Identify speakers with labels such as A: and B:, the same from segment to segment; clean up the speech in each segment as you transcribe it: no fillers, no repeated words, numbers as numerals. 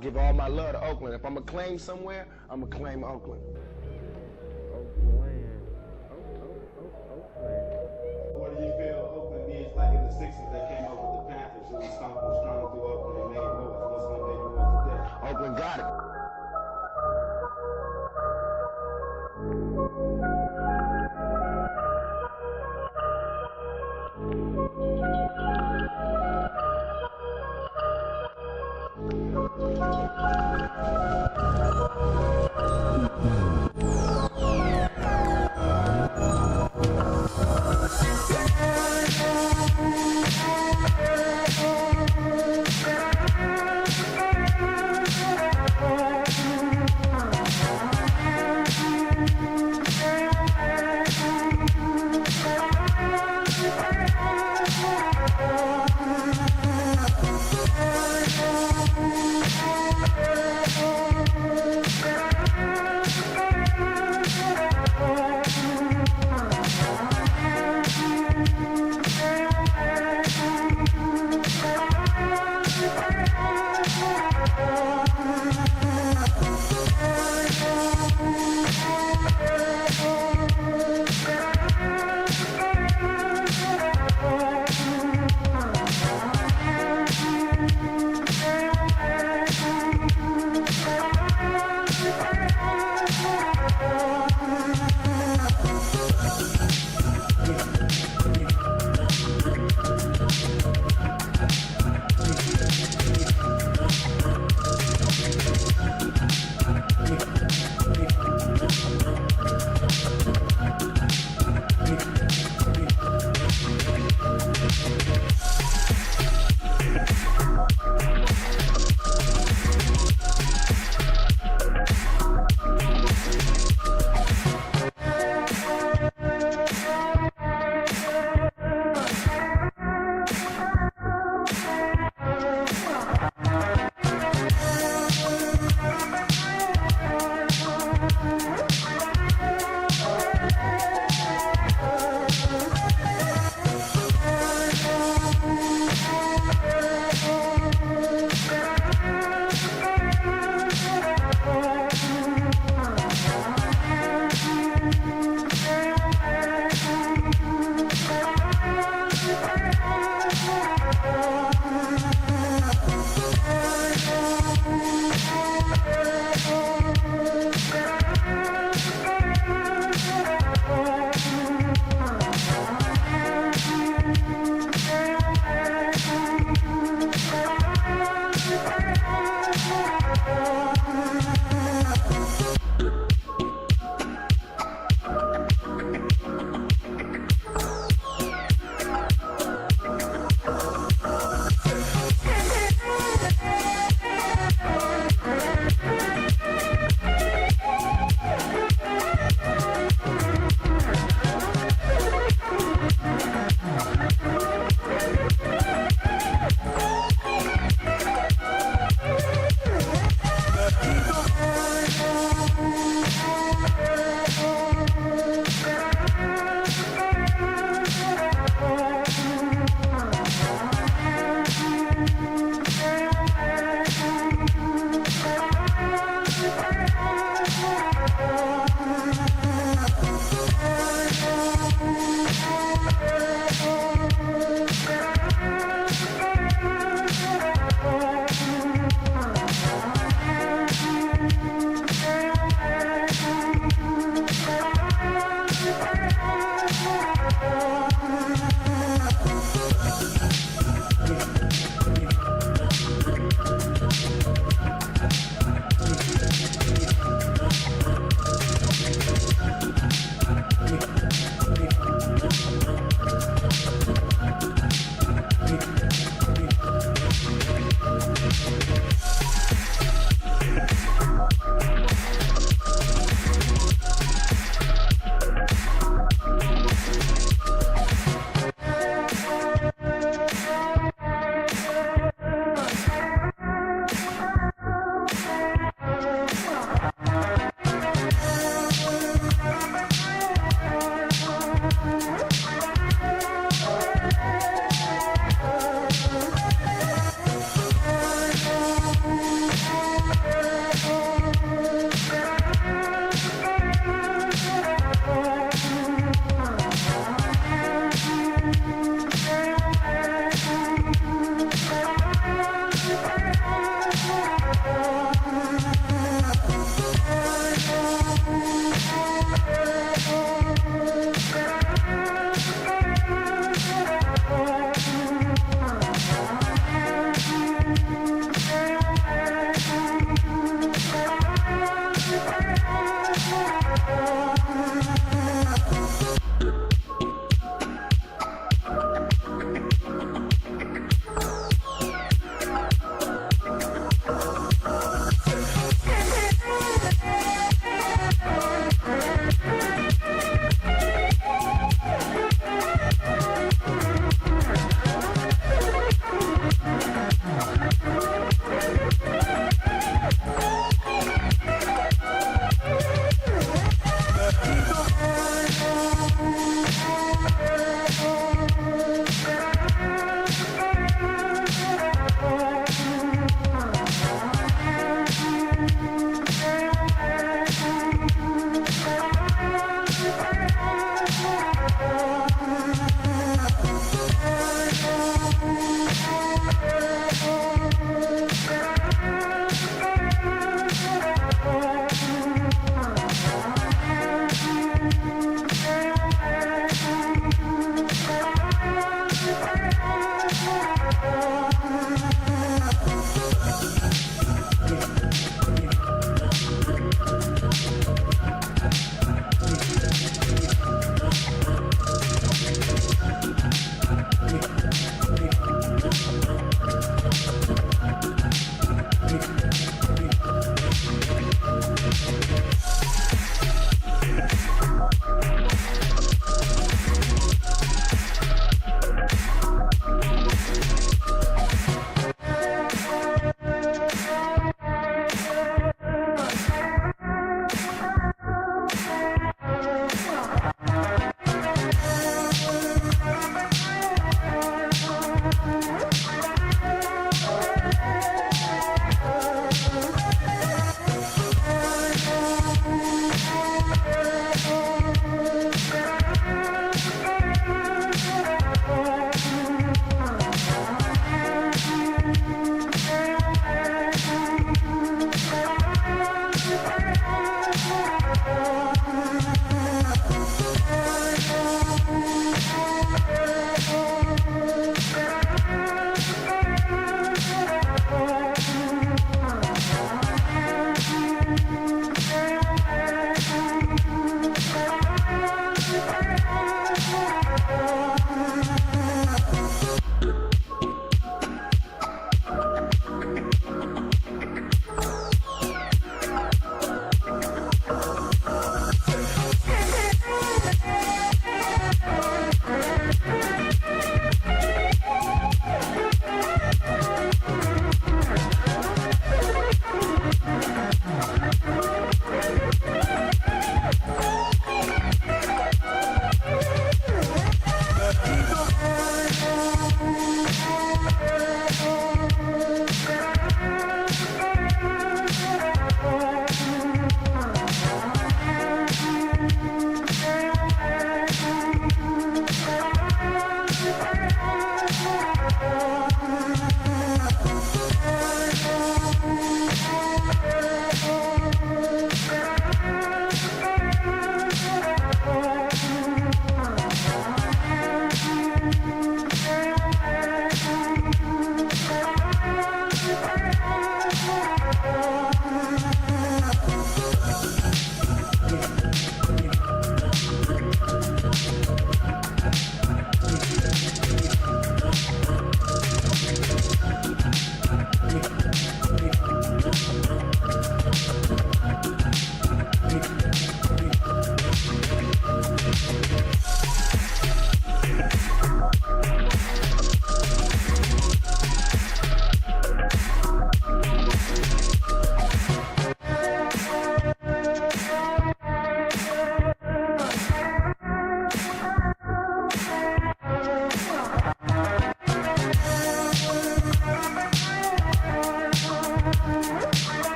A: Give all my love to Oakland. If I'm going to claim somewhere, I'm going to claim Oakland.
B: Oakland.
C: What do you feel Oakland needs, like in the 60s they came up with the Panthers, who was stomping strong through Oakland and made noise? What's going to make noise today?
A: Oakland got it.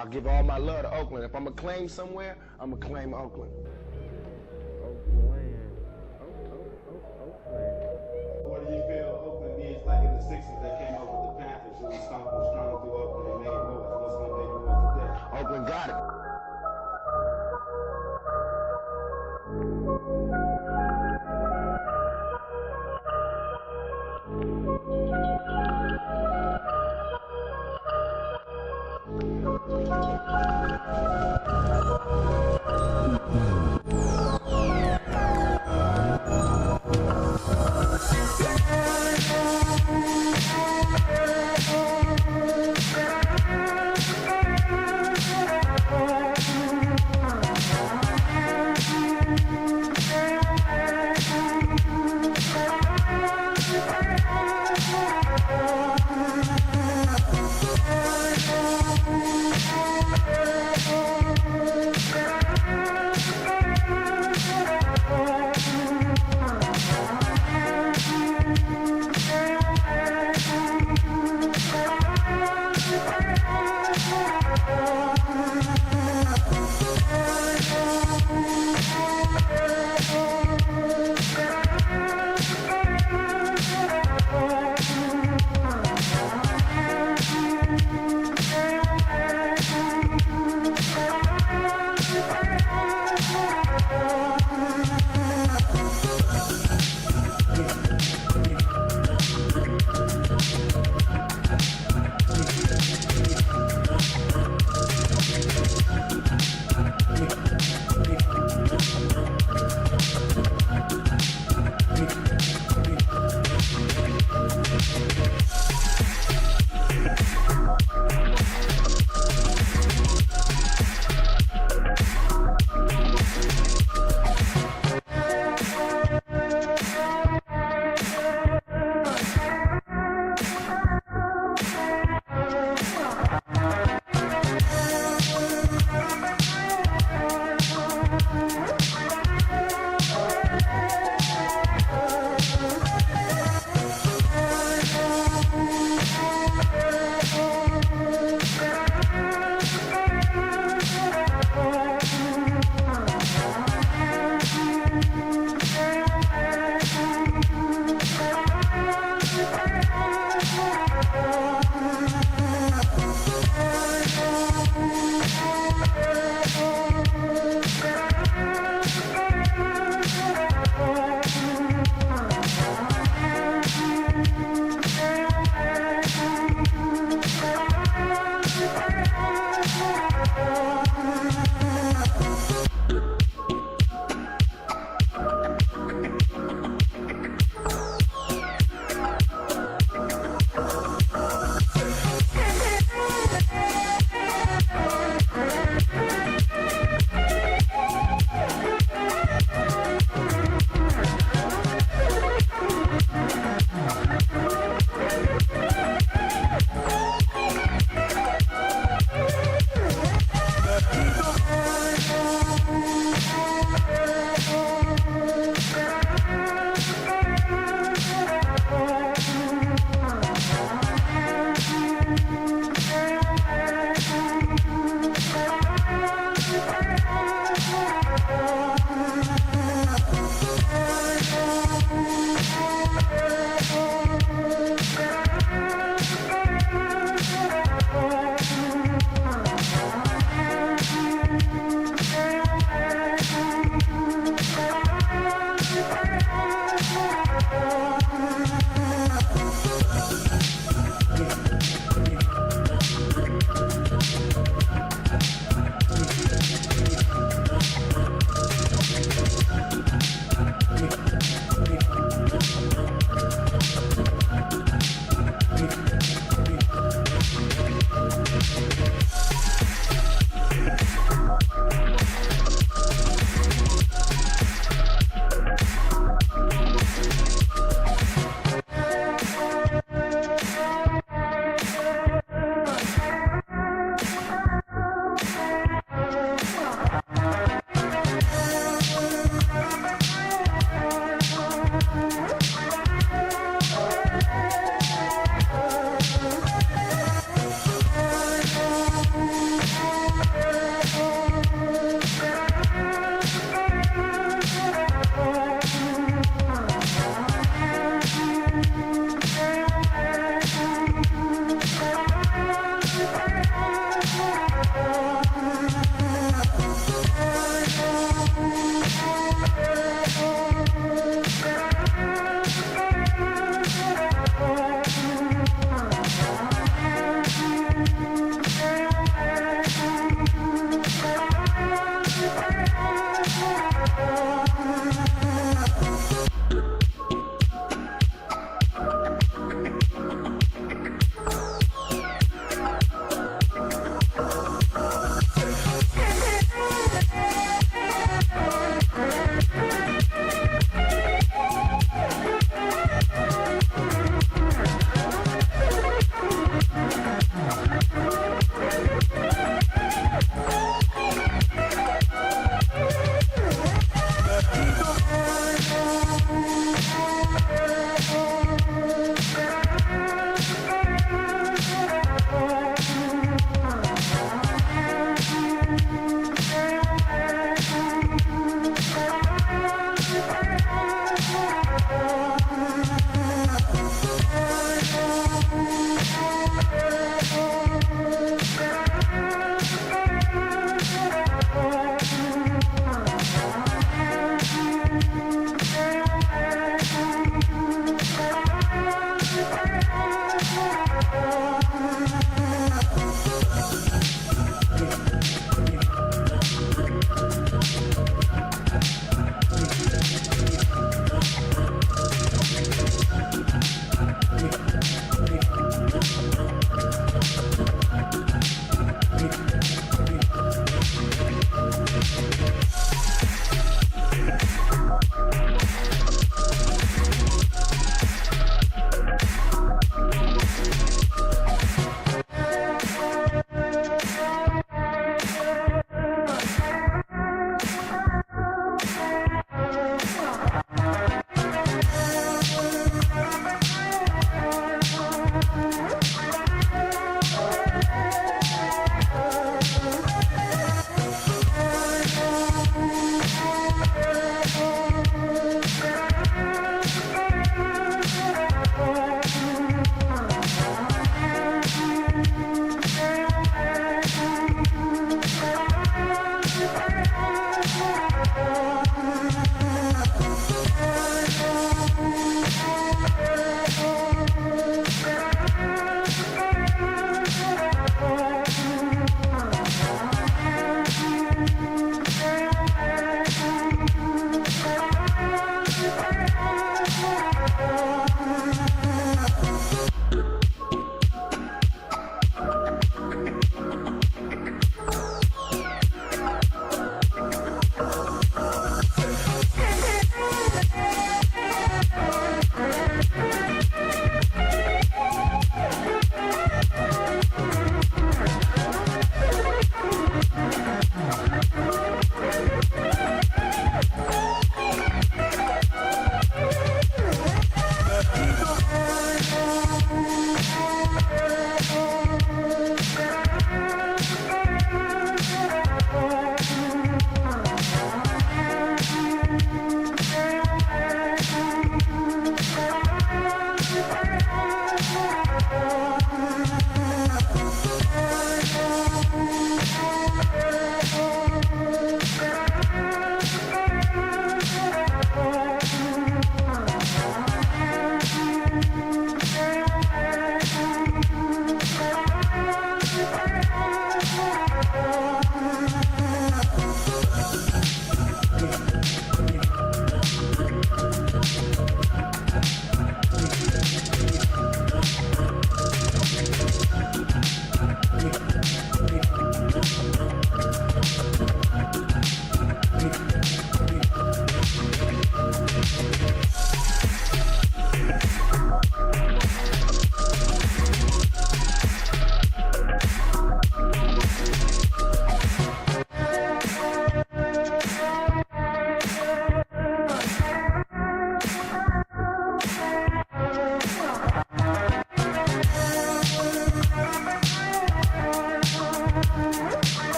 A: I give all my love to Oakland. If I'm gonna claim somewhere, I'm gonna claim Oakland.
C: What do you feel Oakland needs, like in the 60s, they came up with the Panthers, who was stomping strong through Oakland and made noise. What's gonna make noise today?
A: Oakland got it.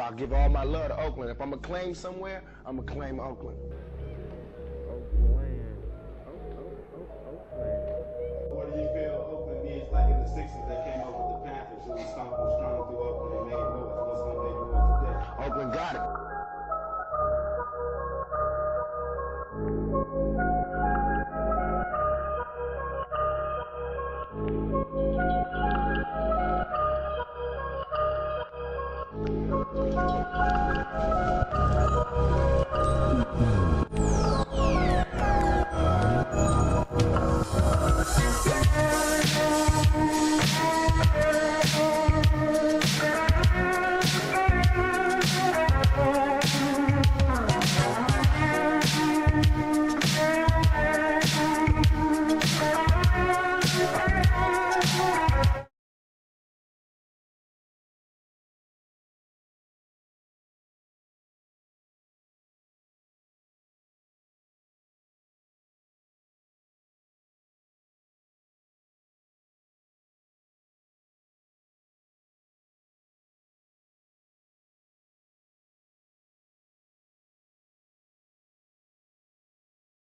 A: I give all my love to Oakland. If I'm gonna claim somewhere, I'm gonna claim Oakland.
C: What do you feel Oakland is like in the 60s? They came up with the Panthers who was stomping strong through Oakland and made noise. What's gonna make noise today?
A: Oakland got it.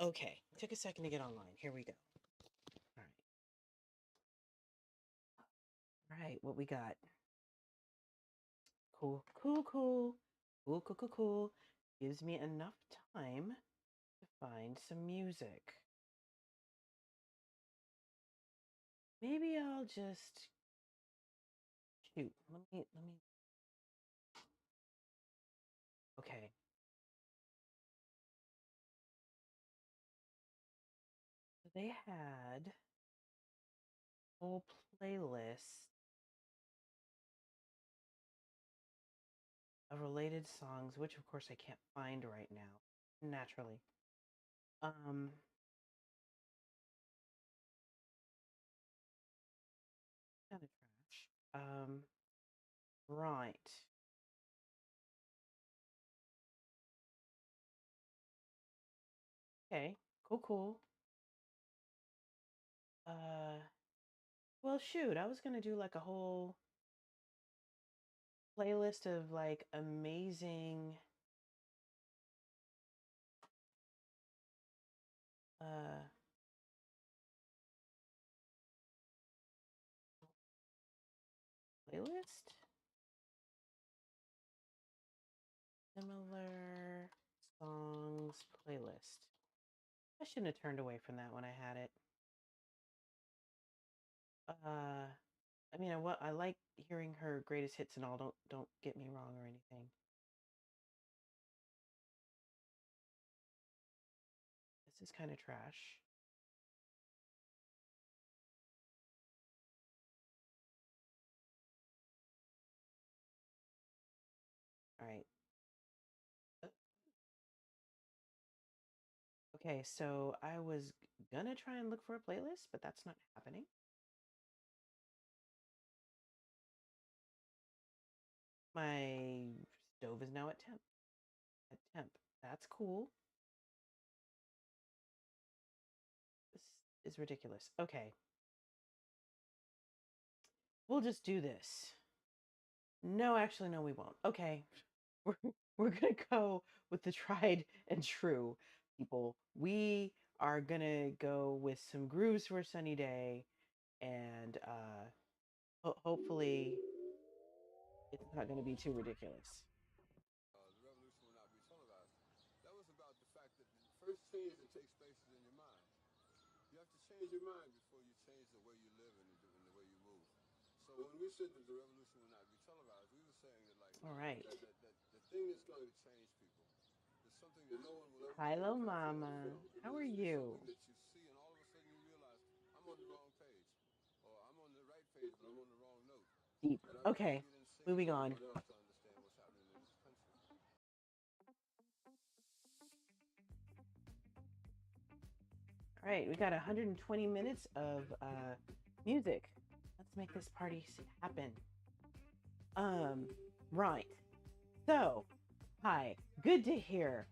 B: Okay, took a second to get online. Here we go. All right. All right, what we got? Cool, cool, cool. Cool, cool, cool, cool. Gives me enough time to find some music. Maybe I'll just shoot. Let me Okay. So they had a whole playlist of related songs, which of course I can't find right now, naturally. Um, Kind of trash. Right. Okay. Cool, cool. Well, shoot, I was gonna do like a whole playlist of like amazing uh playlist. Similar songs playlist. I shouldn't have turned away from that when I had it. I mean, I like hearing her greatest hits and all. Don't get me wrong or anything. This is kind of trash. All right. Uh, Okay, so I was gonna try and look for a playlist, but that's not happening. My stove is now at temp. At temp. That's cool. This is ridiculous. Okay. We'll just do this. No, actually, no, we won't. Okay. We're we're gonna go with the tried and true, people. We are gonna go with some grooves for a sunny day, and hopefully it's not gonna be too ridiculous.
D: The revolution will not be televised. That was about the fact that the first change that takes place is in your mind. You have to change your mind before you change the way you live and the way you move. So when we said that the revolution will not be televised, we were saying that like
B: All right.
D: that the thing that's going to change people is something that no one will ever be able
B: Hello,
D: to capture on
B: Mama.
D: film.
B: How are
D: It's
B: you?
D: something that you see and all of a sudden you realize I'm on the wrong page, or I'm on the right page but I'm on the wrong note,
B: Deep.
D: and I've got to
B: Okay.
D: get in sync
B: Moving
D: with
B: on.
D: everyone else to understand what's happening in this country.
B: All right, we got 120 minutes of music. Let's make this party happen. Right. So, hi. Good to hear.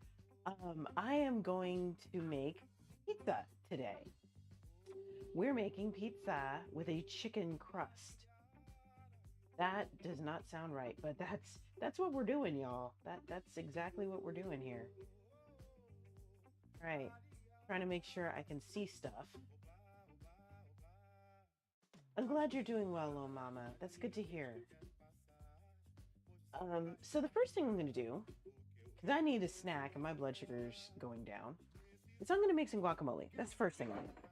B: I am going to make pizza today. We're making pizza with a chicken crust. That does not sound right, but that's what we're doing, y'all. That's exactly what we're doing here. All right. Trying to make sure I can see stuff. I'm glad you're doing well, little mama. That's good to hear. So the first thing I'm going to do, because I need a snack and my blood sugar's going down, is I'm going to make some guacamole. That's the first thing I'm going to do.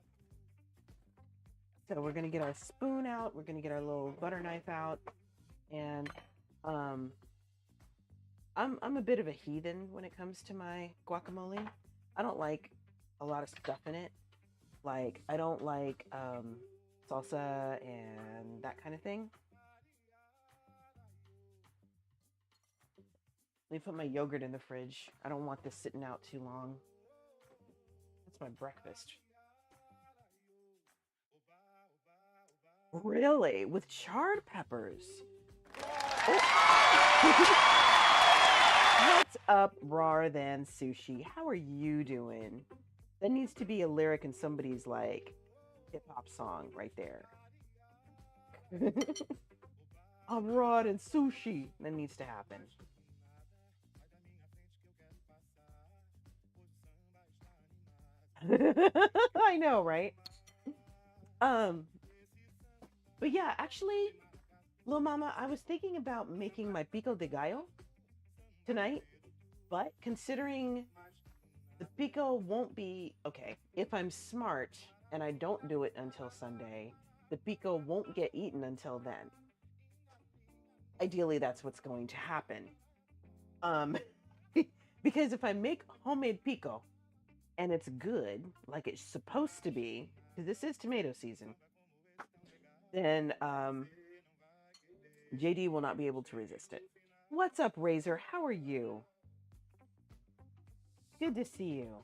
B: So we're going to get our spoon out. We're going to get our little butter knife out. And I'm a bit of a heathen when it comes to my guacamole. I don't like a lot of stuff in it. Like, I don't like salsa and that kind of thing. Let me put my yogurt in the fridge. I don't want this sitting out too long. That's my breakfast. Really? With charred peppers? What's up, rawer than sushi? How are you doing? That needs to be a lyric in somebody's like hip-hop song right there. I'm raw than sushi. That needs to happen. I know, right? But yeah, actually, little mama, I was thinking about making my pico de gallo tonight, but considering the pico won't be okay, if I'm smart and I don't do it until Sunday, the pico won't get eaten until then. Ideally, that's what's going to happen. Because if I make homemade pico and it's good, like it's supposed to be, because this is tomato season, then JD will not be able to resist it. What's up, Razor? How are you? Good to see you.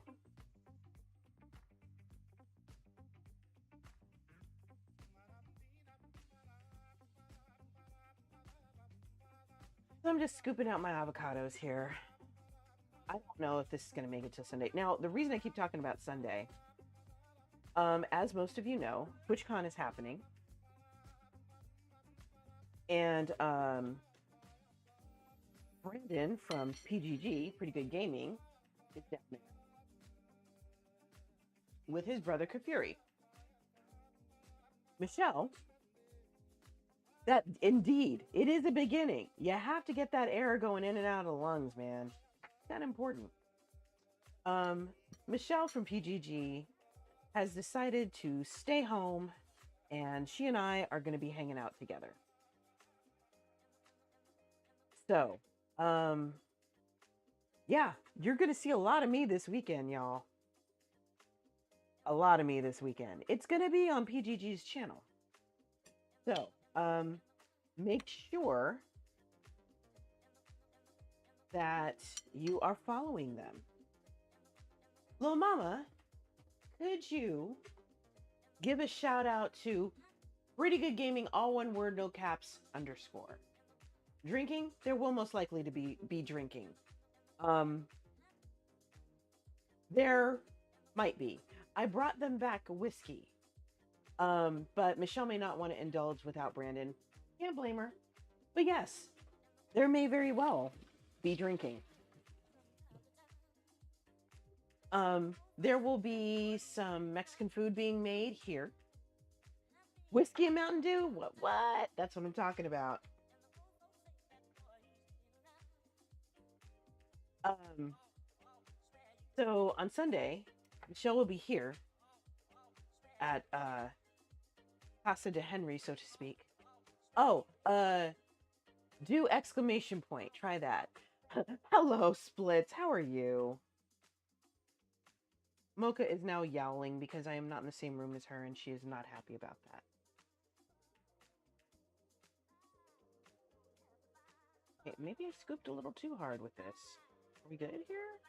B: So I'm just scooping out my avocados here. I don't know if this is going to make it till Sunday. Now, the reason I keep talking about Sunday, as most of you know, TwitchCon is happening. And Brandon from PGG, Pretty Good Gaming, is down there with his brother Kafuri. Michelle, that indeed, it is a beginning. You have to get that air going in and out of the lungs, man. It's that important. Michelle from PGG has decided to stay home, and she and I are going to be hanging out together. So, yeah, you're going to see a lot of me this weekend, y'all. A lot of me this weekend. It's going to be on PGG's channel. So, make sure that you are following them. Lil Mama, could you give a shout out to Pretty Good Gaming, all one word, no caps, _. Drinking, there will most likely to be drinking. There might be. I brought them back whiskey. But Michelle may not want to indulge without Brandon. Can't blame her. But yes, there may very well be drinking. There will be some Mexican food being made here. Whiskey and Mountain Dew? What? That's what I'm talking about. So on Sunday, Michelle will be here at Casa de Henry, so to speak. Oh, do exclamation point. Try that. Hello, Splits. How are you? Mocha is now yowling because I am not in the same room as her, and she is not happy about that. Okay, maybe I scooped a little too hard with this. Are we good here?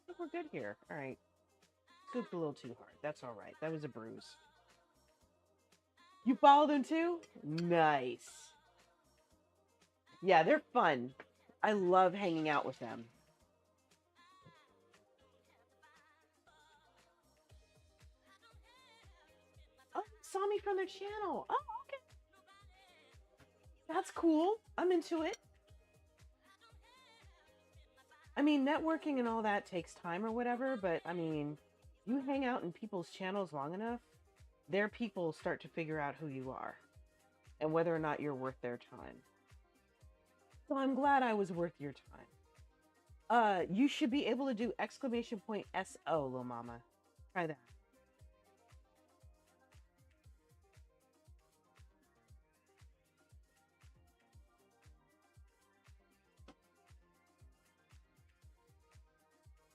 B: I think we're good here. All right. Scooped a little too hard. That's all right. That was a bruise. You follow them too? Nice. Yeah, they're fun. I love hanging out with them. Oh, saw me from their channel. Oh, okay. That's cool. I'm into it. I mean, networking and all that takes time or whatever, but I mean, you hang out in people's channels long enough, their people start to figure out who you are and whether or not you're worth their time. So I'm glad I was worth your time. You should be able to do exclamation point SO, little mama. Try that.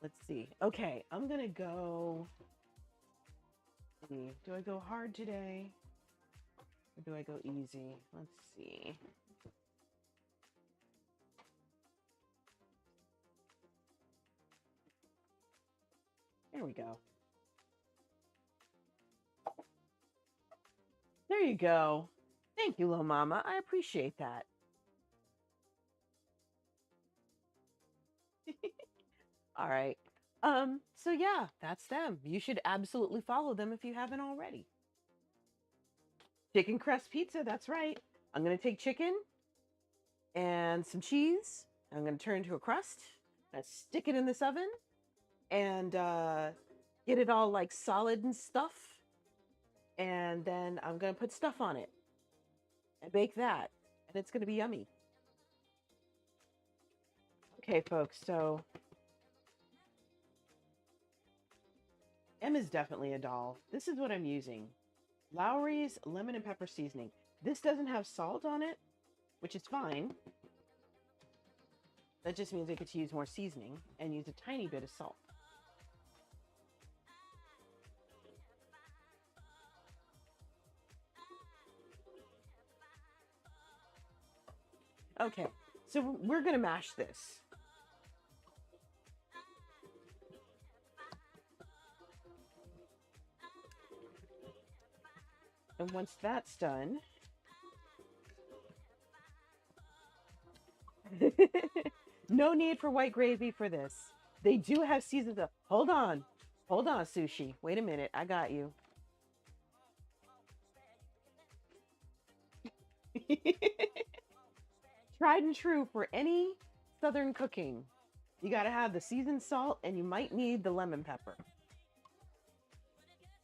B: Let's see. Okay, I'm gonna go. Do I go hard today? Or do I go easy? Let's see. There we go. There you go. Thank you, little mama. I appreciate that. All right. So yeah, that's them. You should absolutely follow them if you haven't already. Chicken crust pizza, that's right. I'm gonna take chicken and some cheese. I'm gonna turn it into a crust. I stick it in this oven and get it all like solid and stuff. And then I'm gonna put stuff on it and bake that, and it's gonna be yummy. Okay, folks, so M is definitely a doll. This is what I'm using. Lowry's lemon and pepper seasoning. This doesn't have salt on it, which is fine. That just means I get to use more seasoning and use a tiny bit of salt. Okay, so we're gonna mash this. And once that's done, no need for white gravy for this. They do have seasoned up. Hold on, sushi. Wait a minute, I got you. Tried and true for any Southern cooking. You got to have the seasoned salt and you might need the lemon pepper.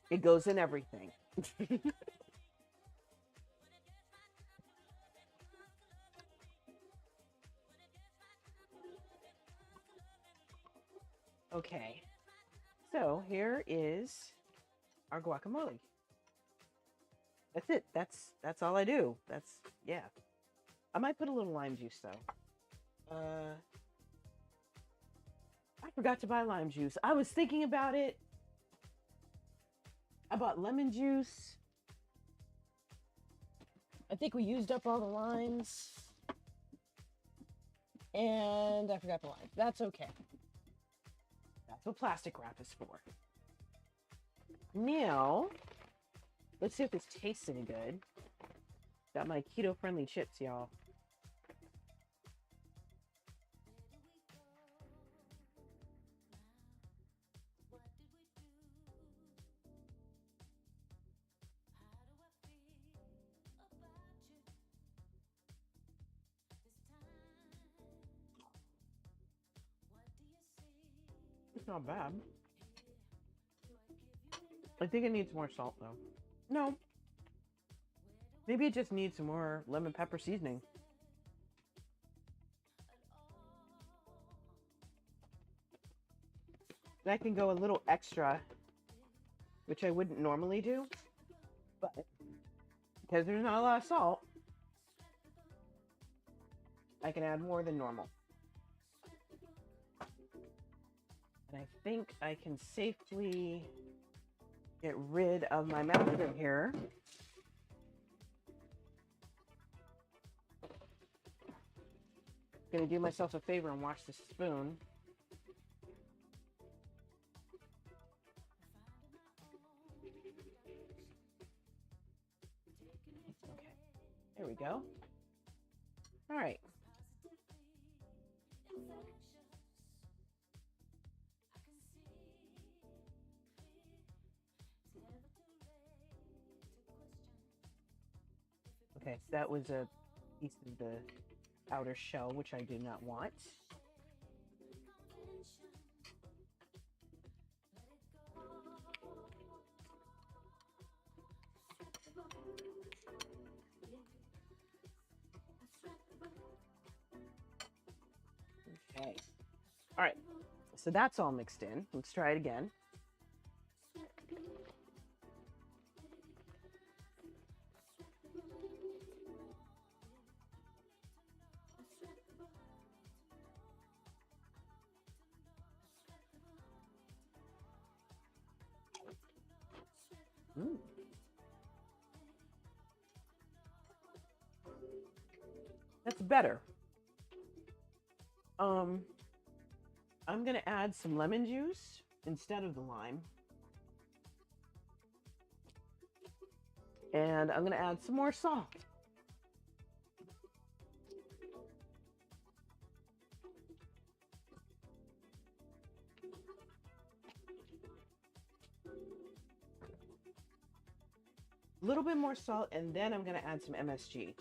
B: It goes in everything. Okay, so here is our guacamole. That's it. That's all I do. Yeah. I might put a little lime juice though. I forgot to buy lime juice. I was thinking about it. I bought lemon juice. I think we used up all the limes. And I forgot the lime. That's okay. That's what plastic wrap is for. Now, let's see if this tastes any good. Got my keto-friendly chips, y'all. It's not bad. I think it needs more salt, though. No. Maybe it just needs some more lemon pepper seasoning. I can go a little extra, which I wouldn't normally do, but because there's not a lot of salt, I can add more than normal. And I think I can safely get rid of my mouthful here. Gonna do myself a favor and wash the spoon. Okay, there we go. All right. Okay, so that was a piece of the outer shell, which I do not want. Okay. All right. So that's all mixed in. Let's try it again. Mm. That's better. I'm gonna add some lemon juice instead of the lime. And I'm gonna add some more salt. A little bit more salt, and then I'm gonna add some MSG.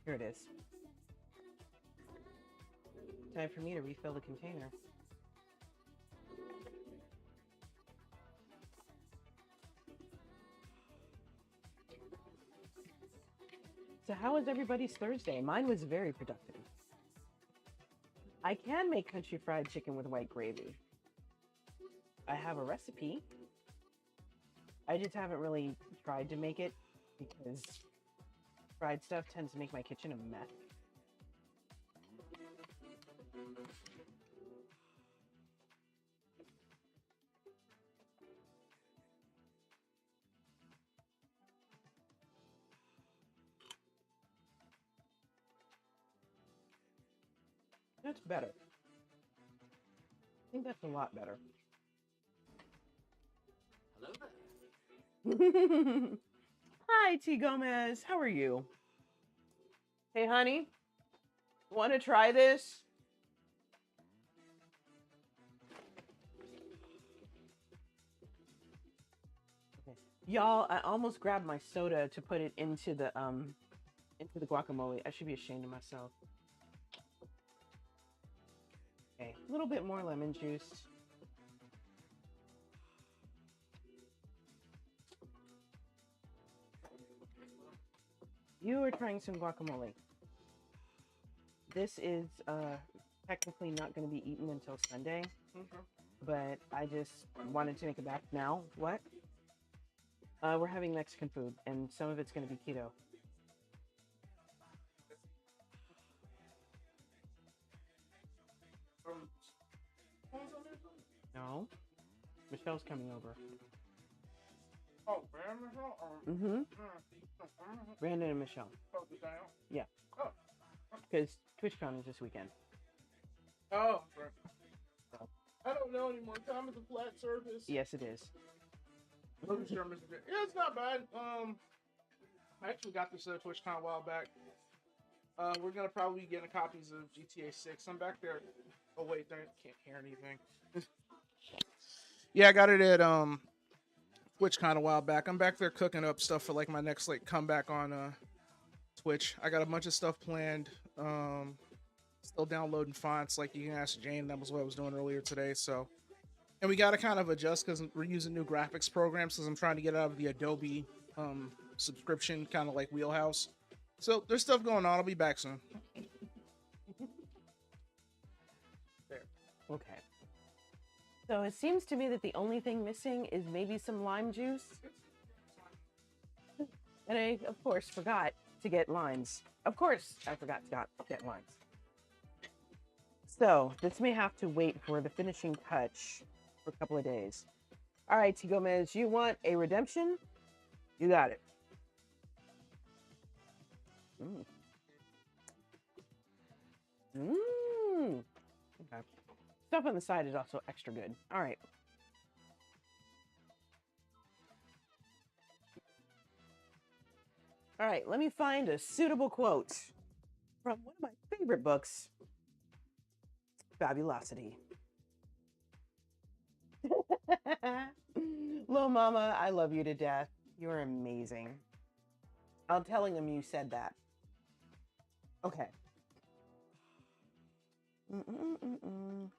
B: Here it is. Time for me to refill the container. So how was everybody's Thursday? Mine was very productive. I can make country fried chicken with white gravy. I have a recipe. I just haven't really tried to make it because fried stuff tends to make my kitchen a mess. That's better. I think that's a lot better. Hello there. Hi, T. Gomez. How are you? Hey, honey. Want to try this? Okay. Y'all, I almost grabbed my soda to put it into the guacamole. I should be ashamed of myself. Okay, a little bit more lemon juice. You are trying some guacamole. This is technically not going to be eaten until Sunday, but I just wanted to make a batch now. What? We're having Mexican food, and some of it's going to be keto. No. Michelle's coming over.
E: Oh, Brandon, Michelle?
B: Mm-hmm. Brandon and Michelle.
E: Oh, the guy out?
B: Yeah.
E: Oh.
B: Because TwitchCon is this weekend.
E: Oh, right. I don't know anymore. Time is a flat surface.
B: Yes, it is.
E: Yeah, it's not bad. I actually got this TwitchCon a while back. We're gonna probably be getting copies of GTA 6. I'm back there. Oh wait, there can't hear anything. Yeah, I got it at TwitchCon a while back. I'm back there cooking up stuff for like my next like comeback on Twitch. I got a bunch of stuff planned. Still downloading fonts, like you can ask Jane. That was what I was doing earlier today. So, and we got to kind of adjust because we're using new graphics programs. Because I'm trying to get out of the Adobe subscription kind of like wheelhouse. So there's stuff going on. I'll be back soon. There.
B: Okay. So it seems to me that the only thing missing is maybe some lime juice. And I, of course, forgot to get limes. Of course, I forgot to get limes. So this may have to wait for the finishing touch for a couple of days. All right, T. Gomez, you want a redemption? You got it. Okay. Stuff on the side is also extra good. All right. All right, let me find a suitable quote from one of my favorite books, Fabulosity. Lil Mama, I love you to death. You're amazing. I'm telling him you said that. Okay. Mm-mm-mm-mm.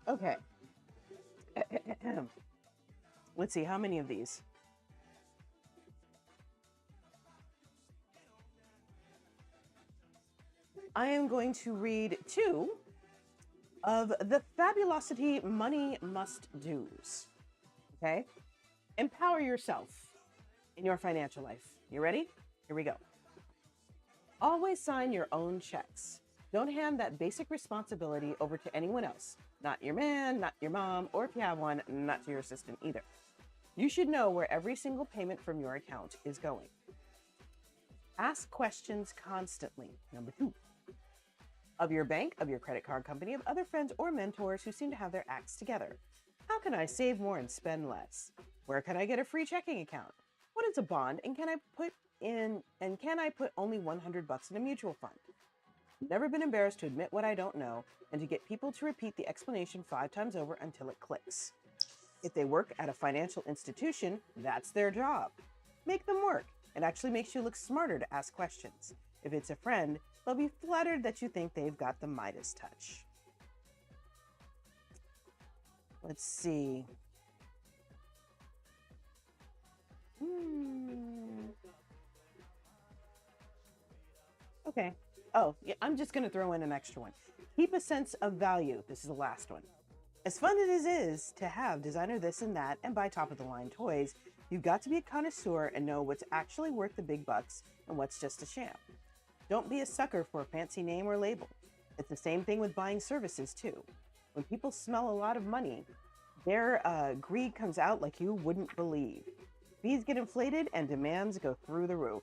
B: Okay. Let's see, how many of these? I am going to read 2 of the Fabulosity Money Must Do's. Okay? Empower yourself in your financial life. You ready? Here we go. Always sign your own checks. Don't hand that basic responsibility over to anyone else. Not your man, not your mom, or if you have one, not to your assistant either. You should know where every single payment from your account is going. Ask questions constantly. Number 2. Of your bank, of your credit card company, of other friends or mentors who seem to have their acts together. How can I save more and spend less? Where can I get a free checking account? What is a bond, and can I put only $100 in a mutual fund? Never been embarrassed to admit what I don't know and to get people to repeat the explanation 5 times over until it clicks. If they work at a financial institution, that's their job. Make them work. It actually makes you look smarter to ask questions. If it's a friend, they'll be flattered that you think they've got the Midas touch. Let's see. Okay. Oh, yeah, I'm just going to throw in an extra one. Keep a sense of value. This is the last one. As fun as it is to have designer this and that and buy top-of-the-line toys, you've got to be a connoisseur and know what's actually worth the big bucks and what's just a sham. Don't be a sucker for a fancy name or label. It's the same thing with buying services, too. When people smell a lot of money, their greed comes out like you wouldn't believe. Fees get inflated and demands go through the roof.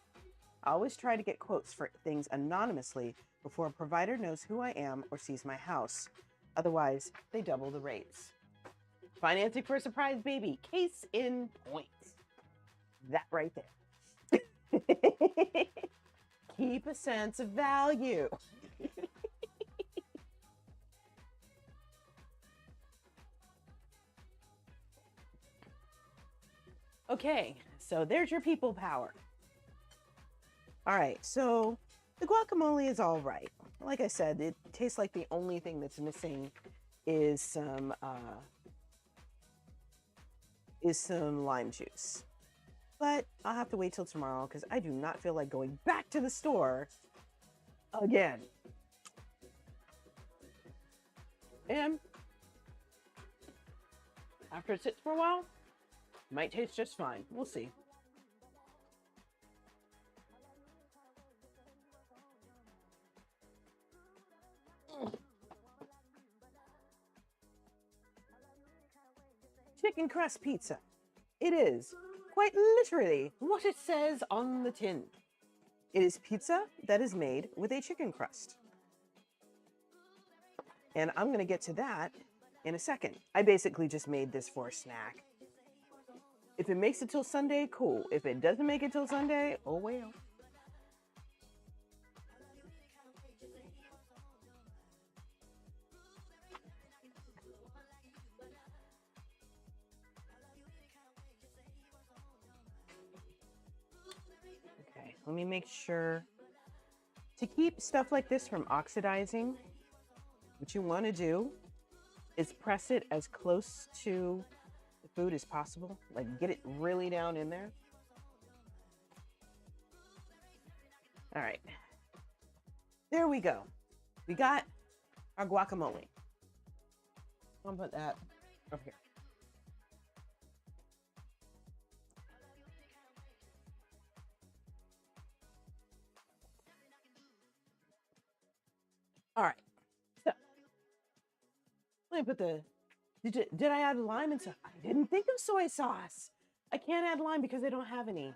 B: I always try to get quotes for things anonymously before a provider knows who I am or sees my house. Otherwise, they double the rates. Financing for a surprise baby. Case in point. That right there. Keep a sense of value. Okay, so there's your people power. All right, so the guacamole is all right. Like I said, it tastes like the only thing that's missing is some lime juice. But I'll have to wait till tomorrow because I do not feel like going back to the store again. And after it sits for a while, it might taste just fine. We'll see. Chicken crust pizza. It is quite literally what it says on the tin. It is pizza that is made with a chicken crust. And I'm going to get to that in a second. I basically just made this for a snack. If it makes it till Sunday, cool. If it doesn't make it till Sunday, oh well. Okay, let me make sure. To keep stuff like this from oxidizing, what you want to do is press it as close to the food as possible. Like, get it really down in there. All right. There we go. We got our guacamole. I'll put that over here. All right. So let me put the. Did I add lime and stuff? I didn't think of soy sauce. I can't add lime because I don't have any.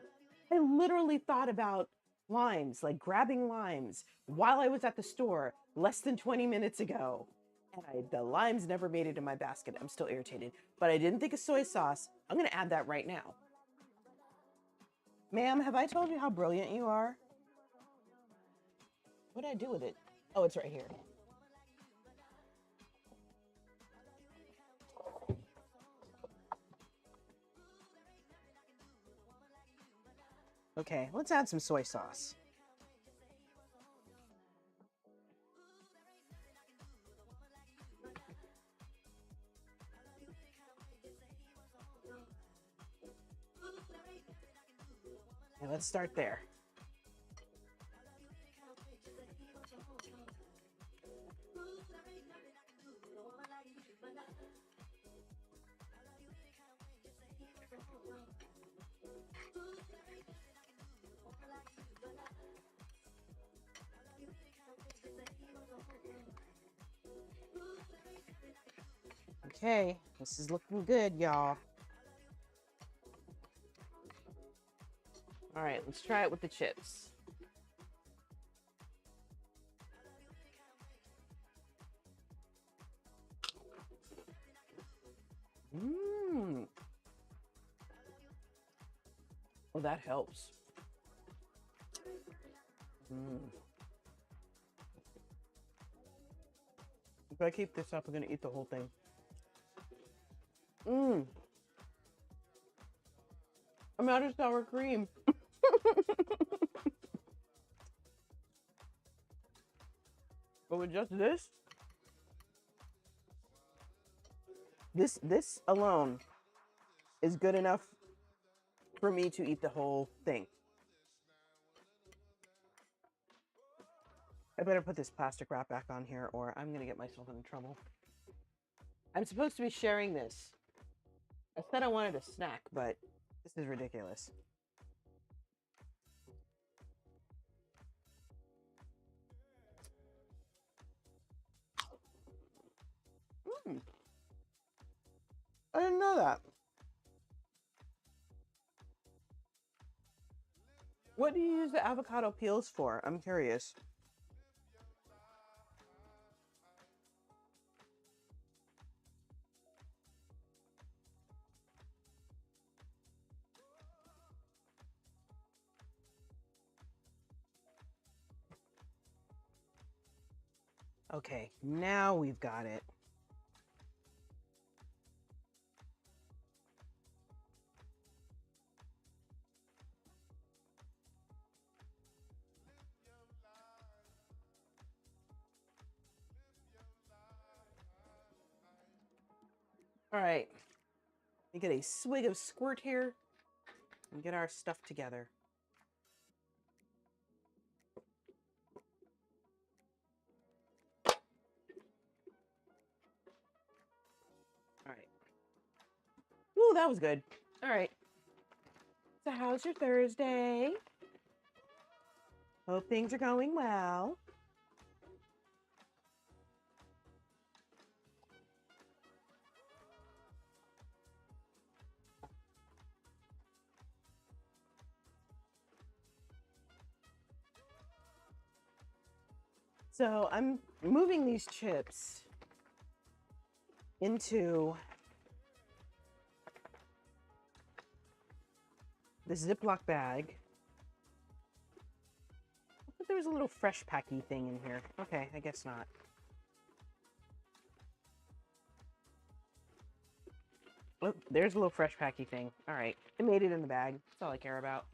B: I literally thought about limes, like grabbing limes, while I was at the store less than 20 minutes ago. And the limes never made it in my basket. I'm still irritated. But I didn't think of soy sauce. I'm going to add that right now. Ma'am, have I told you how brilliant you are? What did I do with it? Oh, it's right here. Okay, let's add some soy sauce. And let's start there. Okay, this is looking good, y'all. All right, let's try it with the chips. Mmm. Oh, that helps. Mm. If I keep this up, I'm gonna eat the whole thing. Mmm. I'm out of sour cream. But with just this alone is good enough for me to eat the whole thing. I better put this plastic wrap back on here or I'm gonna get myself in trouble. I'm supposed to be sharing this. I said I wanted a snack, but this is ridiculous. Mm. I didn't know that. What do you use the avocado peels for? I'm curious. Okay, now we've got it. All right, we get a swig of squirt here and get our stuff together. All right. Ooh, that was good. All right. So how's your Thursday? Hope things are going well. So I'm moving these chips into this Ziploc bag. I thought there was a little fresh packy thing in here. Okay, I guess not. Oh, there's a little fresh packy thing. All right, I made it in the bag. That's all I care about.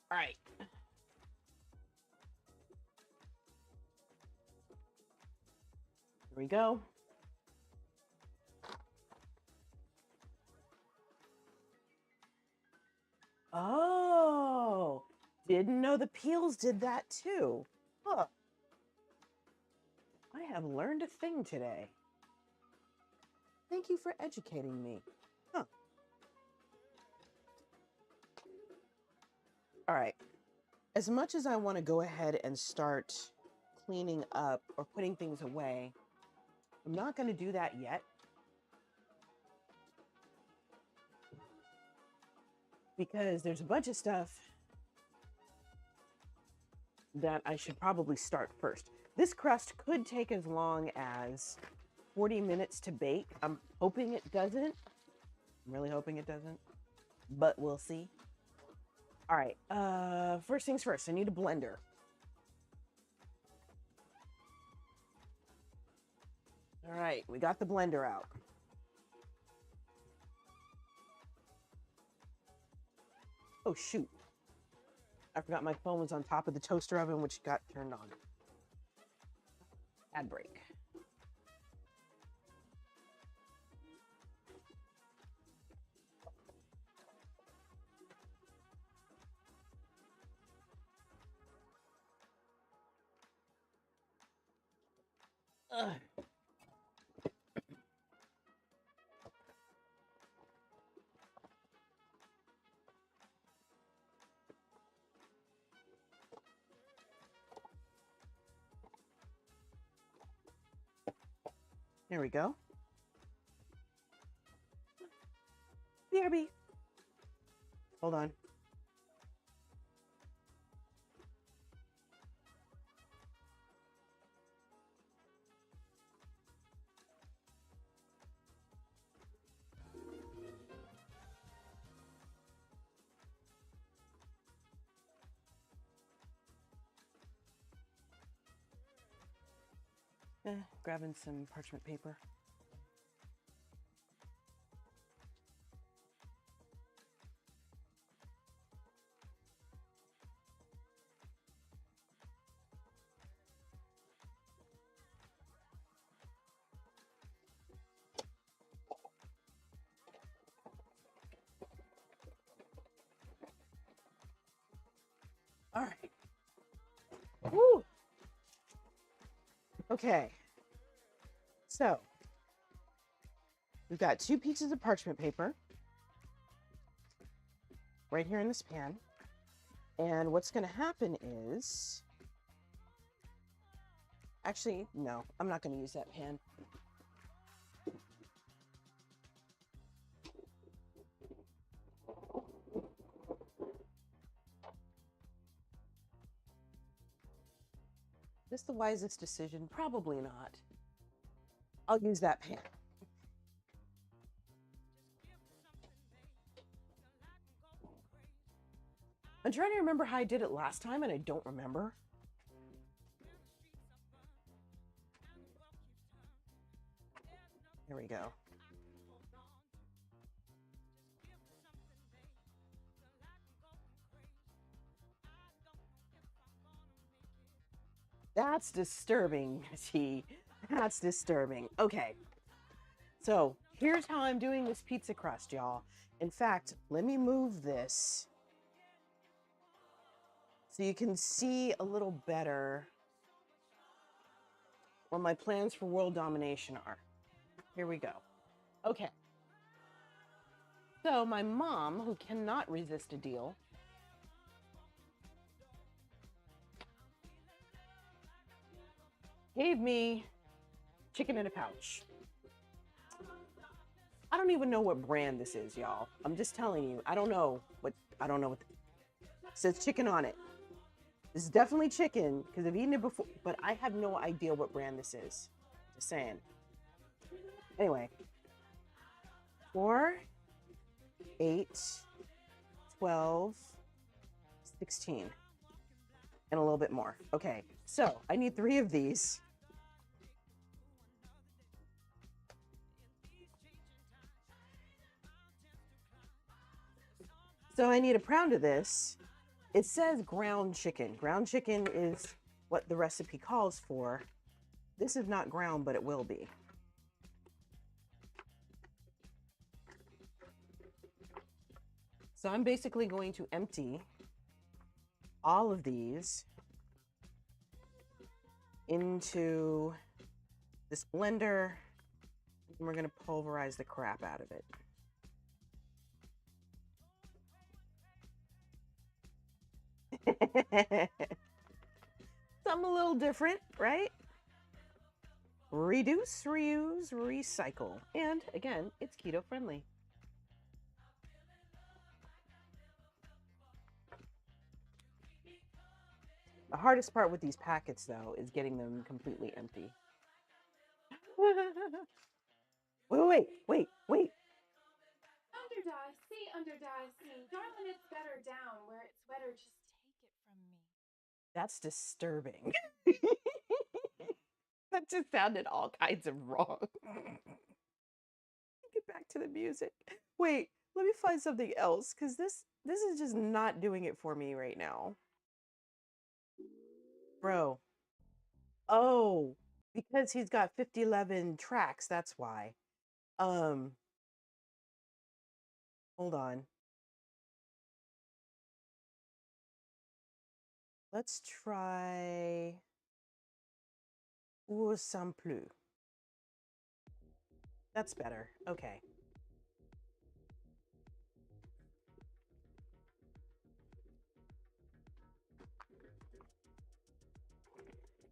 B: All right. Here we go. Oh, didn't know the peels did that too. Huh. I have learned a thing today. Thank you for educating me. Huh. All right. As much as I want to go ahead and start cleaning up or putting things away. I'm not going to do that yet. Because there's a bunch of stuff that I should probably start first. This crust could take as long as 40 minutes to bake. I'm hoping it doesn't. I'm really hoping it doesn't, but we'll see. All right, first things first, I need a blender. All right, we got the blender out. Oh, shoot. I forgot my phone was on top of the toaster oven, which got turned on. Ad break. Ugh. There we go. BRB. Hold on. Grabbing some parchment paper. All right. Woo! Okay. So, we've got 2 pieces of parchment paper right here in this pan. And what's going to happen is, actually, no, I'm not going to use that pan. Is this the wisest decision? Probably not. I'll use that pan. I'm trying to remember how I did it last time, and I don't remember. There we go. That's disturbing, T. That's disturbing. Okay. So here's how I'm doing this pizza crust, y'all. In fact, let me move this so you can see a little better what my plans for world domination are. Here we go. Okay. So my mom, who cannot resist a deal, gave me chicken in a pouch. I don't even know what brand this is, y'all. I'm just telling you. I don't know what it says chicken on it. This is definitely chicken because I've eaten it before, but I have no idea what brand this is. Just saying. Anyway. 4, 8, 12, 16. And a little bit more. Okay. So I need 3 of these. So I need a pound of this. It says ground chicken. Ground chicken is what the recipe calls for. This is not ground, but it will be. So I'm basically going to empty all of these into this blender, and we're going to pulverize the crap out of it. Something a little different, right? Reduce, reuse, recycle. And again, it's keto friendly. The hardest part with these packets, though, is getting them completely empty. Wait.
F: Underdicey. Darling, it's better down where it's wetter. Just take it from me.
B: That's disturbing. That just sounded all kinds of wrong. Get back to the music. Wait, let me find something else, because this is just not doing it for me right now. Bro. Oh, because he's got 5011 tracks, that's why. Hold on. Let's try Ou sans plus. That's better. Okay.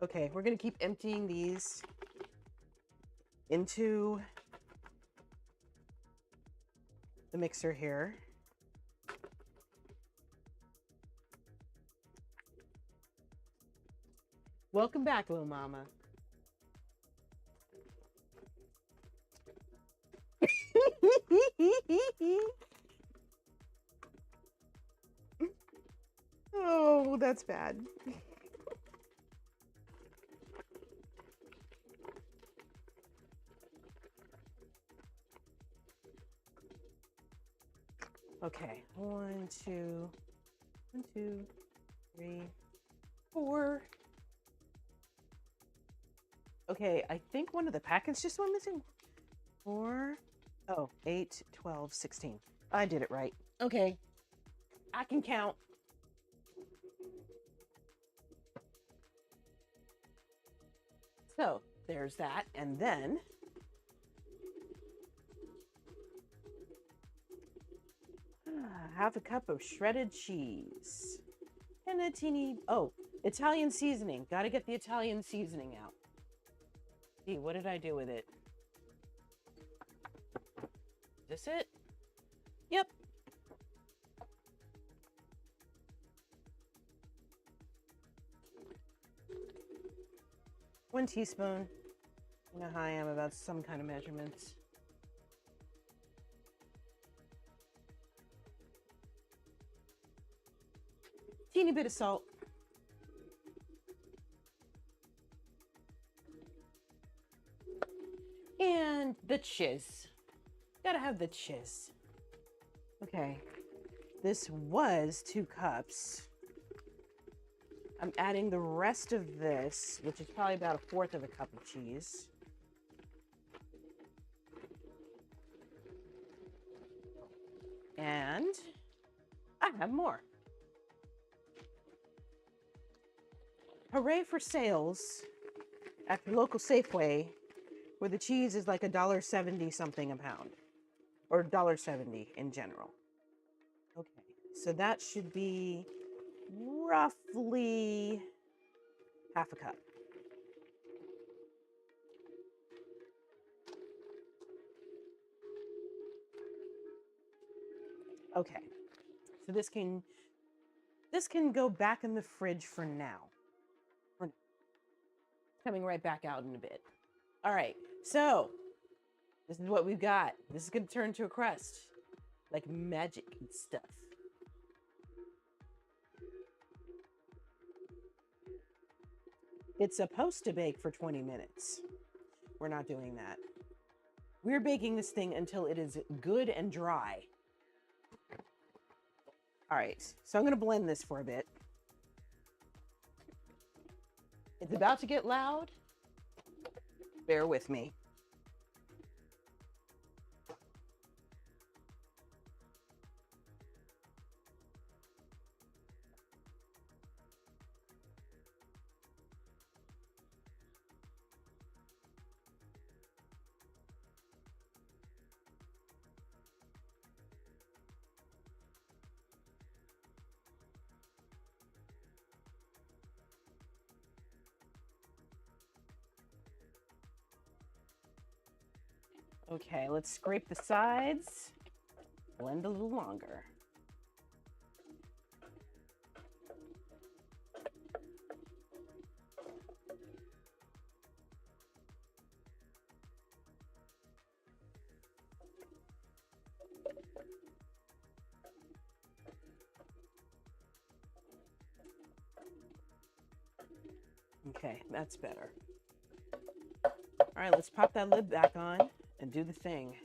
B: Okay, we're going to keep emptying these into the mixer here. Welcome back, little mama. Oh, that's bad. Okay, 1, 2, 1, 2, 3, 4. Okay, I think one of the packets just went missing. 4, oh, 8, 12, 16. I did it right. Okay, I can count. So there's that, and then half a cup of shredded cheese and a teeny, oh, Italian seasoning. Got to get the Italian seasoning out. See, what did I do with it? Is this it? Yep. One teaspoon. You know how I am about some kind of measurements. Teeny bit of salt. And the chiz. Gotta have the chiz. Okay. This was 2 cups. I'm adding the rest of this, which is probably about 1/4 of a cup of cheese. And I have more. Hooray for sales at the local Safeway, where the cheese is like $1.70 something a pound, or $1.70 in general. Okay, so that should be roughly half a cup. Okay, so this can go back in the fridge for now. Coming right back out in a bit. All right, so this is what we've got. This is going to turn into a crust, like magic and stuff. It's supposed to bake for 20 minutes. We're not doing that. We're baking this thing until it is good and dry. All right, so I'm going to blend this for a bit. It's about to get loud. Bear with me. Okay, let's scrape the sides. Blend a little longer. Okay, that's better. All right, let's pop that lid back on and do the thing.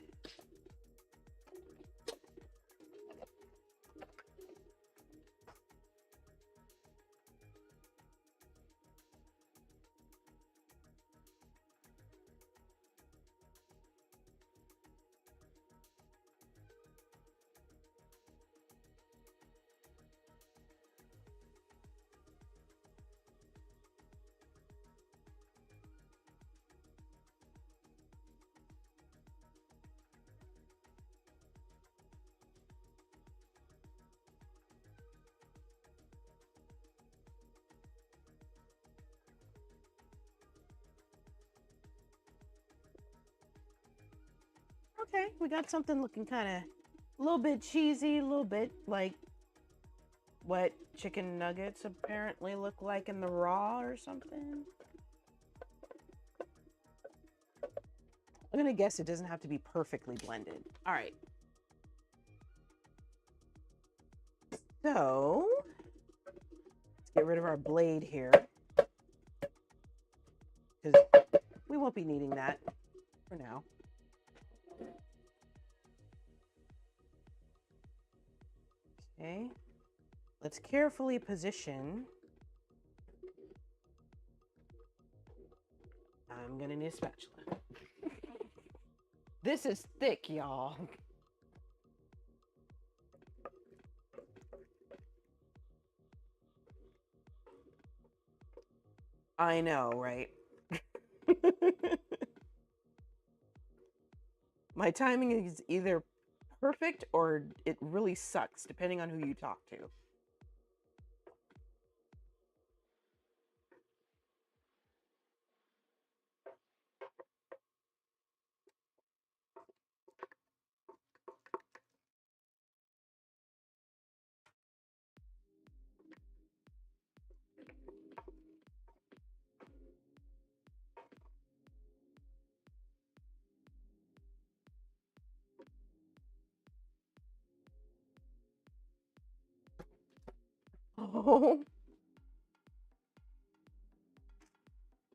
B: Okay, we got something looking kind of a little bit cheesy, a little bit like what chicken nuggets apparently look like in the raw or something. I'm gonna guess it doesn't have to be perfectly blended. All right. So let's get rid of our blade here because we won't be needing that for now. Okay, let's carefully position. I'm gonna need a spatula. This is thick, y'all. I know, right? My timing is either perfect or it really sucks, depending on who you talk to. Oh.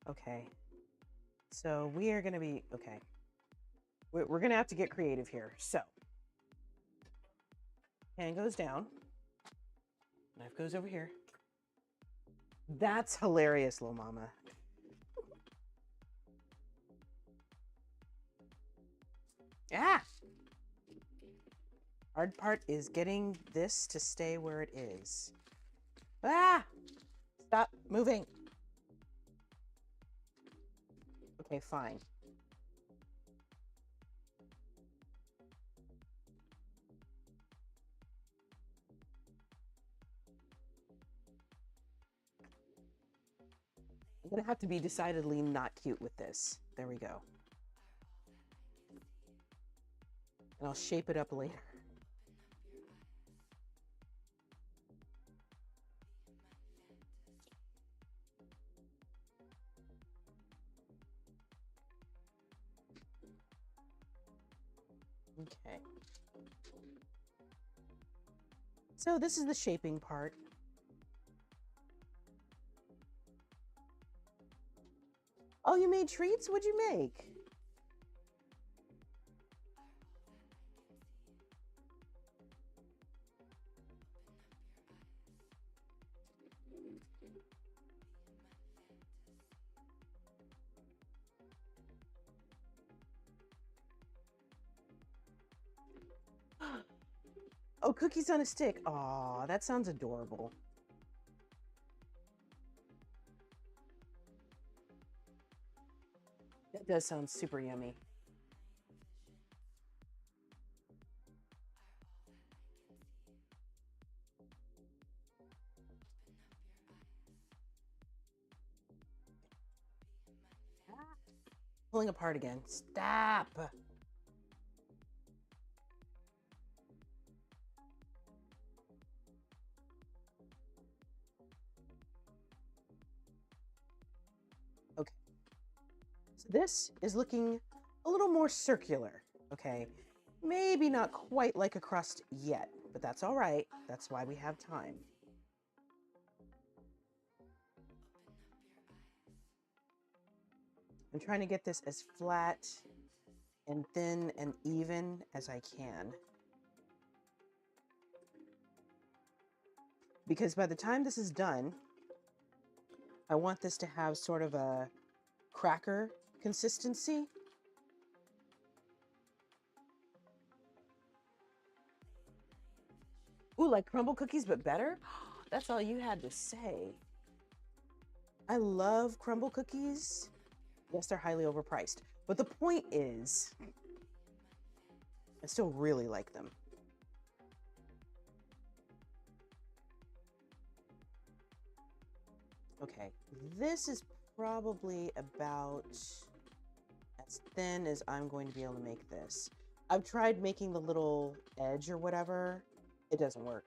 B: Okay. So we are going to be, okay. We're going to have to get creative here. So, hand goes down. Knife goes over here. That's hilarious, little mama. Ah! Hard part is getting this to stay where it is. Ah! Stop moving. Okay, fine. I'm gonna have to be decidedly not cute with this. There we go. And I'll shape it up later. Okay. So this is the shaping part. Oh, you made treats? What'd you make? Oh, cookies on a stick. Aw, that sounds adorable. That does sound super yummy. Pulling apart again. Stop. So this is looking a little more circular, okay? Maybe not quite like a crust yet, but that's all right. That's why we have time. I'm trying to get this as flat and thin and even as I can. Because by the time this is done, I want this to have sort of a cracker consistency. Ooh, like crumble cookies, but better? That's all you had to say. I love crumble cookies. Yes, they're highly overpriced. But the point is, I still really like them. Okay, this is probably about as thin as I'm going to be able to make this. I've tried making the little edge or whatever. It doesn't work.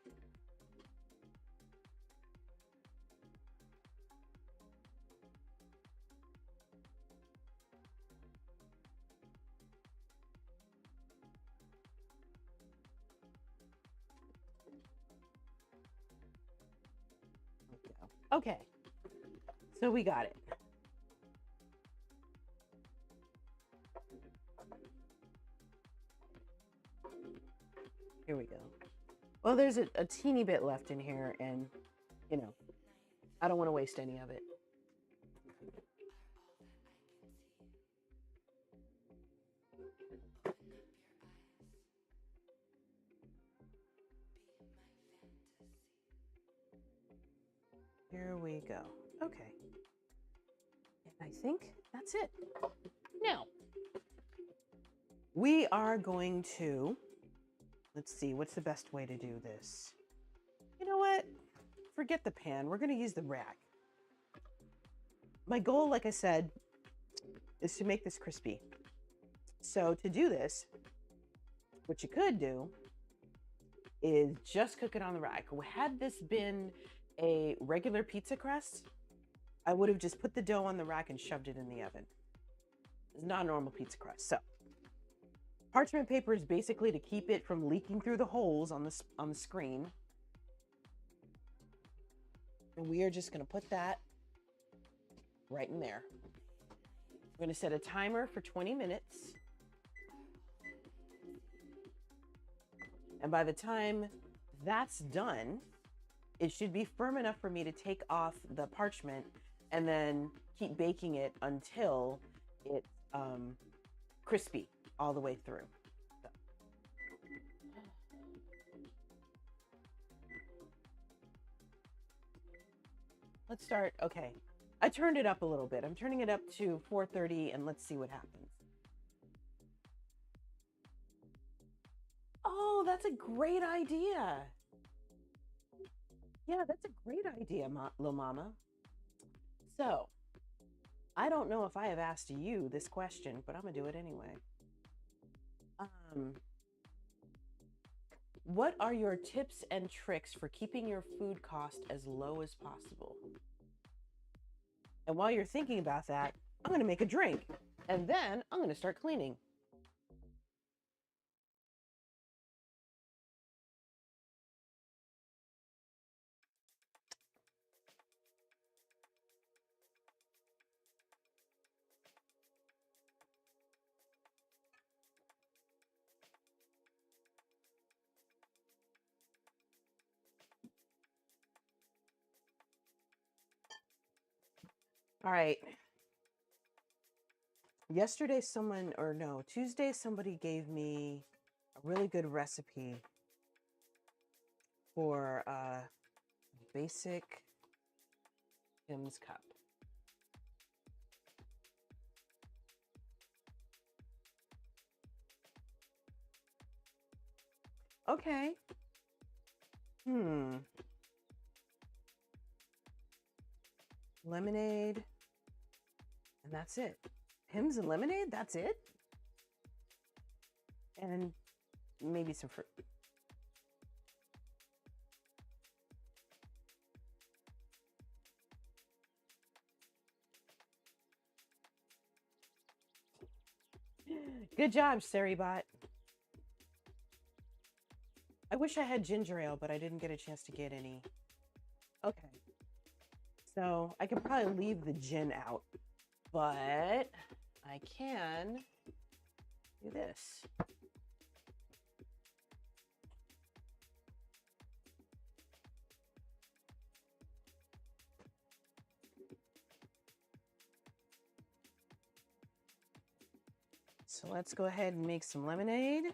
B: Okay, so we got it. Here we go. Well, there's a teeny bit left in here, and, you know, I don't want to waste any of it. Here we go. Okay. And I think that's it. Now, we are going to, let's see, what's the best way to do this? You know what? Forget the pan. We're going to use the rack. My goal, like I said, is to make this crispy. So to do this, what you could do is just cook it on the rack. Had this been a regular pizza crust, I would have just put the dough on the rack and shoved it in the oven. It's not a normal pizza crust. So parchment paper is basically to keep it from leaking through the holes on the screen. And we are just going to put that right in there. We're going to set a timer for 20 minutes. And by the time that's done, it should be firm enough for me to take off the parchment and then keep baking it until it's crispy all the way through. So. Let's start. Okay, I turned it up a little bit. I'm turning it up to 430 and let's see what happens. Oh, that's a great idea. Yeah, that's a great idea, Lil Mama. So, I don't know if I have asked you this question, but I'm gonna do it anyway. What are your tips and tricks for keeping your food cost as low as possible? And while you're thinking about that, I'm gonna make a drink, and then I'm gonna start cleaning. All right. Yesterday, Tuesday, somebody gave me a really good recipe for a basic Tim's cup. Okay. Lemonade. And that's it. Pims and lemonade? That's it? And maybe some fruit. Good job, Saribot. I wish I had ginger ale, but I didn't get a chance to get any. Okay. So I can probably leave the gin out, but I can do this. So let's go ahead and make some lemonade.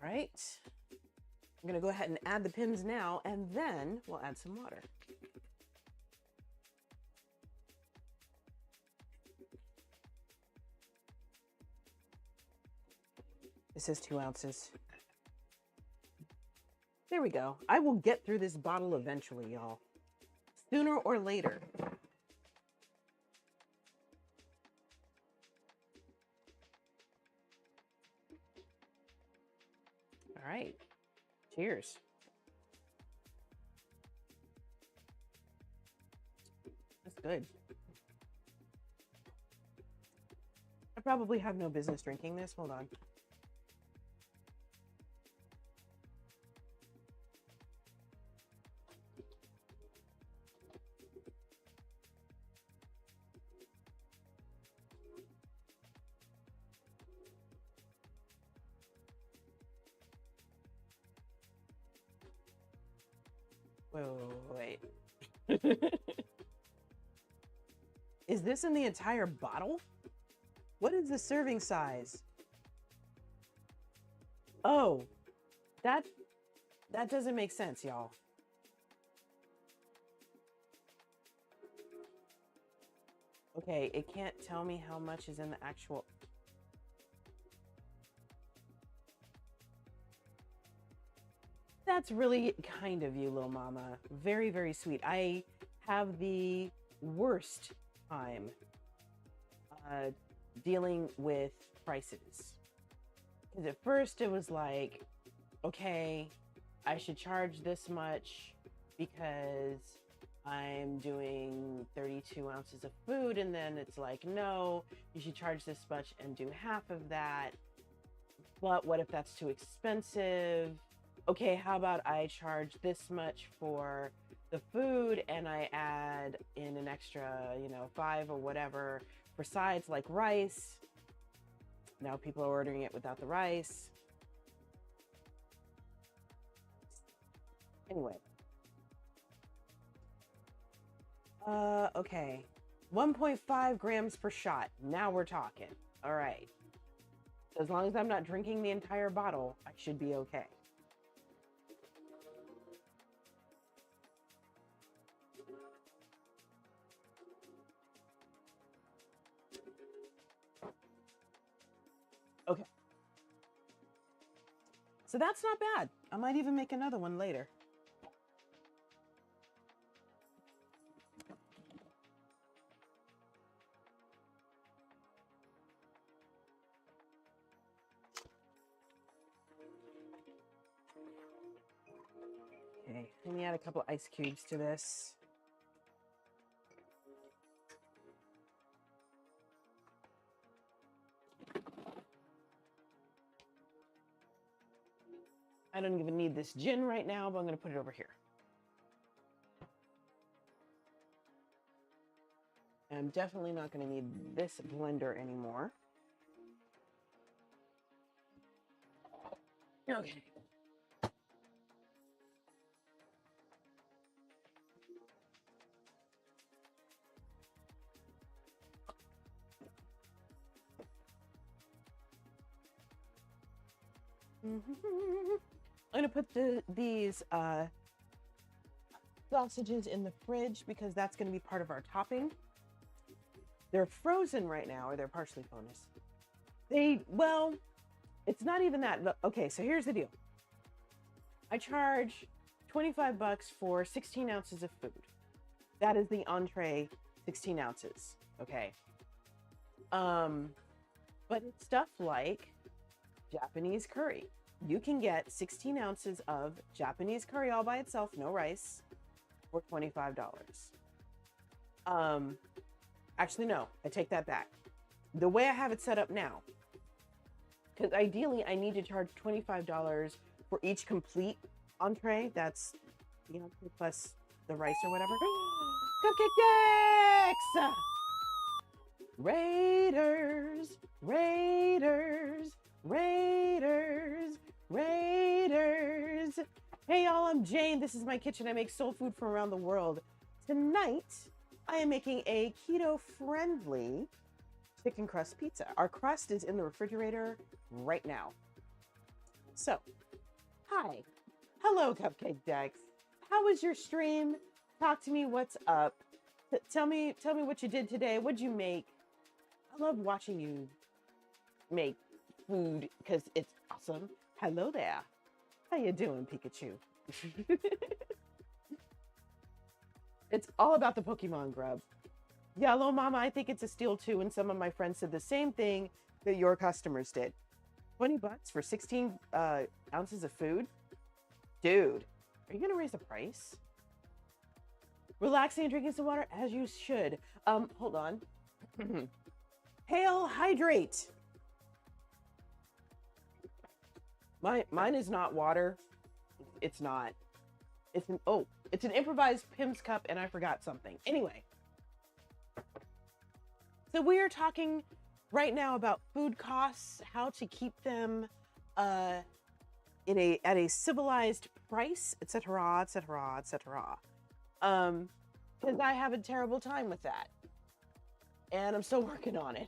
B: All right. I'm going to go ahead and add the pins now, and then we'll add some water. This is 2 ounces. There we go. I will get through this bottle eventually, y'all. Sooner or later. All right. Cheers. That's good. I probably have no business drinking this. Hold on. Wait. Is this in the entire bottle? What is the serving size? Oh, that doesn't make sense, y'all. Okay, it can't tell me how much is in the actual... That's really kind of you, little mama. Very, very sweet. I have the worst time dealing with prices. Because at first it was like, okay, I should charge this much because I'm doing 32 ounces of food. And then it's like, no, you should charge this much and do half of that. But what if that's too expensive? Okay, how about I charge this much for the food and I add in an extra, 5 or whatever for sides like rice. Now people are ordering it without the rice. Anyway. Okay. 1.5 grams per shot. Now we're talking. All right. So as long as I'm not drinking the entire bottle, I should be okay. Okay. So that's not bad. I might even make another one later. Okay, let me add a couple ice cubes to this. I don't even need this gin right now, but I'm going to put it over here. I'm definitely not going to need this blender anymore. Okay. I'm going to put these sausages in the fridge because that's going to be part of our topping. They're frozen right now, or they're partially frozen. Well, it's not even that. Okay, so here's the deal. I charge $25 for 16 ounces of food. That is the entree, 16 ounces. Okay. But it's stuff like Japanese curry. You can get 16 ounces of Japanese curry all by itself, no rice, for $25. Actually, no, I take that back. The way I have it set up now, because ideally I need to charge $25 for each complete entree. That's the entree plus the rice or whatever. Cupcake decks! Raiders, Raiders, Raiders, Raiders. Hey y'all, I'm Jane. This is my kitchen. I make soul food from around the world. Tonight, I am making a keto-friendly chicken crust pizza. Our crust is in the refrigerator right now. So, hi. Hello, Cupcake Decks. How was your stream? Talk to me. What's up? Tell me what you did today. What'd you make? I love watching you make food because it's awesome. Hello there. How you doing, Pikachu? It's all about the Pokemon grub. Yellow Mama, I think it's a steal too, and some of my friends said the same thing that your customers did. $20 for 16 ounces of food? Dude, are you gonna raise the price? Relaxing and drinking some water, as you should. Hold on. Hail, hydrate. Mine is not water. It's not. It's an improvised Pim's cup, and I forgot something. Anyway. So we are talking right now about food costs, how to keep them at a civilized price, etc., etc., etc. Because I have a terrible time with that, and I'm still working on it.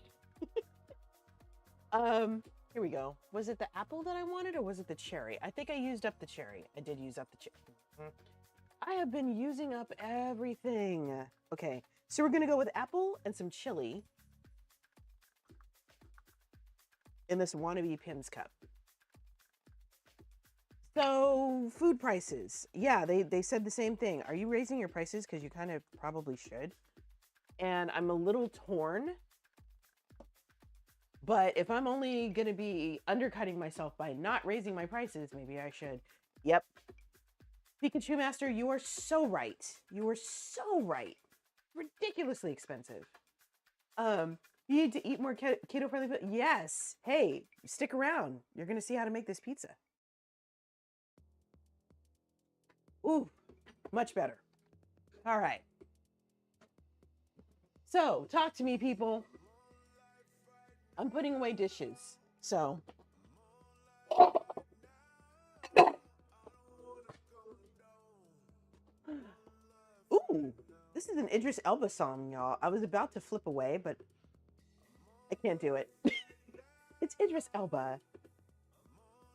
B: Here we go. Was it the apple that I wanted, or was it the cherry? I think I used up the cherry. I did use up the cherry. I have been using up everything. Okay, so we're gonna go with apple and some chili in this wannabe Pim's cup. So food prices. Yeah, they said the same thing. Are you raising your prices? Because you kind of probably should. And I'm a little torn. But if I'm only going to be undercutting myself by not raising my prices, maybe I should. Yep. Pikachu Master, you are so right. You are so right. Ridiculously expensive. You need to eat more keto-friendly food. Yes. Hey, stick around. You're going to see how to make this pizza. Ooh, much better. All right. So, talk to me, people. I'm putting away dishes. So. Ooh, this is an Idris Elba song, y'all. I was about to flip away, but I can't do it. It's Idris Elba.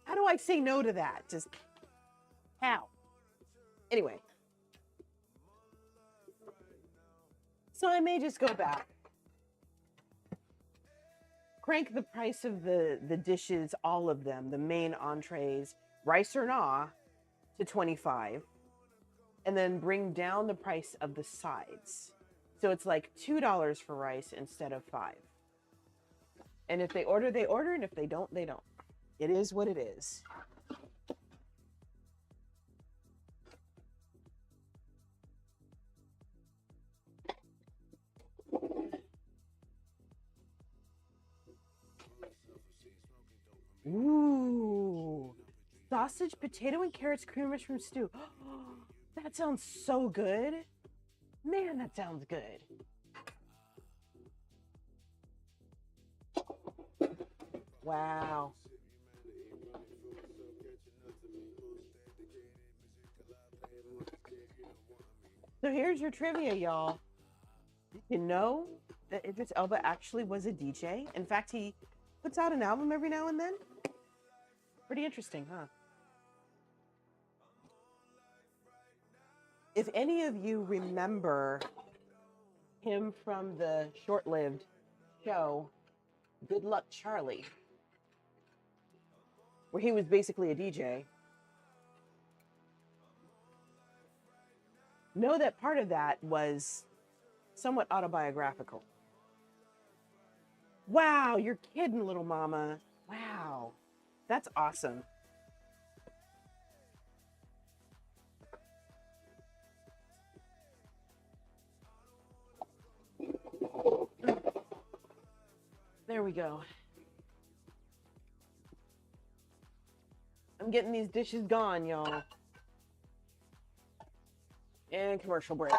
B: How do I say no to that? Just how? Anyway. So I may just go back. Crank the price of the dishes, all of them, the main entrees, rice or nah, to $25. And then bring down the price of the sides. So it's like $2 for rice instead of $5. And if they order, they order. And if they don't, they don't. It is what it is. Ooh, sausage, potato, and carrots, cream mushroom stew. That sounds so good. Man, that sounds good. Wow. So here's your trivia, y'all. Did you know that Idris Elba actually was a DJ? In fact, he puts out an album every now and then. Pretty interesting, huh? If any of you remember him from the short-lived show Good Luck Charlie, where he was basically a DJ, know that part of that was somewhat autobiographical. Wow, you're kidding, little mama. Wow. That's awesome. There we go. I'm getting these dishes gone, y'all. And commercial break.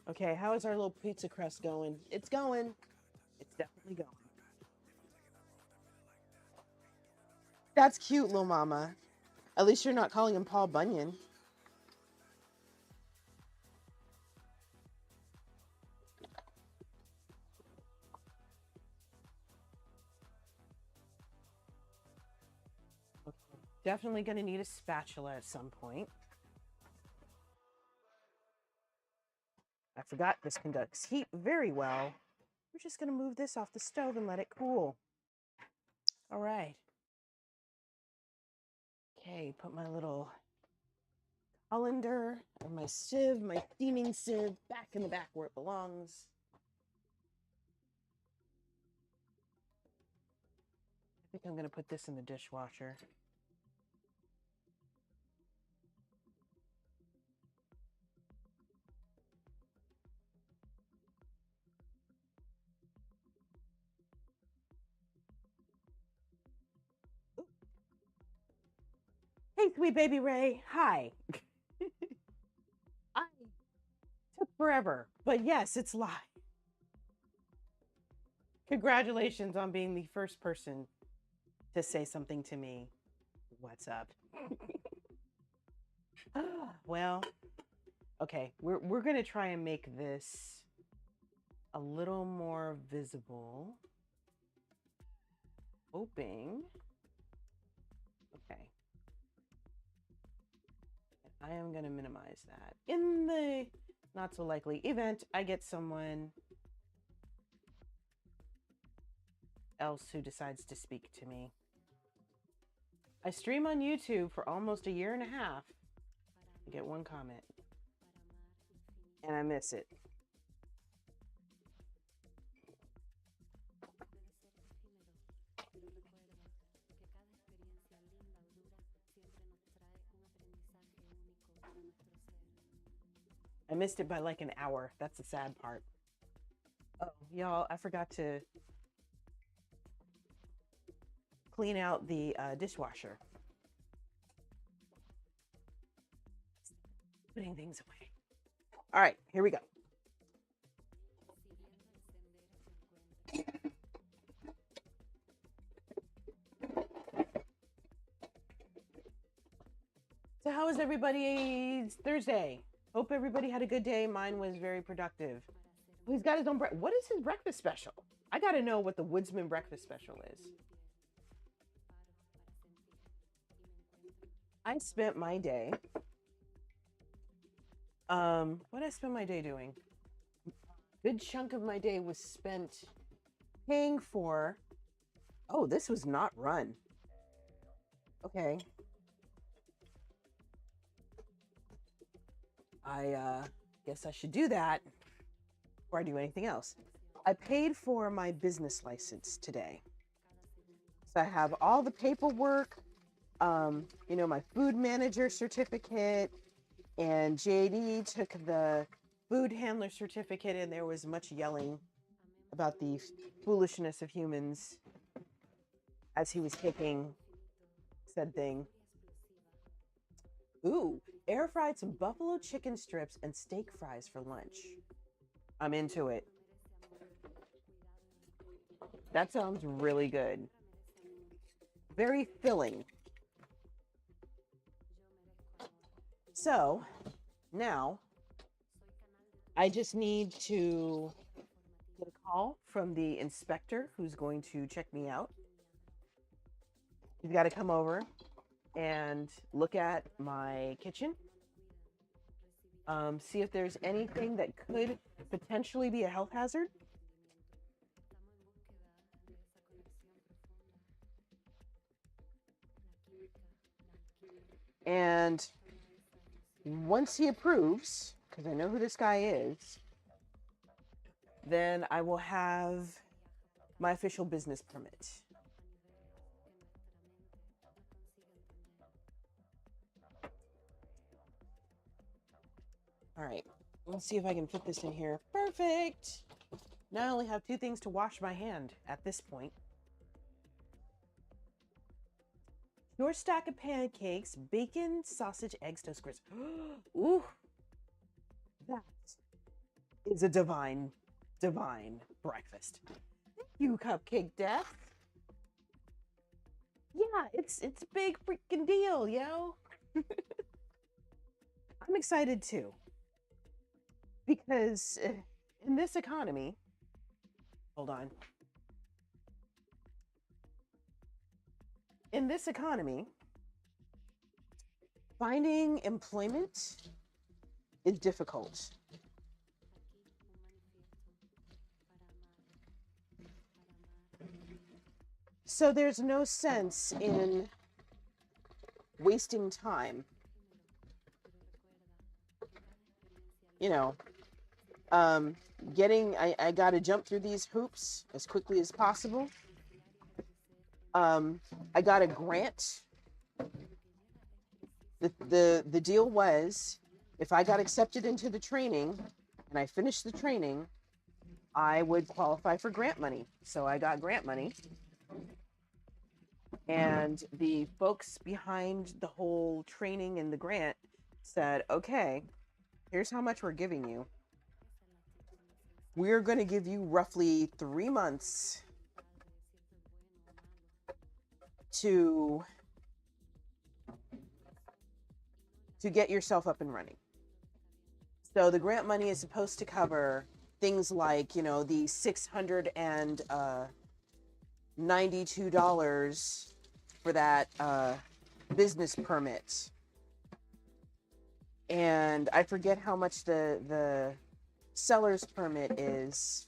B: Okay, how is our little pizza crust going? It's going. It's definitely going. That's cute, little mama. At least you're not calling him Paul Bunyan. Okay. Definitely going to need a spatula at some point. I forgot this conducts heat very well. We're just going to move this off the stove and let it cool. All right. Okay, put my little colander and my sieve, my steaming sieve, back in the back where it belongs. I think I'm going to put this in the dishwasher. Hey, sweet baby Ray. Hi. I took forever, but yes, it's live. Congratulations on being the first person to say something to me. What's up? Well, okay, we're gonna try and make this a little more visible. Hoping. Okay. I am gonna minimize that. In the not so likely event I get someone else who decides to speak to me. I stream on YouTube for almost a year and a half. I get one comment. And I miss it. I missed it by like an hour. That's the sad part. Oh, y'all, I forgot to clean out the dishwasher. Putting things away. All right, here we go. So how was everybody's Thursday? Hope everybody had a good day. Mine was very productive. He's got his own breakfast. What is his breakfast special? I got to know what the Woodsman breakfast special is. I spent my day. What did I spend my day doing? A good chunk of my day was spent paying for. Oh, this was not run. Okay. I guess I should do that before I do anything else. I paid for my business license today. So I have all the paperwork, you know, my food manager certificate, and JD took the food handler certificate, and there was much yelling about the foolishness of humans as he was taking said thing. Ooh, air fried some buffalo chicken strips and steak fries for lunch. I'm into it. That sounds really good. Very filling. So now I just need to get a call from the inspector who's going to check me out. He's got to come over and look at my kitchen. See if there's anything that could potentially be a health hazard. And once he approves, because I know who this guy is, then I will have my official business permit. All right, let's see if I can fit this in here. Perfect. Now I only have 2 things to wash my hand at this point. Your stack of pancakes, bacon, sausage, eggs, toast, grits. Ooh, that is a divine breakfast. Thank you, Cupcake Death. Yeah, it's a big freaking deal, yo. I'm excited too. Because in this economy, hold on. In this economy, finding employment is difficult. So there's no sense in wasting time. You know, I got to jump through these hoops as quickly as possible. I got a grant. The deal was, if I got accepted into the training and I finished the training, I would qualify for grant money. So I got grant money. And the folks behind the whole training and the grant said, okay, here's how much we're giving you. We're going to give you roughly 3 months to get yourself up and running. So the grant money is supposed to cover things like, you know, the $692 for that business permit. And I forget how much the seller's permit is.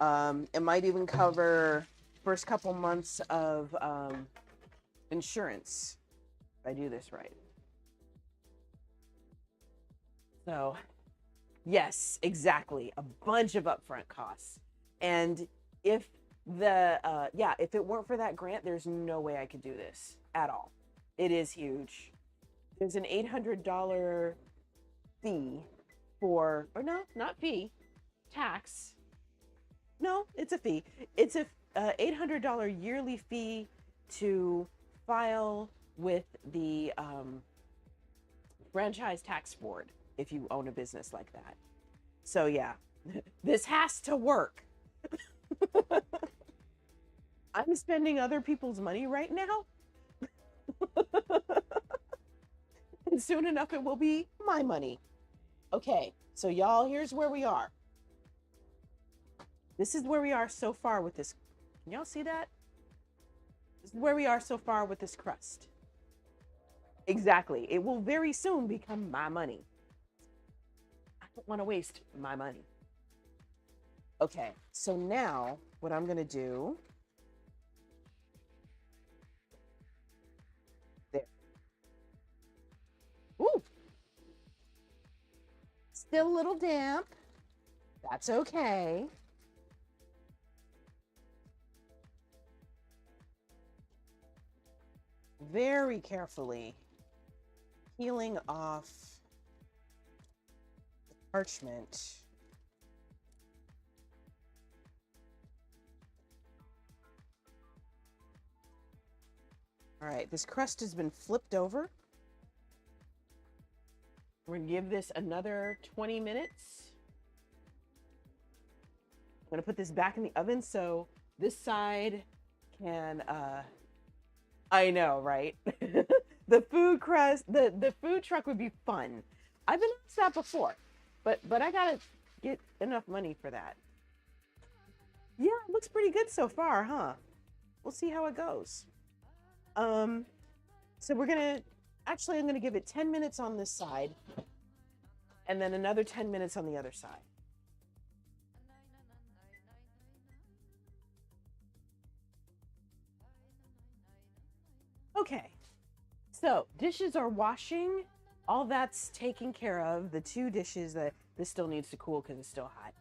B: It might even cover first couple months of insurance, if I do this right. So, yes, exactly. A bunch of upfront costs. And if if it weren't for that grant, there's no way I could do this at all. It is huge. There's an $800 fee or no, not fee, tax. No, it's a fee. It's a $800 yearly fee to file with the franchise tax board if you own a business like that. So yeah, this has to work. I'm spending other people's money right now. And soon enough, it will be my money. Okay, so y'all, here's where we are. This is where we are so far with this. Can y'all see that? This is where we are so far with this crust. Exactly. It will very soon become my money. I don't want to waste my money. Okay, so now what I'm going to do. There. Ooh. Still a little damp. That's okay. Very carefully peeling off the parchment. All right, this crust has been flipped over. We're gonna give this another 20 minutes. I'm gonna put this back in the oven so this side can, I know, right? The food crust, the food truck would be fun. I've been asked that before, but I gotta get enough money for that. Yeah, it looks pretty good so far, huh? We'll see how it goes. So we're gonna, actually I'm gonna give it 10 minutes on this side and then another 10 minutes on the other side. Okay, So dishes are washing. All that's taken care of. The two dishes that this still needs to cool because it's still hot.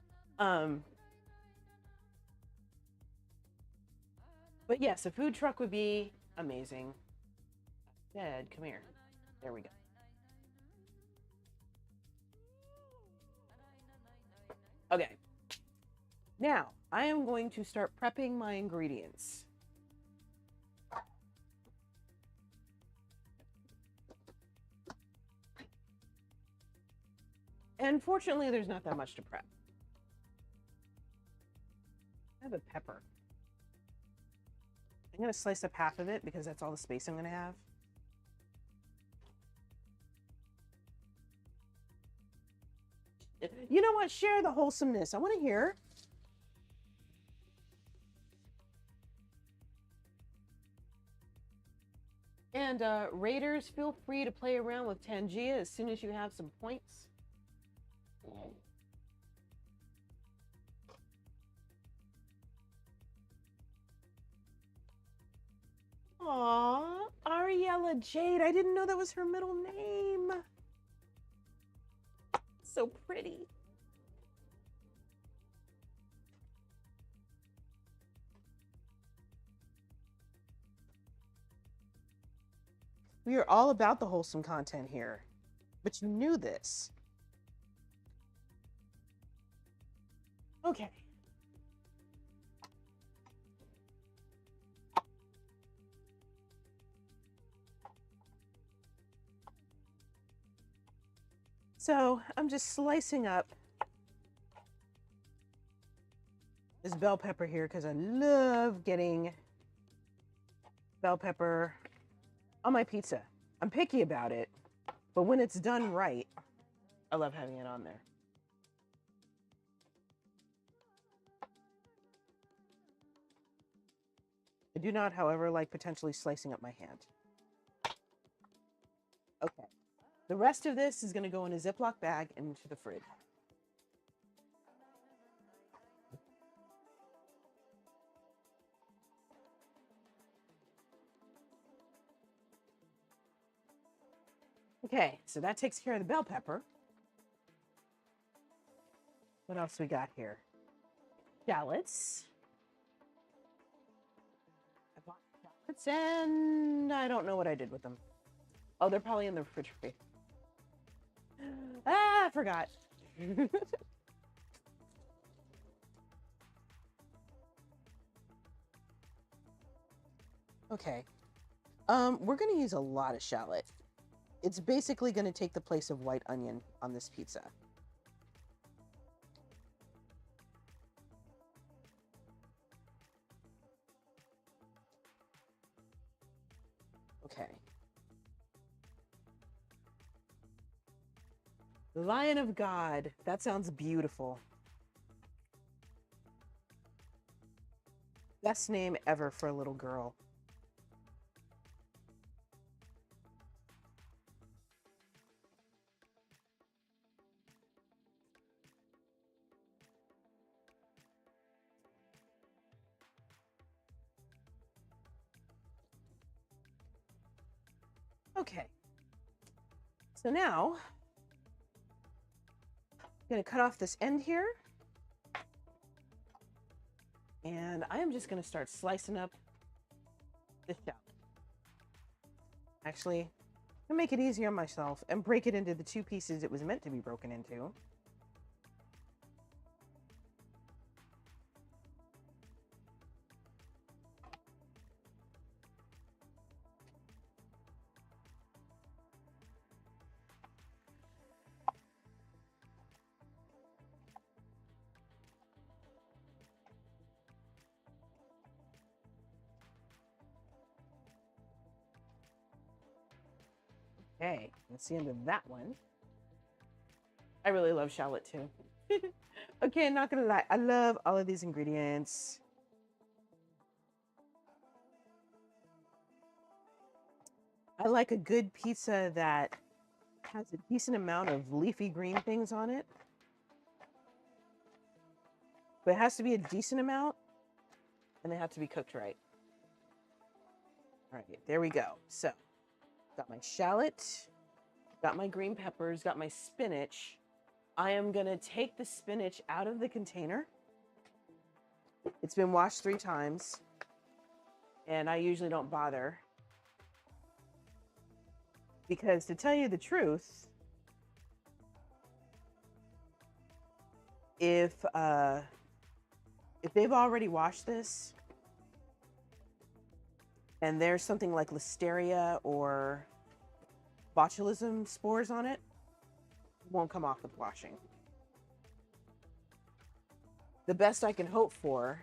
B: But yes, a food truck would be amazing. Dad, come here. There we go. Okay. Now, I am going to start prepping my ingredients. And fortunately, there's not that much to prep. I have a pepper. I'm going to slice up half of it because that's all the space I'm going to have. You know what? Share the wholesomeness. I want to hear. And Raiders, feel free to play around with Tangia as soon as you have some points. Aw, Ariella Jade. I didn't know that was her middle name. So pretty. We are all about the wholesome content here, but you knew this. Okay. So I'm just slicing up this bell pepper here because I love getting bell pepper on my pizza. I'm picky about it, but when it's done right, I love having it on there. I do not, however, like potentially slicing up my hand. Okay. The rest of this is going to go in a Ziploc bag and into the fridge. Okay, so that takes care of the bell pepper. What else we got here? Shallots. I bought shallots and I don't know what I did with them. Oh, they're probably in the refrigerator. Ah, I forgot. Okay. We're going to use a lot of shallot. It's basically going to take the place of white onion on this pizza. Okay. The Lion of God. That sounds beautiful. Best name ever for a little girl. Okay. So now, I'm going to cut off this end here. And I am just going to start slicing up this shallot. Actually, I'm going to make it easier on myself and break it into the two pieces it was meant to be broken into. Okay, that's the end of that one. I really love shallot too. Okay, not gonna lie, I love all of these ingredients. I like a good pizza that has a decent amount of leafy green things on it. But it has to be a decent amount, and they have to be cooked right. All right, there we go. So Got my shallot, got my green peppers, got my spinach. I am gonna take the spinach out of the container. It's been washed 3 times, and I usually don't bother. Because to tell you the truth, if they've already washed this, and there's something like listeria or botulism spores on it, it won't come off with washing. The best I can hope for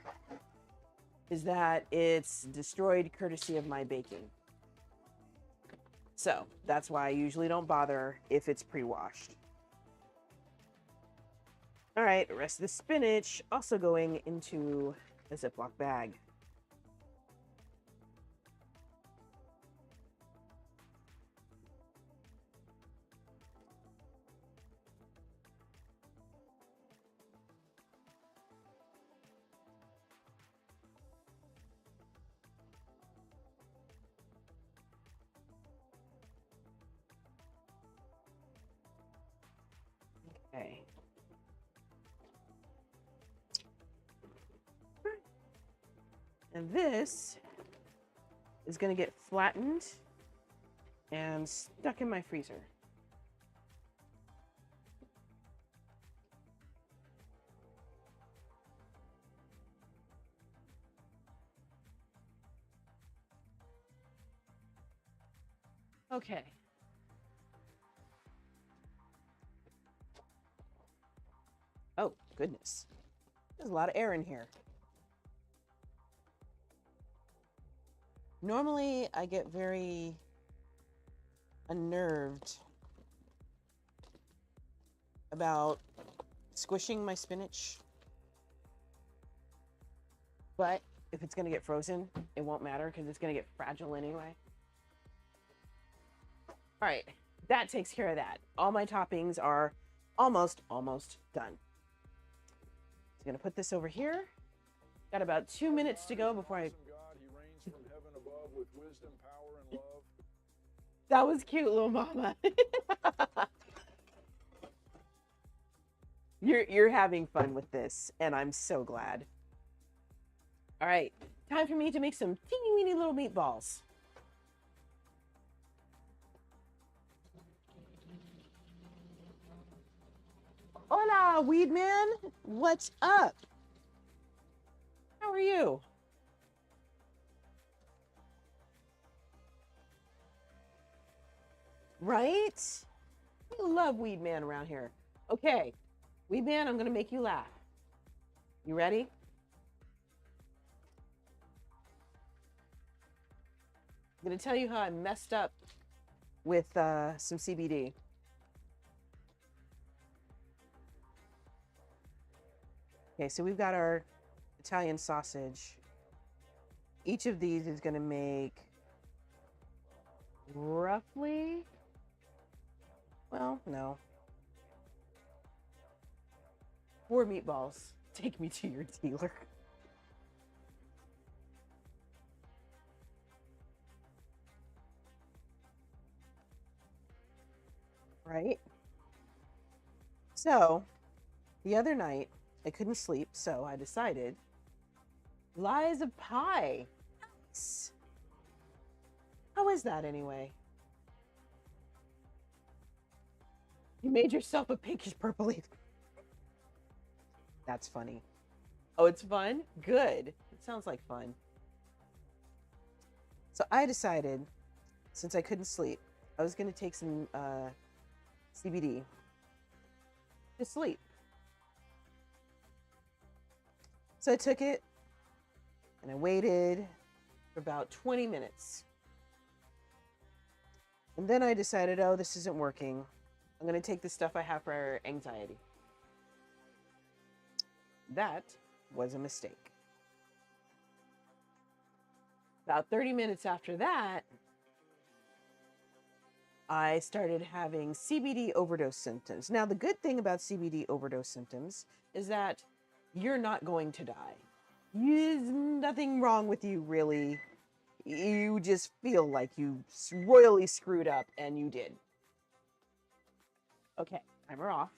B: is that it's destroyed courtesy of my baking. So that's why I usually don't bother if it's pre-washed. All right, the rest of the spinach also going into a Ziploc bag. Okay. And this is going to get flattened and stuck in my freezer. Okay. Oh, goodness. There's a lot of air in here. Normally, I get very unnerved about squishing my spinach. But if it's going to get frozen, it won't matter because it's going to get fragile anyway. All right, that takes care of that. All my toppings are almost done. I'm going to put this over here. Got about 2 minutes to go before I... That was cute, little mama. You're having fun with this, and I'm so glad. All right, time for me to make some teeny weeny little meatballs. Hola, weed man. What's up? How are you? Right? We love Weed Man around here. Okay, Weed Man, I'm gonna make you laugh. You ready? I'm gonna tell you how I messed up with some CBD. Okay, so we've got our Italian sausage. Each of these is gonna make roughly, well, no, 4 meatballs. Take me to your dealer. Right? So, the other night, I couldn't sleep, so I decided, lies of pie. Nice. How is that anyway? You made yourself a pinkish purple leaf. That's funny. Oh, it's fun? Good. It sounds like fun. So I decided, since I couldn't sleep, I was going to take some CBD to sleep. So I took it and I waited for about 20 minutes. And then I decided, oh, this isn't working. I'm going to take the stuff I have for anxiety. That was a mistake. About 30 minutes after that, I started having CBD overdose symptoms. Now, the good thing about CBD overdose symptoms is that you're not going to die. There's nothing wrong with you, really. You just feel like you royally screwed up, and you did. Okay, timer off.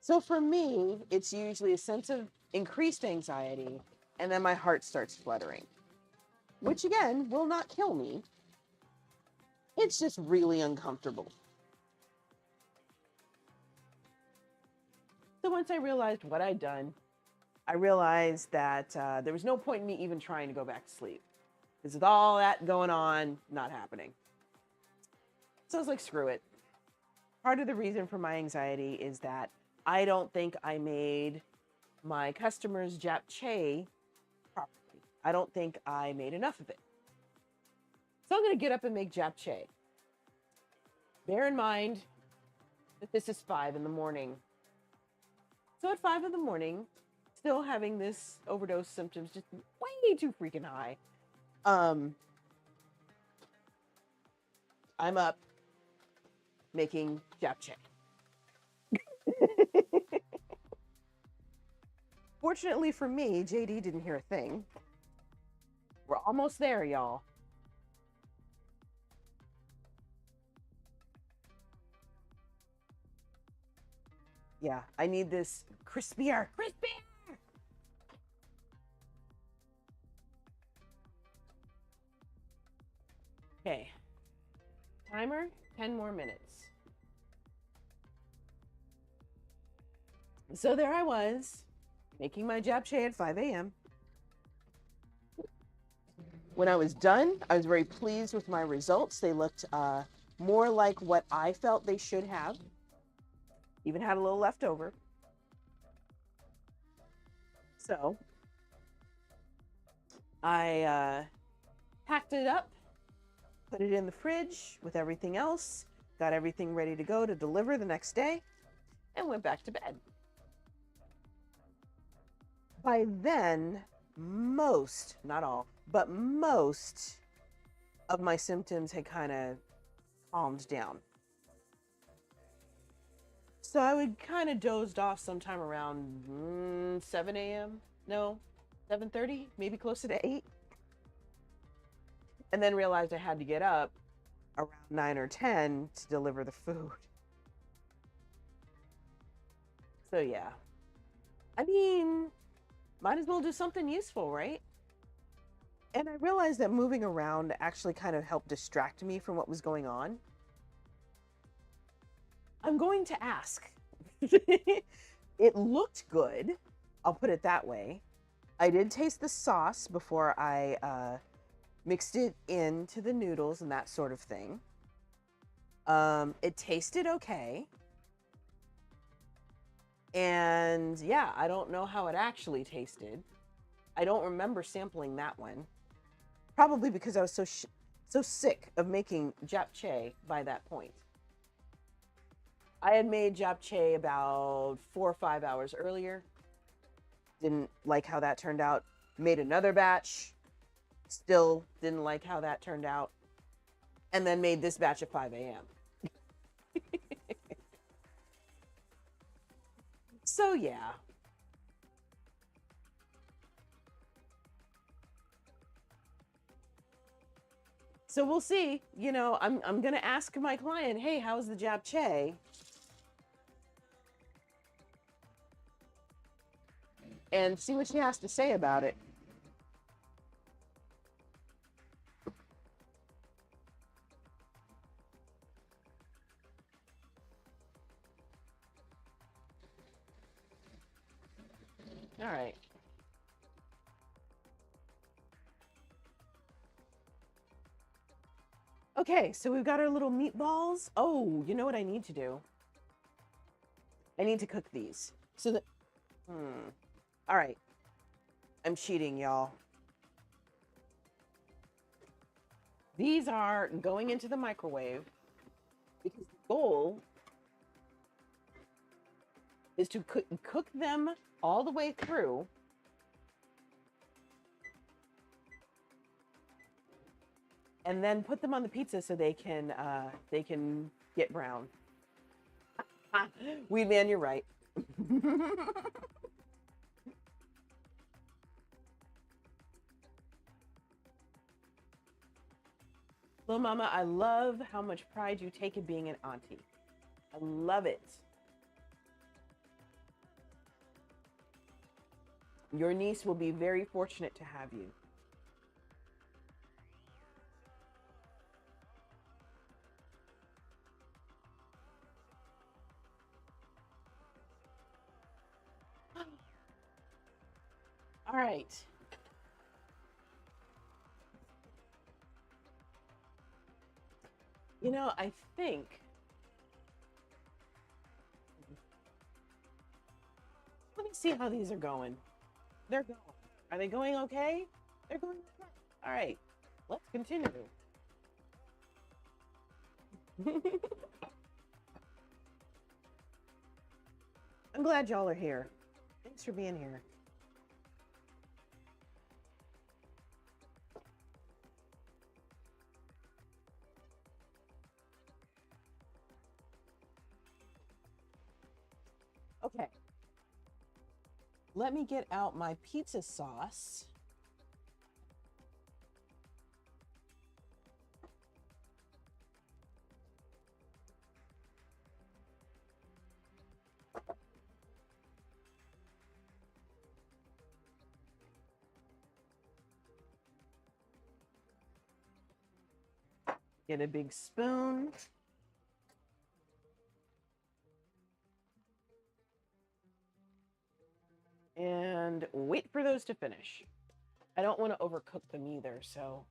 B: So for me, it's usually a sense of increased anxiety, and then my heart starts fluttering, which again will not kill me. It's just really uncomfortable. So once I realized what I'd done, I realized that there was no point in me even trying to go back to sleep. Because with all that going on, not happening. So I was like, screw it. Part of the reason for my anxiety is that I don't think I made my customers' japchae properly. I don't think I made enough of it. So I'm going to get up and make japchae. Bear in mind that this is 5 in the morning. So at 5 in the morning, still having this overdose symptoms just way too freaking high. I'm up making japchae. Fortunately for me, JD didn't hear a thing. We're almost there, y'all. Yeah, I need this crispier. Crispier! Okay. Timer, 10 more minutes. So there I was, making my japchae at 5 a.m. When I was done, I was very pleased with my results. They looked more like what I felt they should have. Even had a little left over. So I packed it up, put it in the fridge with everything else, got everything ready to go to deliver the next day, and went back to bed. By then, most, not all, but most of my symptoms had kind of calmed down. So I would kind of dozed off sometime around 7 a.m. No, 7:30, maybe closer to 8. And then realized I had to get up around 9 or 10 to deliver the food. So yeah. I mean, might as well do something useful, right? And I realized that moving around actually kind of helped distract me from what was going on. I'm going to ask. It looked good. I'll put it that way. I did taste the sauce before I mixed it into the noodles and that sort of thing. It tasted okay. And yeah, I don't know how it actually tasted. I don't remember sampling that one. Probably because I was so sick of making japchae by that point. I had made japchae about 4 or 5 hours earlier. Didn't like how that turned out. Made another batch. Still didn't like how that turned out. And then made this batch at 5 a.m. So yeah. So we'll see. You know, I'm gonna ask my client, hey, how's the japchae? And see what she has to say about it. All right. Okay, so we've got our little meatballs. Oh, you know what I need to do? I need to cook these. So that, all right. I'm cheating, y'all. These are going into the microwave because the goal is to cook them all the way through. And then put them on the pizza so they can get brown. Weed man, you're right. Well, Mama, I love how much pride you take in being an auntie. I love it. Your niece will be very fortunate to have you. All right. You know, I think let me see how these are going. They're going. Are they going okay? They're going okay. All right. Let's continue. I'm glad y'all are here. Thanks for being here. Okay. Let me get out my pizza sauce. Get a big spoon. And wait for those to finish. I don't want to overcook them either, so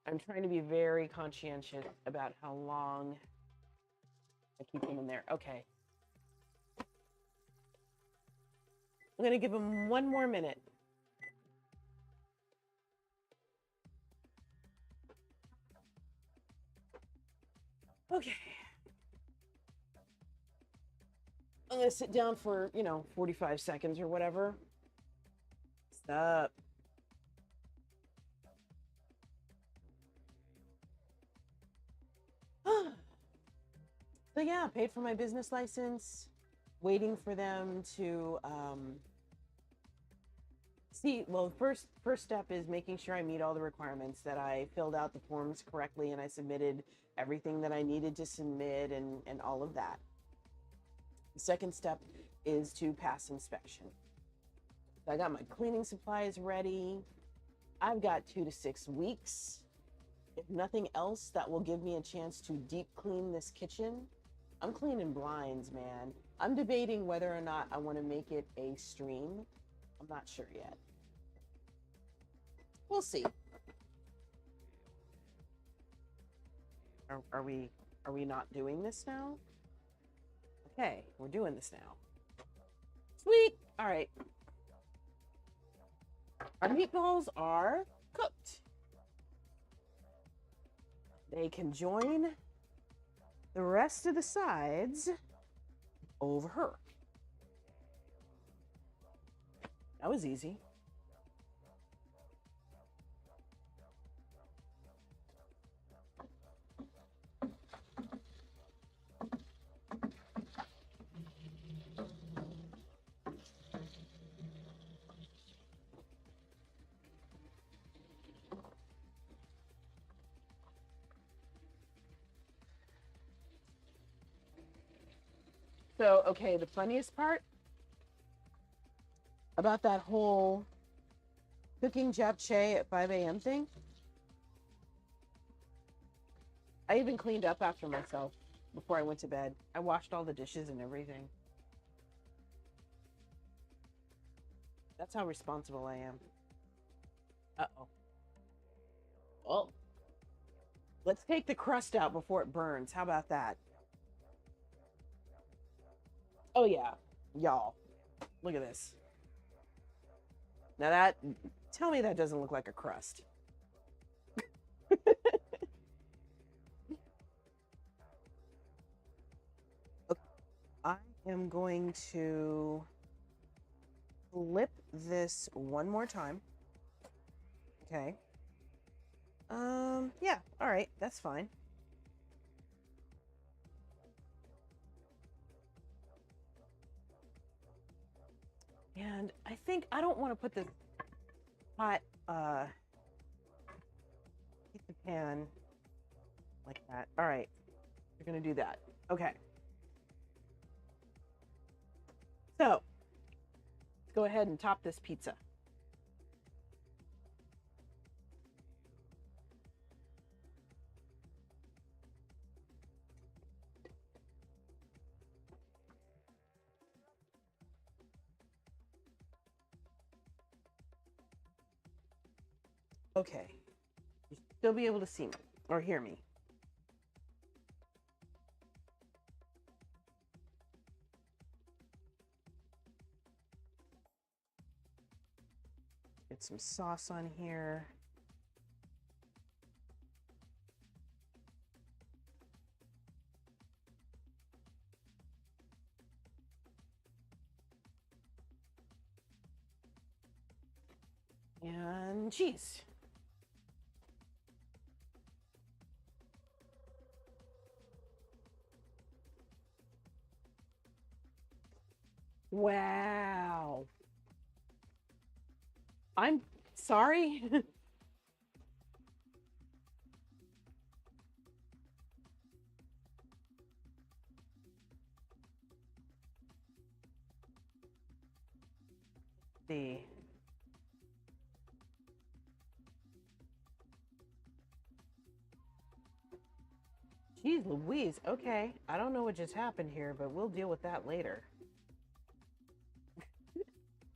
B: I'm trying to be very conscientious about how long I keep them in there. Okay. I'm going to give them one more minute. Okay. I'm going to sit down for, 45 seconds or whatever. Stop. So yeah, paid for my business license, waiting for them to see. Well, first step is making sure I meet all the requirements, that I filled out the forms correctly and I submitted everything that I needed to submit and all of that. The second step is to pass inspection. So I got my cleaning supplies ready. I've got 2 to 6 weeks. If nothing else, that will give me a chance to deep clean this kitchen. I'm cleaning blinds, man. I'm debating whether or not I want to make it a stream. I'm not sure yet. We'll see. Are we not doing this now? Okay, we're doing this now. Sweet. All right. Our meatballs are cooked. They can join the rest of the sides over her. That was easy. So, okay, the funniest part about that whole cooking japchae at 5 a.m. thing, I even cleaned up after myself before I went to bed. I washed all the dishes and everything. That's how responsible I am. Uh-oh. Well, let's take the crust out before it burns. How about that? Oh, yeah. Y'all, look at this. Now tell me that doesn't look like a crust. Okay. I am going to flip this one more time. Okay. Yeah, all right, that's fine. And I think I don't want to put this hot pizza pan like that. All right, you're gonna do that. Okay. So, let's go ahead and top this pizza. Okay. You should still be able to see me or hear me. Get some sauce on here. And cheese. Wow. I'm sorry. See. Jeez Louise. Okay. I don't know what just happened here, but we'll deal with that later.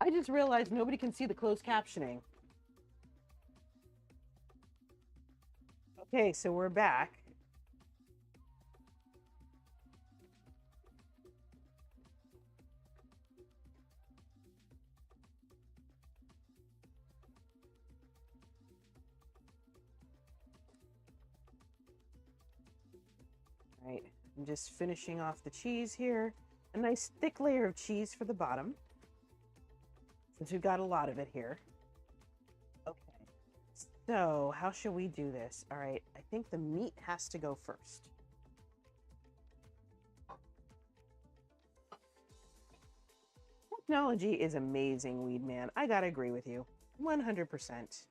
B: I just realized nobody can see the closed captioning. Okay, so we're back. All right, I'm just finishing off the cheese here. A nice thick layer of cheese for the bottom, since we've got a lot of it here. Okay, so how should we do this? All right, I think the meat has to go first. Technology is amazing, Weed Man. I gotta agree with you. 100%.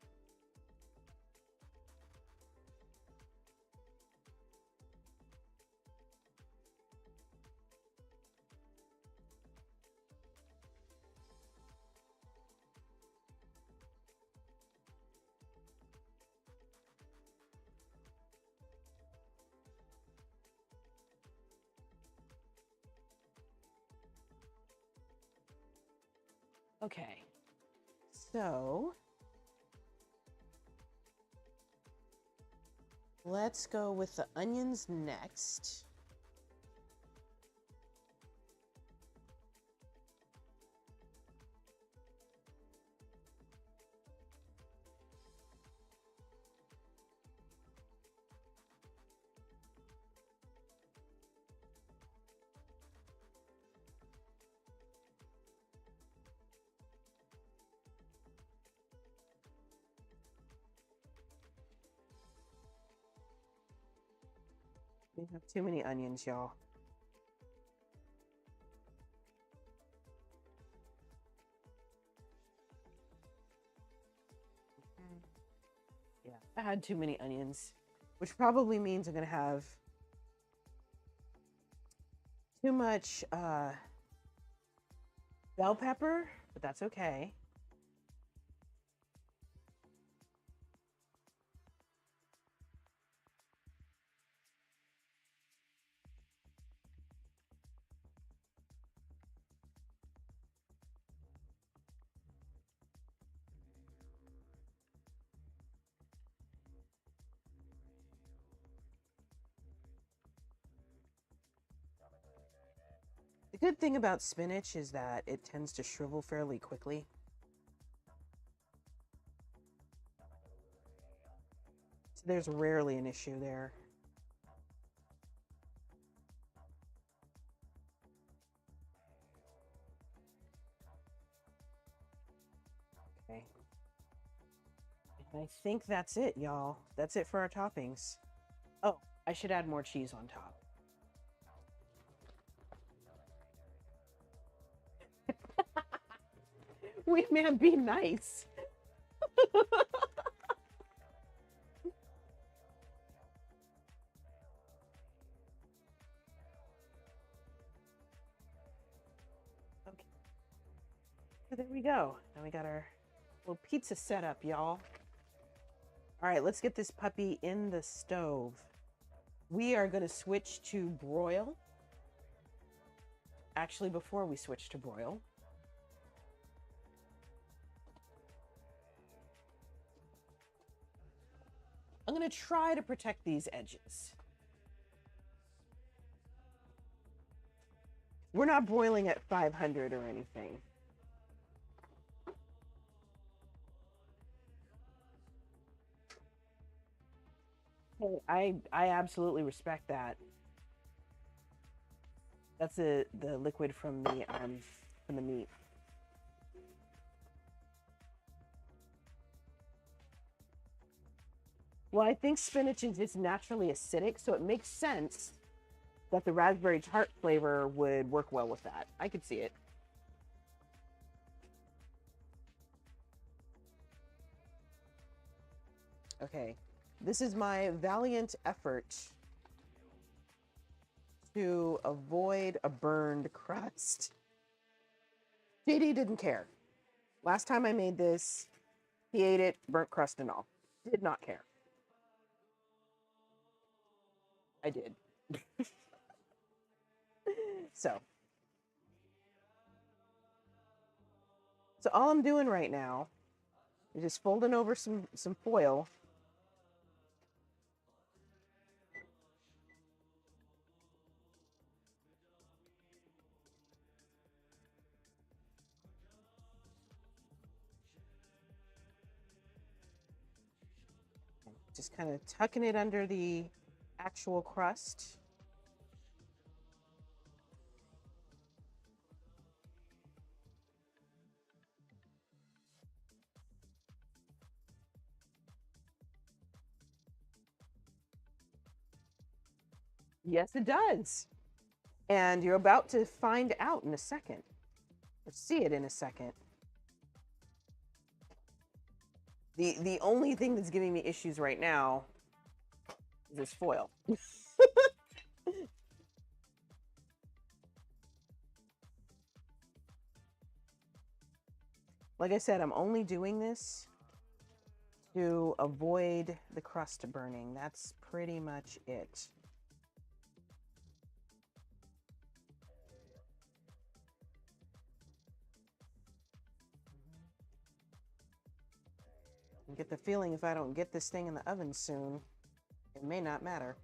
B: Okay, so let's go with the onions next. We have too many onions, y'all. Yeah, I had too many onions, which probably means I'm gonna have too much bell pepper, but that's okay. The good thing about spinach is that it tends to shrivel fairly quickly. So there's rarely an issue there. Okay. And I think that's it, y'all. That's it for our toppings. Oh, I should add more cheese on top. Wait, man, be nice. there we go. Now we got our little pizza set up, y'all. All right, let's get this puppy in the stove. We are going to switch to broil. Actually, before we switch to broil, I'm going to try to protect these edges. We're not broiling at 500 or anything. Hey, I absolutely respect that. That's the liquid from the meat. Well, I think spinach is just naturally acidic, so it makes sense that the raspberry tart flavor would work well with that. I could see it. Okay, this is my valiant effort to avoid a burned crust. JD didn't care. Last time I made this, he ate it, burnt crust and all. Did not care. I did. So all I'm doing right now is just folding over some foil. Just kind of tucking it under the actual crust. Yes, it does. And you're about to find out in a second, or see it in a second. The only thing that's giving me issues right now is this foil. Like I said, I'm only doing this to avoid the crust burning. That's pretty much it. I get the feeling if I don't get this thing in the oven soon, it may not matter.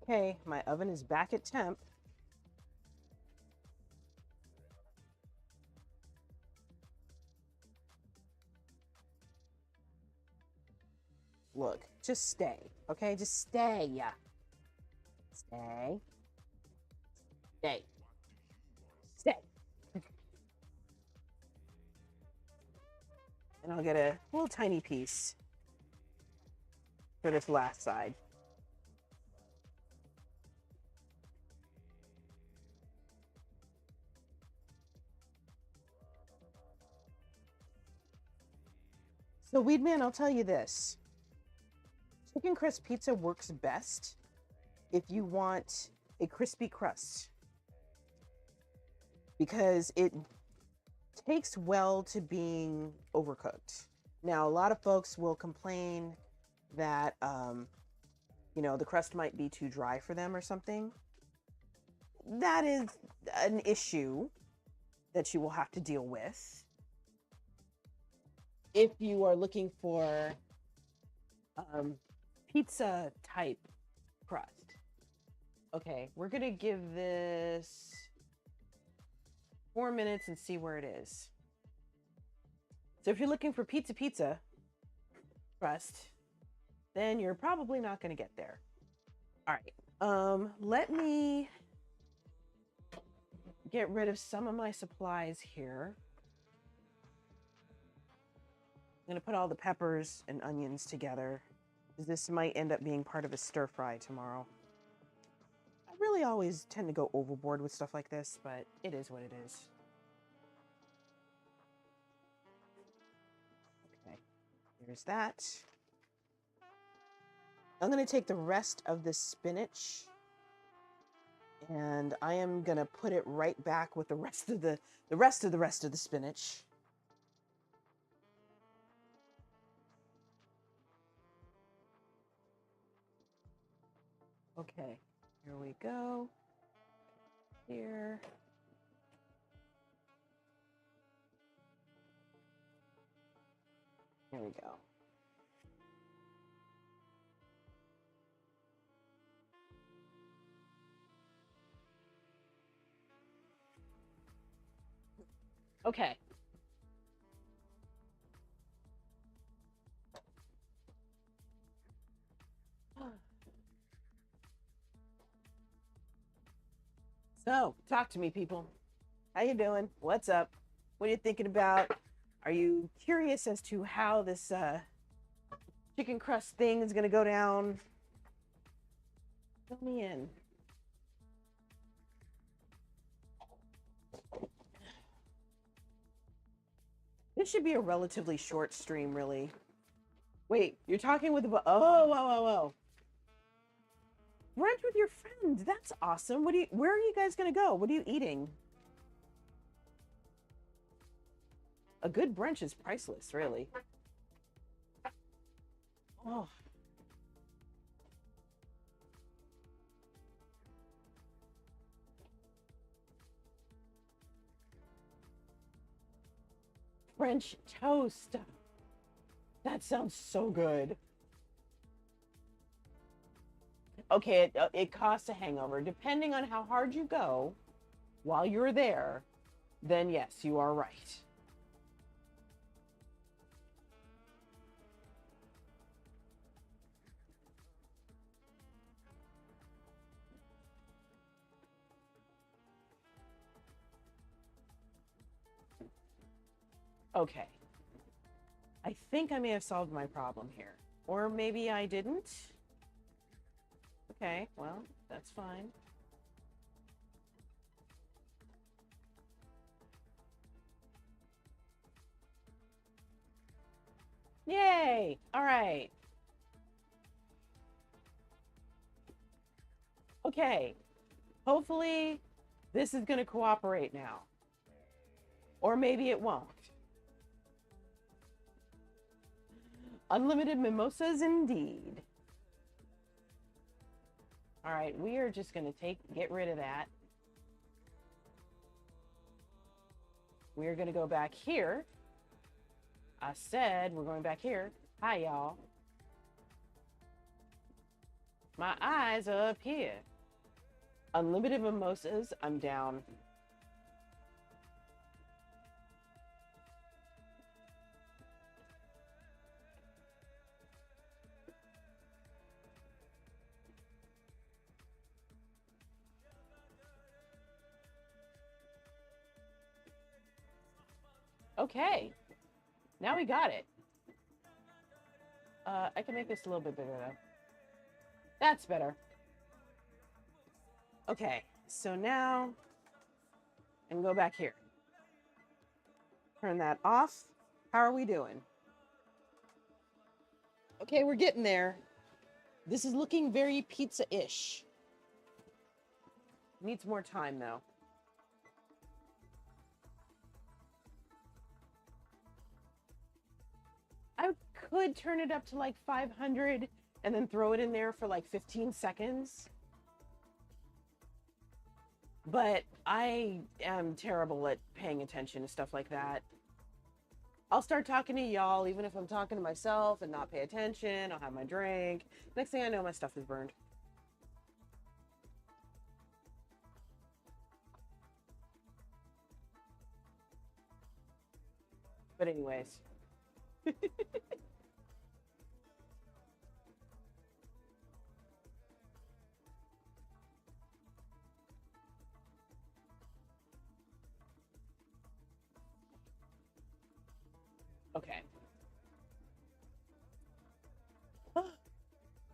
B: Okay, my oven is back at temp. Look, just stay, okay? Just stay. Stay. Stay. Stay. And I'll get a little tiny piece for this last side. So, Weedman, I'll tell you this. Chicken crisp pizza works best if you want a crispy crust, because it takes well to being overcooked. Now, a lot of folks will complain that, you know, the crust might be too dry for them or something. That is an issue that you will have to deal with if you are looking for pizza type crust. Okay, we're gonna give this 4 minutes and see where it is. So if you're looking for pizza crust, then you're probably not gonna get there. All right, let me get rid of some of my supplies here. I'm gonna put all the peppers and onions together, because this might end up being part of a stir fry tomorrow. I really always tend to go overboard with stuff like this, but it is what it is. Okay, there's that. I'm gonna take the rest of this spinach And I am gonna put it right back with the rest of the spinach. Okay, here we go. Here. Here we go. Okay. So, talk to me, people. How you doing? What's up? What are you thinking about? Are you curious as to how this chicken crust thing is gonna go down? Fill me in. This should be a relatively short stream, really. Wait, you're talking with the... Oh. Brunch with your friend. That's awesome. Where are you guys gonna go? What are you eating? A good brunch is priceless, really. Oh. French toast. That sounds so good. Okay, it costs a hangover. Depending on how hard you go while you're there, then yes, you are right. Okay. I think I may have solved my problem here. Or maybe I didn't. Okay, well, that's fine. Yay! All right. Okay. Hopefully, this is going to cooperate now. Or maybe it won't. Unlimited mimosas indeed. All right, we are just going to get rid of that. We're going to go back here. I said we're going back here. Hi, y'all. My eyes are up here. Unlimited mimosas, I'm down. Okay. Now we got it. I can make this a little bit bigger, though. That's better. Okay, so now I can go back here. Turn that off. How are we doing? Okay, we're getting there. This is looking very pizza-ish. Needs more time, though. I could turn it up to like 500 and then throw it in there for like 15 seconds. But I am terrible at paying attention to stuff like that. I'll start talking to y'all, even if I'm talking to myself and not pay attention. I'll have my drink. Next thing I know, my stuff is burned. But anyways. Okay.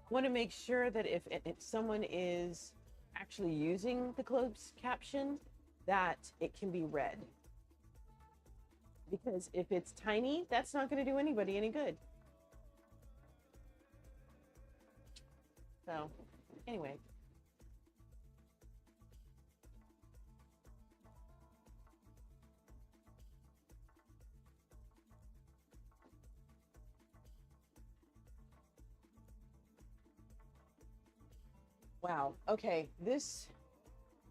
B: Want to make sure that if someone is actually using the closed caption, that it can be read. Because if it's tiny, that's not going to do anybody any good. So, anyway. Wow. Okay, this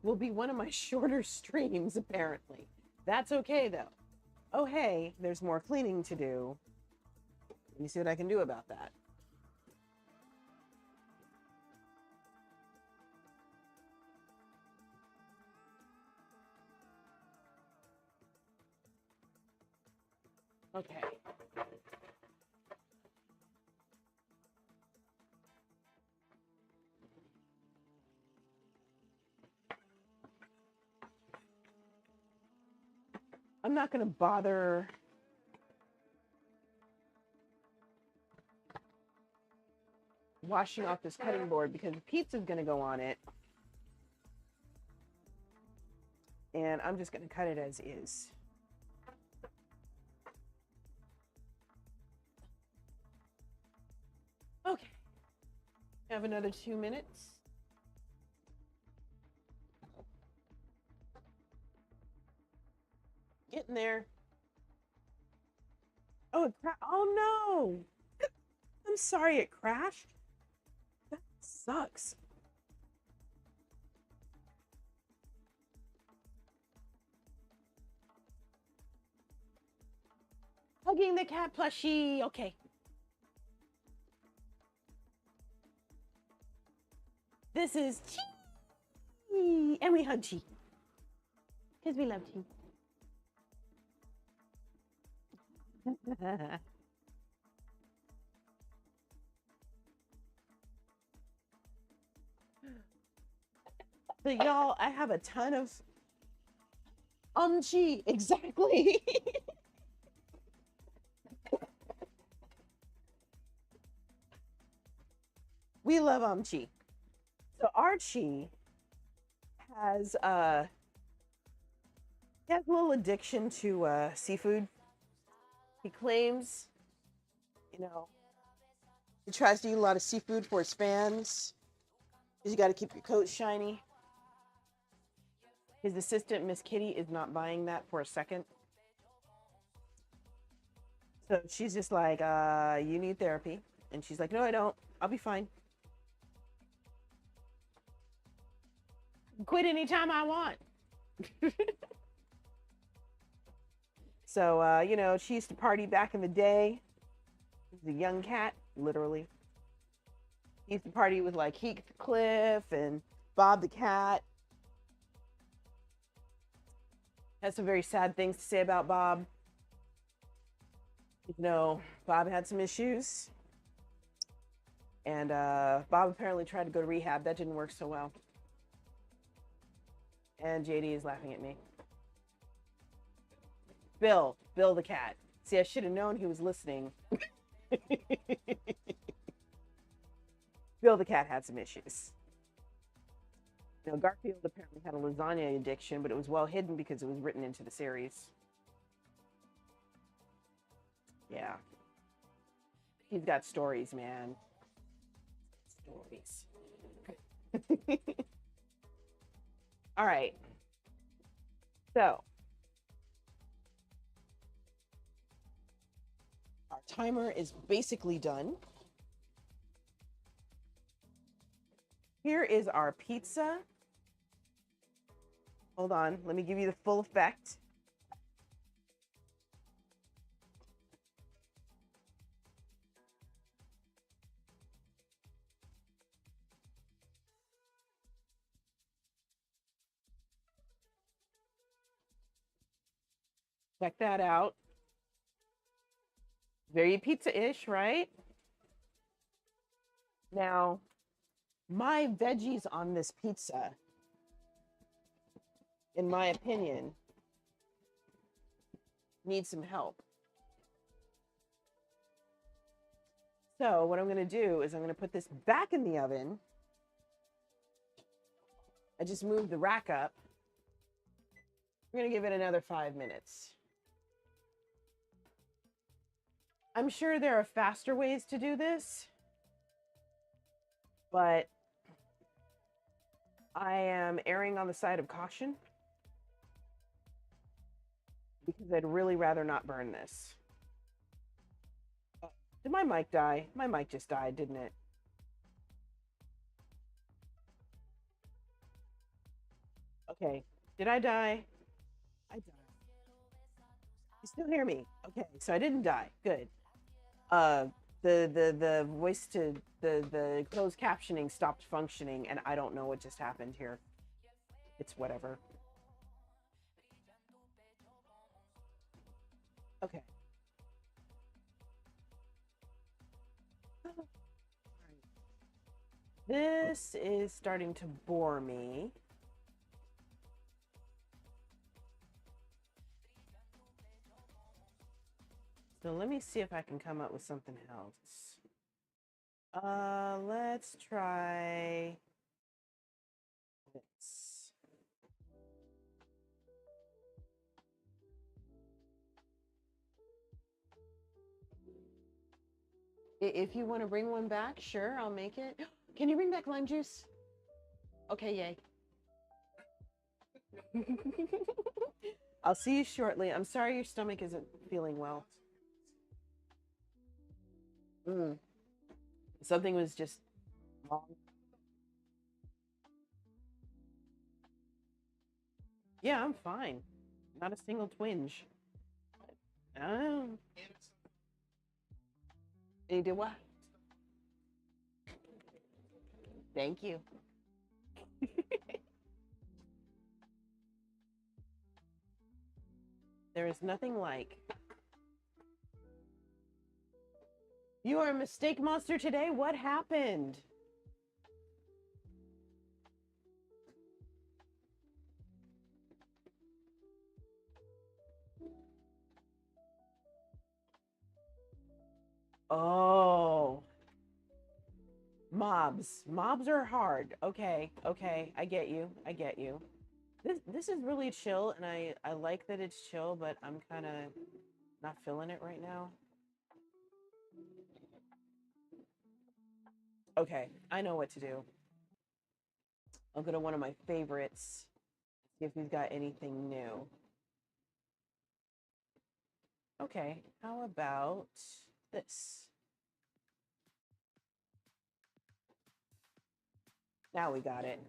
B: will be one of my shorter streams, apparently. That's okay, though. Oh, hey, there's more cleaning to do. Let me see what I can do about that. Okay. I'm not going to bother washing off this cutting board because the pizza's going to go on it. And I'm just going to cut it as is. Okay. Have another 2 minutes. Getting there. Oh, oh no! I'm sorry it crashed. That sucks. Hugging the cat plushie. Okay. This is Chi. And we hug Chi. Because we love Chi. So y'all, I have a ton of Chi, exactly. We love Chi. So Archie has he has a little addiction to seafood. He claims, you know, he tries to eat a lot of seafood for his fans. Because you got to keep your coat shiny. His assistant, Miss Kitty, is not buying that for a second. So she's just like, you need therapy. And she's like, no, I don't. I'll be fine. Quit anytime I want. So, you know, she used to party back in the day. She's a young cat, literally. He used to party with like Heathcliff and Bob the cat. Has some very sad things to say about Bob. You know, Bob had some issues. And Bob apparently tried to go to rehab. That didn't work so well. And JD is laughing at me. Bill the cat. See, I should have known he was listening. Bill the cat had some issues. You know, Garfield apparently had a lasagna addiction, but it was well hidden because it was written into the series. Yeah. He's got stories, man. Stories. All right. So, our timer is basically done. Here is our pizza. Hold on, let me give you the full effect. Check that out. Very pizza-ish, right? Now, my veggies on this pizza, in my opinion, need some help. So what I'm going to do is I'm going to put this back in the oven. I just moved the rack up. We're going to give it another 5 minutes. I'm sure there are faster ways to do this, but I am erring on the side of caution because I'd really rather not burn this. Did my mic die? My mic just died, didn't it? Okay. Did I die? I died. You still hear me? Okay, so I didn't die. Good. Uh, the voice to the closed captioning stopped functioning, and I don't know what just happened here. It's whatever. Okay. This is starting to bore me. So let me see if I can come up with something else. Let's try this. If you want to bring one back, sure, I'll make it. Can you bring back lime juice? Okay, yay. I'll see you shortly. I'm sorry your stomach isn't feeling well. Something was just wrong. Yeah, I'm fine. Not a single twinge. Oh. You did what? Thank you. There is nothing like. You are a mistake monster today? What happened? Oh. Mobs. Mobs are hard. Okay. Okay. I get you. I get you. This is really chill, and I like that it's chill, but I'm kind of not feeling it right now. Okay. I know what to do. I'll go to one of my favorites. See if we've got anything new. Okay. How about this? Now we got it.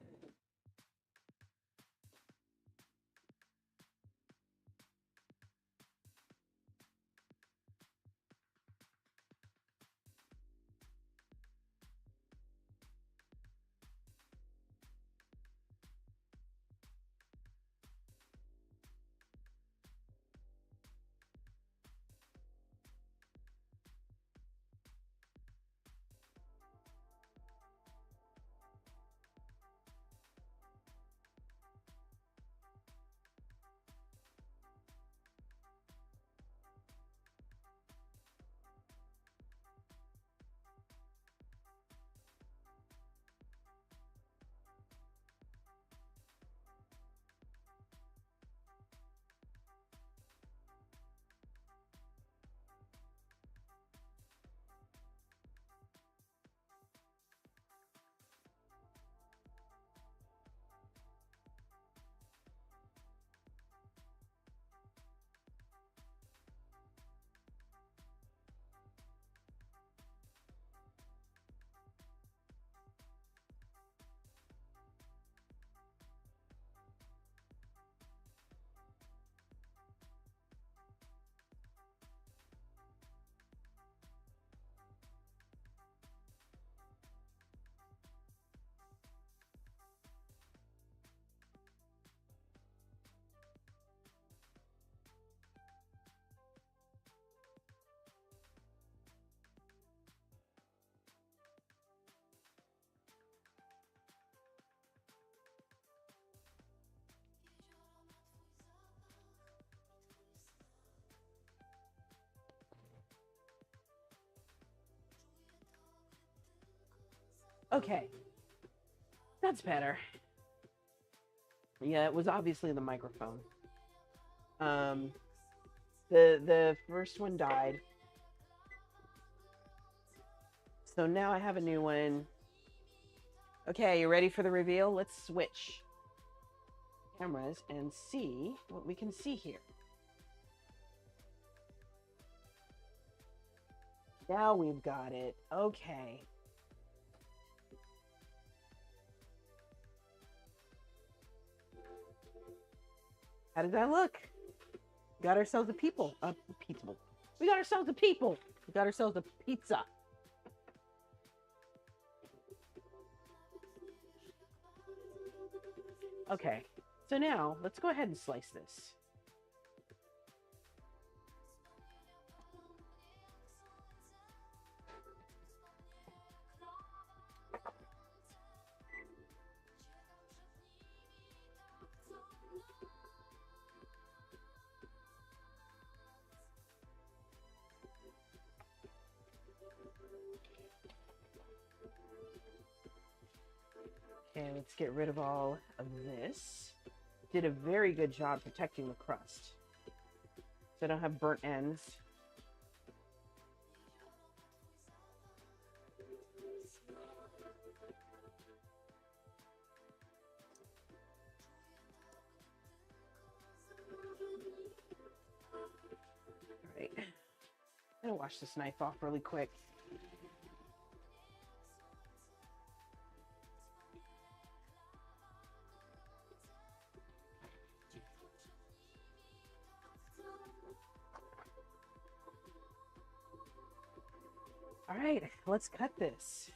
B: Okay. That's better. Yeah, it was obviously the microphone. The first one died. So now I have a new one. Okay, you ready for the reveal? Let's switch cameras and see what we can see here. Now we've got it. Okay. How did that look? Got ourselves a people. We got ourselves a people. We got ourselves a pizza. Okay, so now let's go ahead and slice this. Okay, let's get rid of all of this. Did a very good job protecting the crust, so I don't have burnt ends. All right, I'm gonna wash this knife off really quick. All right, let's cut this.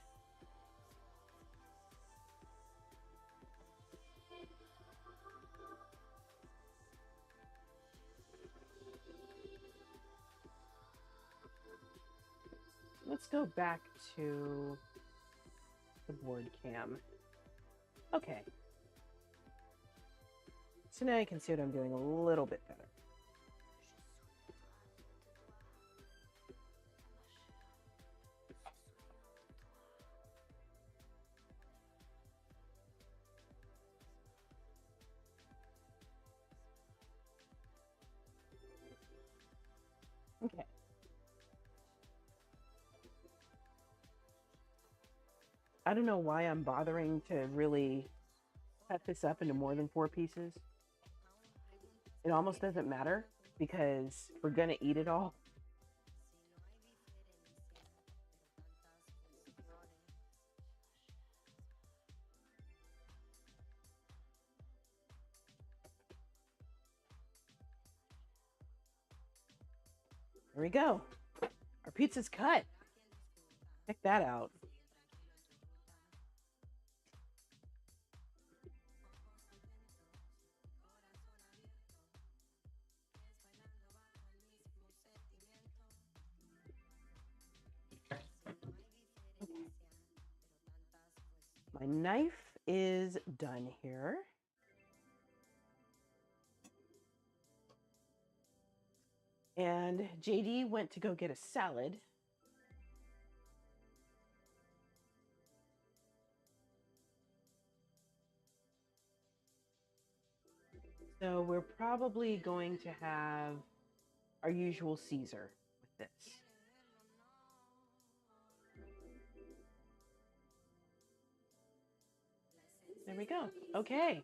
B: Let's go back to the board cam. Okay. So now you can see what I'm doing a little bit better. Okay. I don't know why I'm bothering to really cut this up into more than 4 pieces. It almost doesn't matter because we're gonna eat it all. There we go. Our pizza's cut. Check that out. My knife is done here. And JD went to go get a salad. So we're probably going to have our usual Caesar with this. There we go. Okay.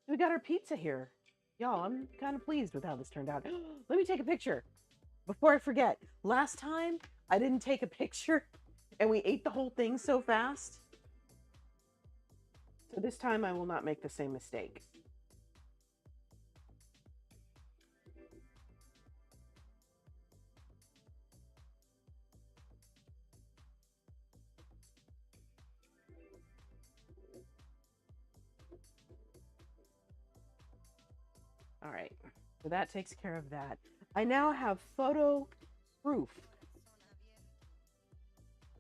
B: We got our pizza here. Y'all, I'm kind of pleased with how this turned out. Let me take a picture before I forget. Last time I didn't take a picture and we ate the whole thing so fast. So this time I will not make the same mistake. All right, so that takes care of that. I now have photo proof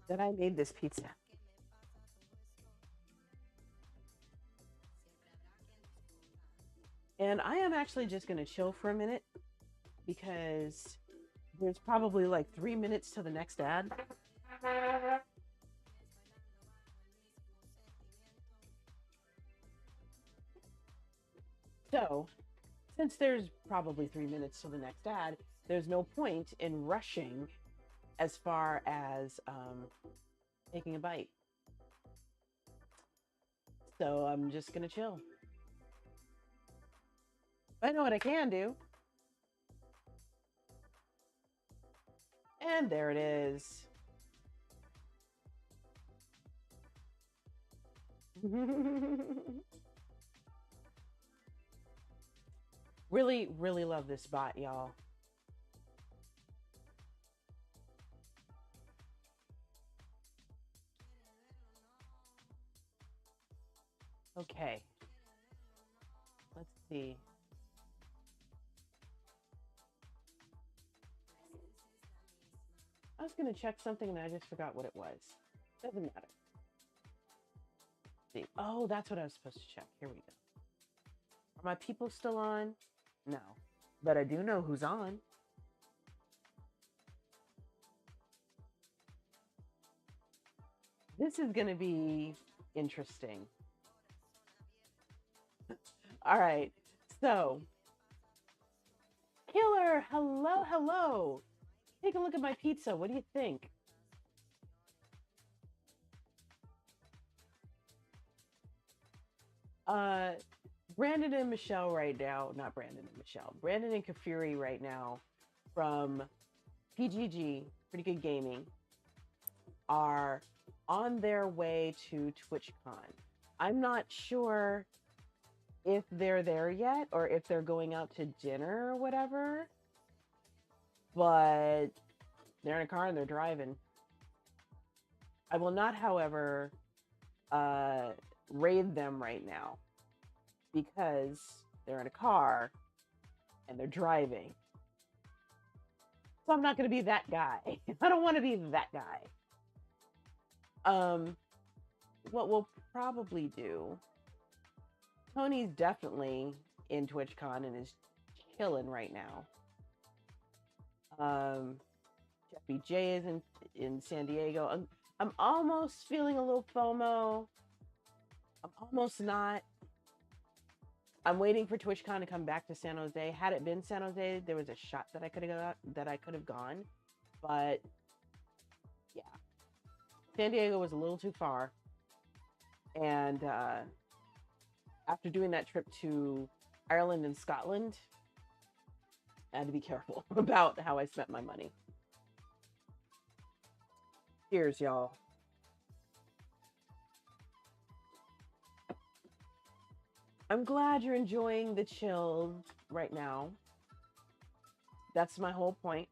B: that I made this pizza. And I am actually just going to chill for a minute because there's probably like 3 minutes to the next ad. So, since there's probably 3 minutes to the next ad, there's no point in rushing as far as taking a bite. So I'm just going to chill. I know what I can do. And there it is. Really, really love this bot, y'all. Okay. Let's see. I was going to check something and I just forgot what it was. Doesn't matter. Let's see. Oh, that's what I was supposed to check. Here we go. Are my people still on? No. But I do know who's on. This is going to be interesting. All right. So, Killer, hello, hello. Take a look at my pizza. What do you think? Brandon and Michelle right now, not Brandon and Michelle, Brandon and Kafuri right now from PGG, Pretty Good Gaming, are on their way to TwitchCon. I'm not sure if they're there yet or if they're going out to dinner or whatever, but they're in a car and they're driving. I will not, however, raid them right now because they're in a car and they're driving. So I'm not going to be that guy. I don't want to be that guy. What we'll probably do, Tony's definitely in TwitchCon and is chilling right now. Jeffy J is in San Diego. I'm almost feeling a little FOMO. I'm almost not. I'm waiting for TwitchCon to come back to San Jose. Had it been San Jose, there was a shot that I could have gone, but yeah, San Diego was a little too far. And after doing that trip to Ireland and Scotland, I had to be careful about how I spent my money. Cheers, y'all. I'm glad you're enjoying the chill right now. That's my whole point.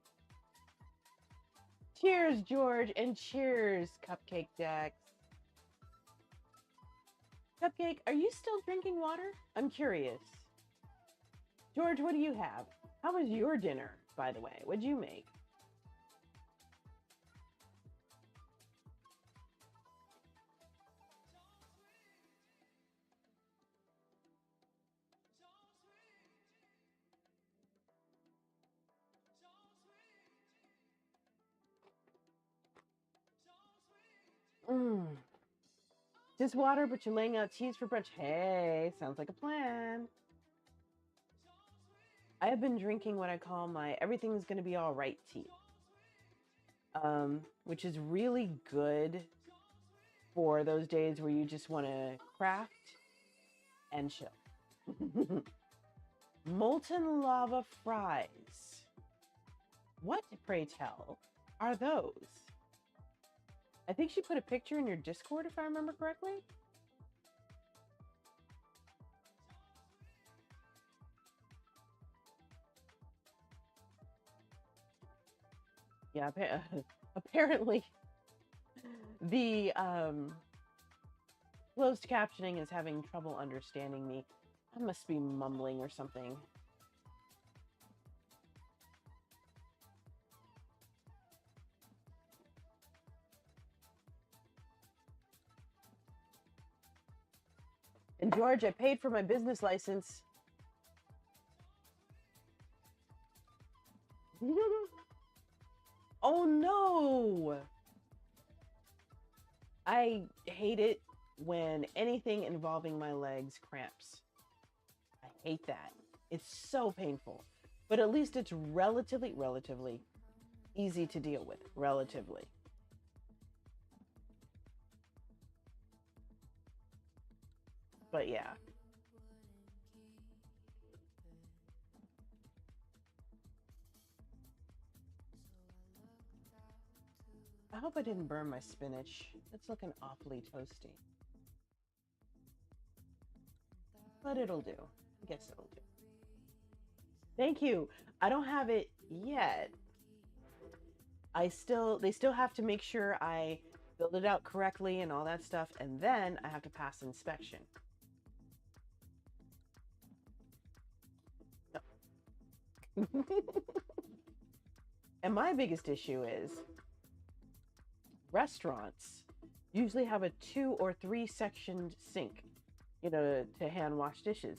B: Cheers, George, and cheers, Cupcake Dex. Cupcake, are you still drinking water? I'm curious. George, what do you have? How was your dinner, by the way? What'd you make? Just water, but you're laying out cheese for brunch. Hey, sounds like a plan. I have been drinking what I call my everything's gonna be all right tea, which is really good for those days where you just want to craft and chill. Molten lava fries. What, pray tell, are those? I think she put a picture in your Discord, if I remember correctly. Yeah, apparently the closed captioning is having trouble understanding me. I must be mumbling or something. And George, I paid for my business license. Oh no! I hate it when anything involving my legs cramps. I hate that. It's so painful. But at least it's relatively easy to deal with. Relatively. But yeah. I hope I didn't burn my spinach. It's looking awfully toasty. But it'll do. I guess it'll do. Thank you. I don't have it yet. They still have to make sure I build it out correctly and all that stuff, and then I have to pass inspection. And my biggest issue is restaurants usually have a 2 or 3 sectioned sink, to hand wash dishes.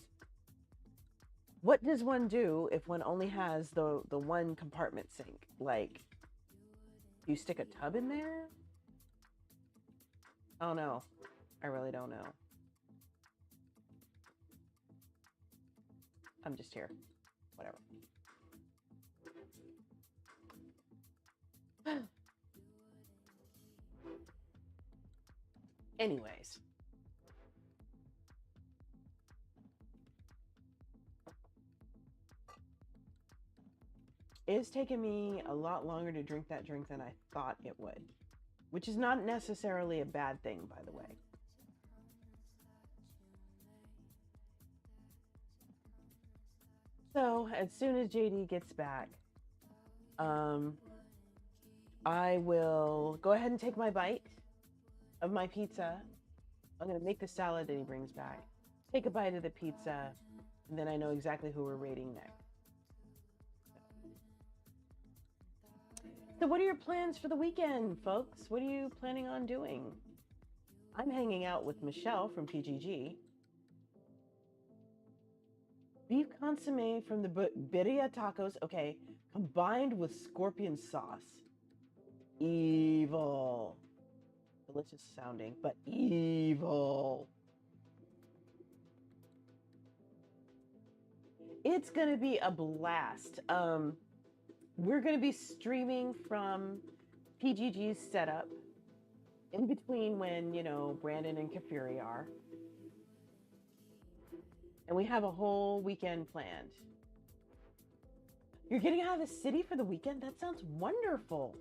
B: What does one do if one only has the one compartment sink? Like, do you stick a tub in there? I don't know. I really don't know. I'm just here. Whatever. Anyways. It's taken me a lot longer to drink that drink than I thought it would, which is not necessarily a bad thing, by the way. So, as soon as JD gets back, I will go ahead and take my bite of my pizza. I'm going to make the salad that he brings back, take a bite of the pizza, and then I know exactly who we're rating next. So what are your plans for the weekend, folks? What are you planning on doing? I'm hanging out with Michelle from PGG. Beef consomme from the birria tacos, okay, combined with scorpion sauce. Evil. Delicious sounding, but evil. It's gonna be a blast. We're gonna be streaming from PGG's setup in between when, Brandon and Kafuri are. And we have a whole weekend planned. You're getting out of the city for the weekend? That sounds wonderful.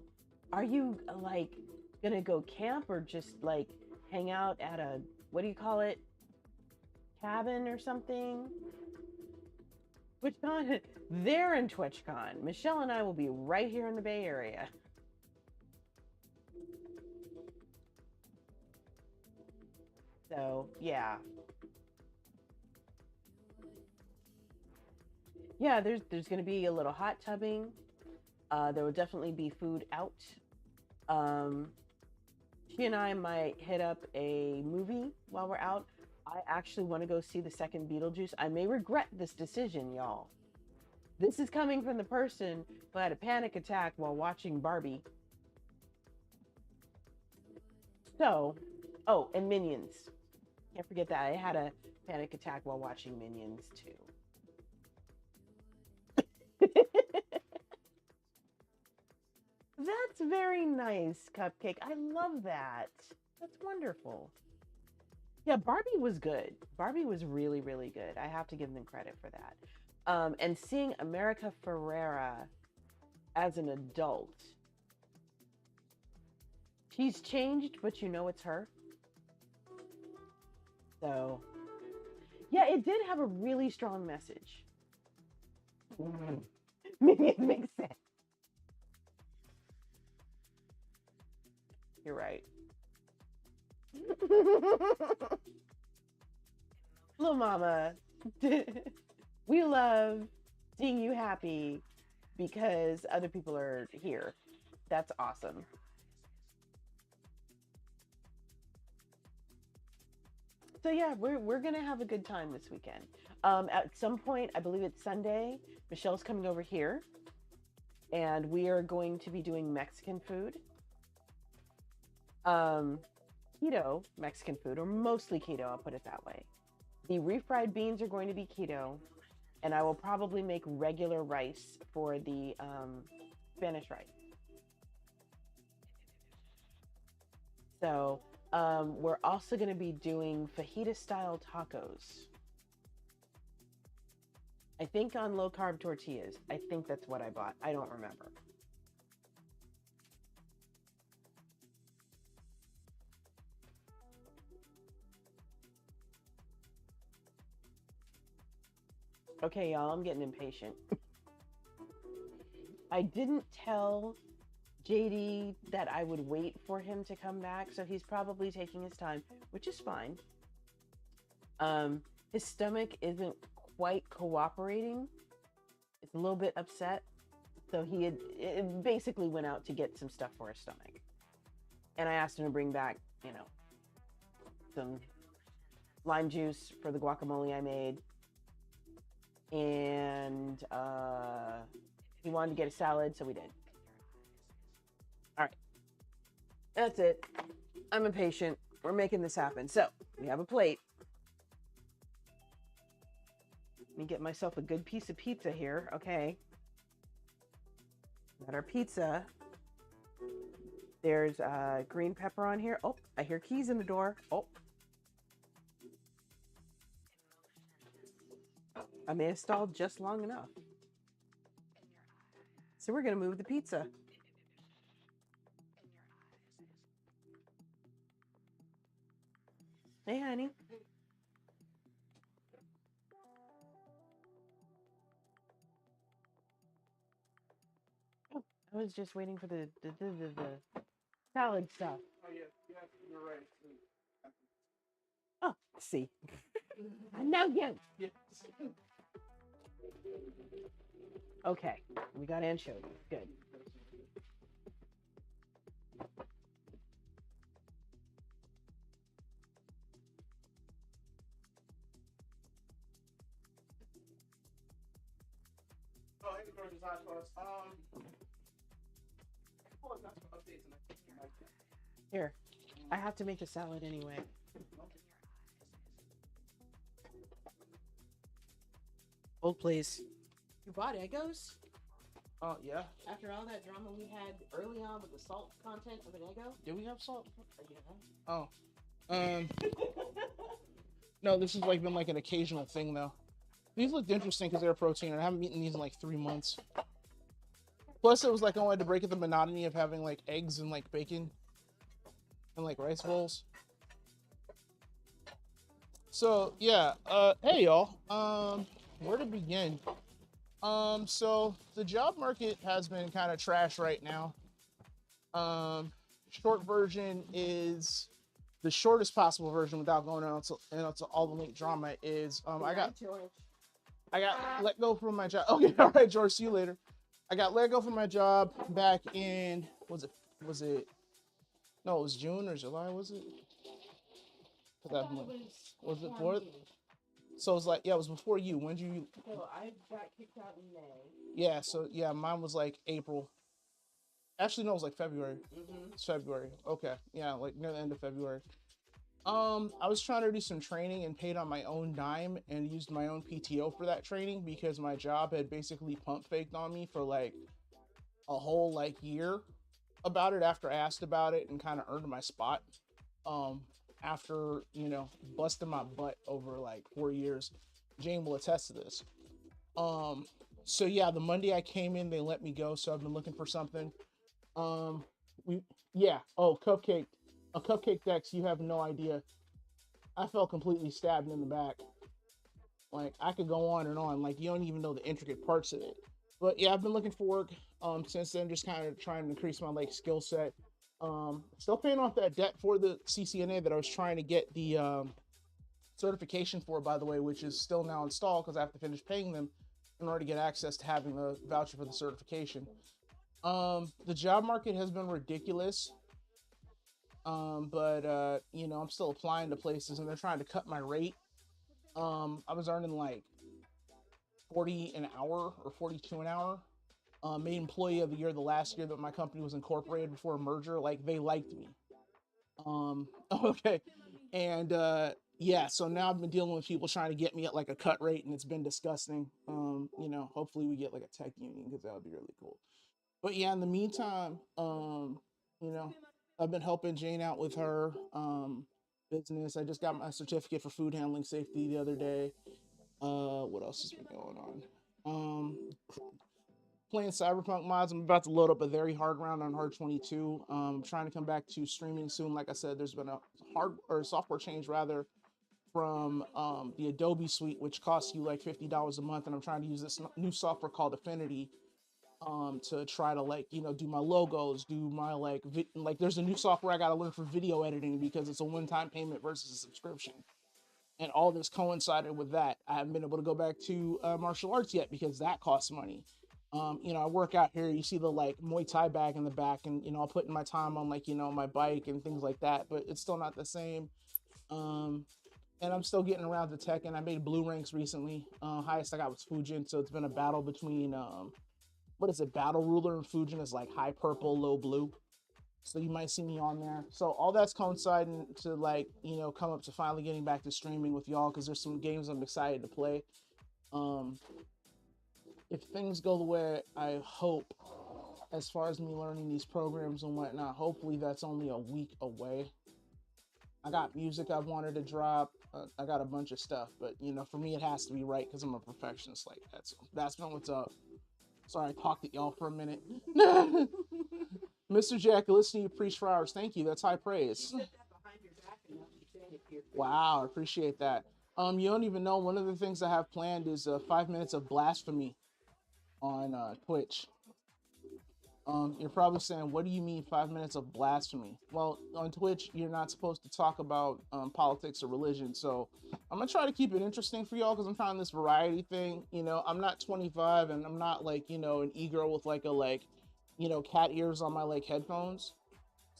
B: Are you, gonna go camp or just, hang out at a, what do you call it? Cabin or something? TwitchCon? They're in TwitchCon. Michelle and I will be right here in the Bay Area. So, yeah. Yeah, there's going to be a little hot tubbing. There will definitely be food out. She and I might hit up a movie while we're out. I actually want to go see the second Beetlejuice. I may regret this decision, y'all. This is coming from the person who had a panic attack while watching Barbie. So, oh, and Minions. Can't forget that. I had a panic attack while watching Minions, too. That's very nice, Cupcake. I love that. That's wonderful. Yeah, Barbie was good. Barbie was really, really good. I have to give them credit for that. And seeing America Ferrera as an adult. She's changed, but it's her. So, yeah, it did have a really strong message. Maybe it makes sense. You're right. Little mama, we love seeing you happy because other people are here. That's awesome. So yeah, we're gonna have a good time this weekend. At some point, I believe it's Sunday, Michelle's coming over here, and we are going to be doing Mexican food. Keto Mexican food, or mostly keto, I'll put it that way. The refried beans are going to be keto, and I will probably make regular rice for the Spanish rice. So we're also going to be doing fajita style tacos. I think on low carb tortillas. I think that's what I bought. I don't remember. Okay, y'all, I'm getting impatient. I didn't tell JD that I would wait for him to come back, so he's probably taking his time, which is fine. His stomach isn't quite cooperating. It's a little bit upset, so it basically went out to get some stuff for his stomach. And I asked him to bring back, some lime juice for the guacamole I made, and he wanted to get a salad, so we did. All right, that's it. I'm impatient. We're making this happen. So we have a plate. Let me get myself a good piece of pizza here. Okay. Got our pizza. There's green pepper on here. Oh, I hear keys in the door. Oh. I may have stalled just long enough. So we're going to move the pizza. Hey, honey. Oh, I was just waiting for the salad stuff.
E: Oh yeah, you're right.
B: Oh, see. I know you.
E: Yes.
B: Okay, we got anchovies. Good.
E: Oh, hey, George, design for us. That's for updates and
B: Here, I have to make a salad anyway. Hold, please. You bought Eggos?
E: Oh, yeah.
B: After all that drama we had early on with the salt content of an Eggo?
E: Did we have salt?
B: Yeah.
E: Oh. No, this has like been like an occasional thing though. These looked interesting because they're protein, and I haven't eaten these in like 3 months. Plus, it was like I wanted to break up the monotony of having like eggs and like bacon and like rice bowls. So yeah, hey y'all. Where to begin? So the job market has been kind of trash right now. Short version is the shortest possible version without going into all the late drama is I got let go from my job. Okay, all right, George, see you later. I got let go from my job back in was it no, it was June or July, was it? Was it fourth? So it's like, yeah, it was before you. When did you?
B: So I got kicked out in May.
E: Yeah, so yeah, mine was like April. Actually, no, it was like February.
B: Mm-hmm.
E: It's February. Okay, yeah, like near the end of February. I was trying to do some training and paid on my own dime and used my own PTO for that training because my job had basically pump faked on me for like a whole like year about it after I asked about it and kind of earned my spot. After, busting my butt over like 4 years. Jane will attest to this. So yeah, the Monday I came in, they let me go. So I've been looking for something. A cupcake Dex, you have no idea. I felt completely stabbed in the back. Like I could go on and on. Like you don't even know the intricate parts of it. But yeah, I've been looking for work since then, just kind of trying to increase my like skill set. Still paying off that debt for the CCNA that I was trying to get the certification for, by the way, which is still now installed because I have to finish paying them in order to get access to having the voucher for the certification. The job market has been ridiculous. But I'm still applying to places and they're trying to cut my rate. I was earning like 40 an hour or 42 an hour. Made employee of the year the last year that my company was incorporated before a merger. Like they liked me. Okay. And so now I've been dealing with people trying to get me at like a cut rate and it's been disgusting. Hopefully we get like a tech union because that would be really cool. But yeah, in the meantime, I've been helping Jane out with her business. I just got my certificate for food handling safety the other day. What else has been going on? Playing Cyberpunk mods. I'm about to load up a very hard round on Hard 22. Trying to come back to streaming soon. Like I said, there's been a software change rather from the Adobe suite, which costs you like $50 a month, and I'm trying to use this new software called Affinity. to try to like, do my logos, do my like, like there's a new software I got to learn for video editing because it's a one-time payment versus a subscription. And all this coincided with that. I haven't been able to go back to martial arts yet because that costs money. I work out here. You see the like Muay Thai bag in the back, and I'll put in my time on like my bike and things like that. But it's still not the same. And I'm still getting around to tech. And I made blue ranks recently. Highest I got was Fujin. So it's been a battle between what is it? Battle Ruler and Fujin is like high purple, low blue. So you might see me on there. So all that's coinciding to like, come up to finally getting back to streaming with y'all because there's some games I'm excited to play. If things go the way I hope, as far as me learning these programs and whatnot, hopefully that's only a week away. I got music I wanted to drop. I got a bunch of stuff, but for me it has to be right because I'm a perfectionist like that. So that's been what's up. Sorry, I talked at y'all for a minute. Mr. Jack, listening to you preach for hours. Thank you. That's high praise. Wow, I appreciate that. You don't even know. One of the things I have planned is 5 minutes of blasphemy on Twitch. You're probably saying, what do you mean 5 minutes of blasphemy? Well, on Twitch, you're not supposed to talk about politics or religion. So I'm going to try to keep it interesting for y'all because I'm trying this variety thing. I'm not 25 and I'm not like, an e-girl with like a cat ears on my like headphones.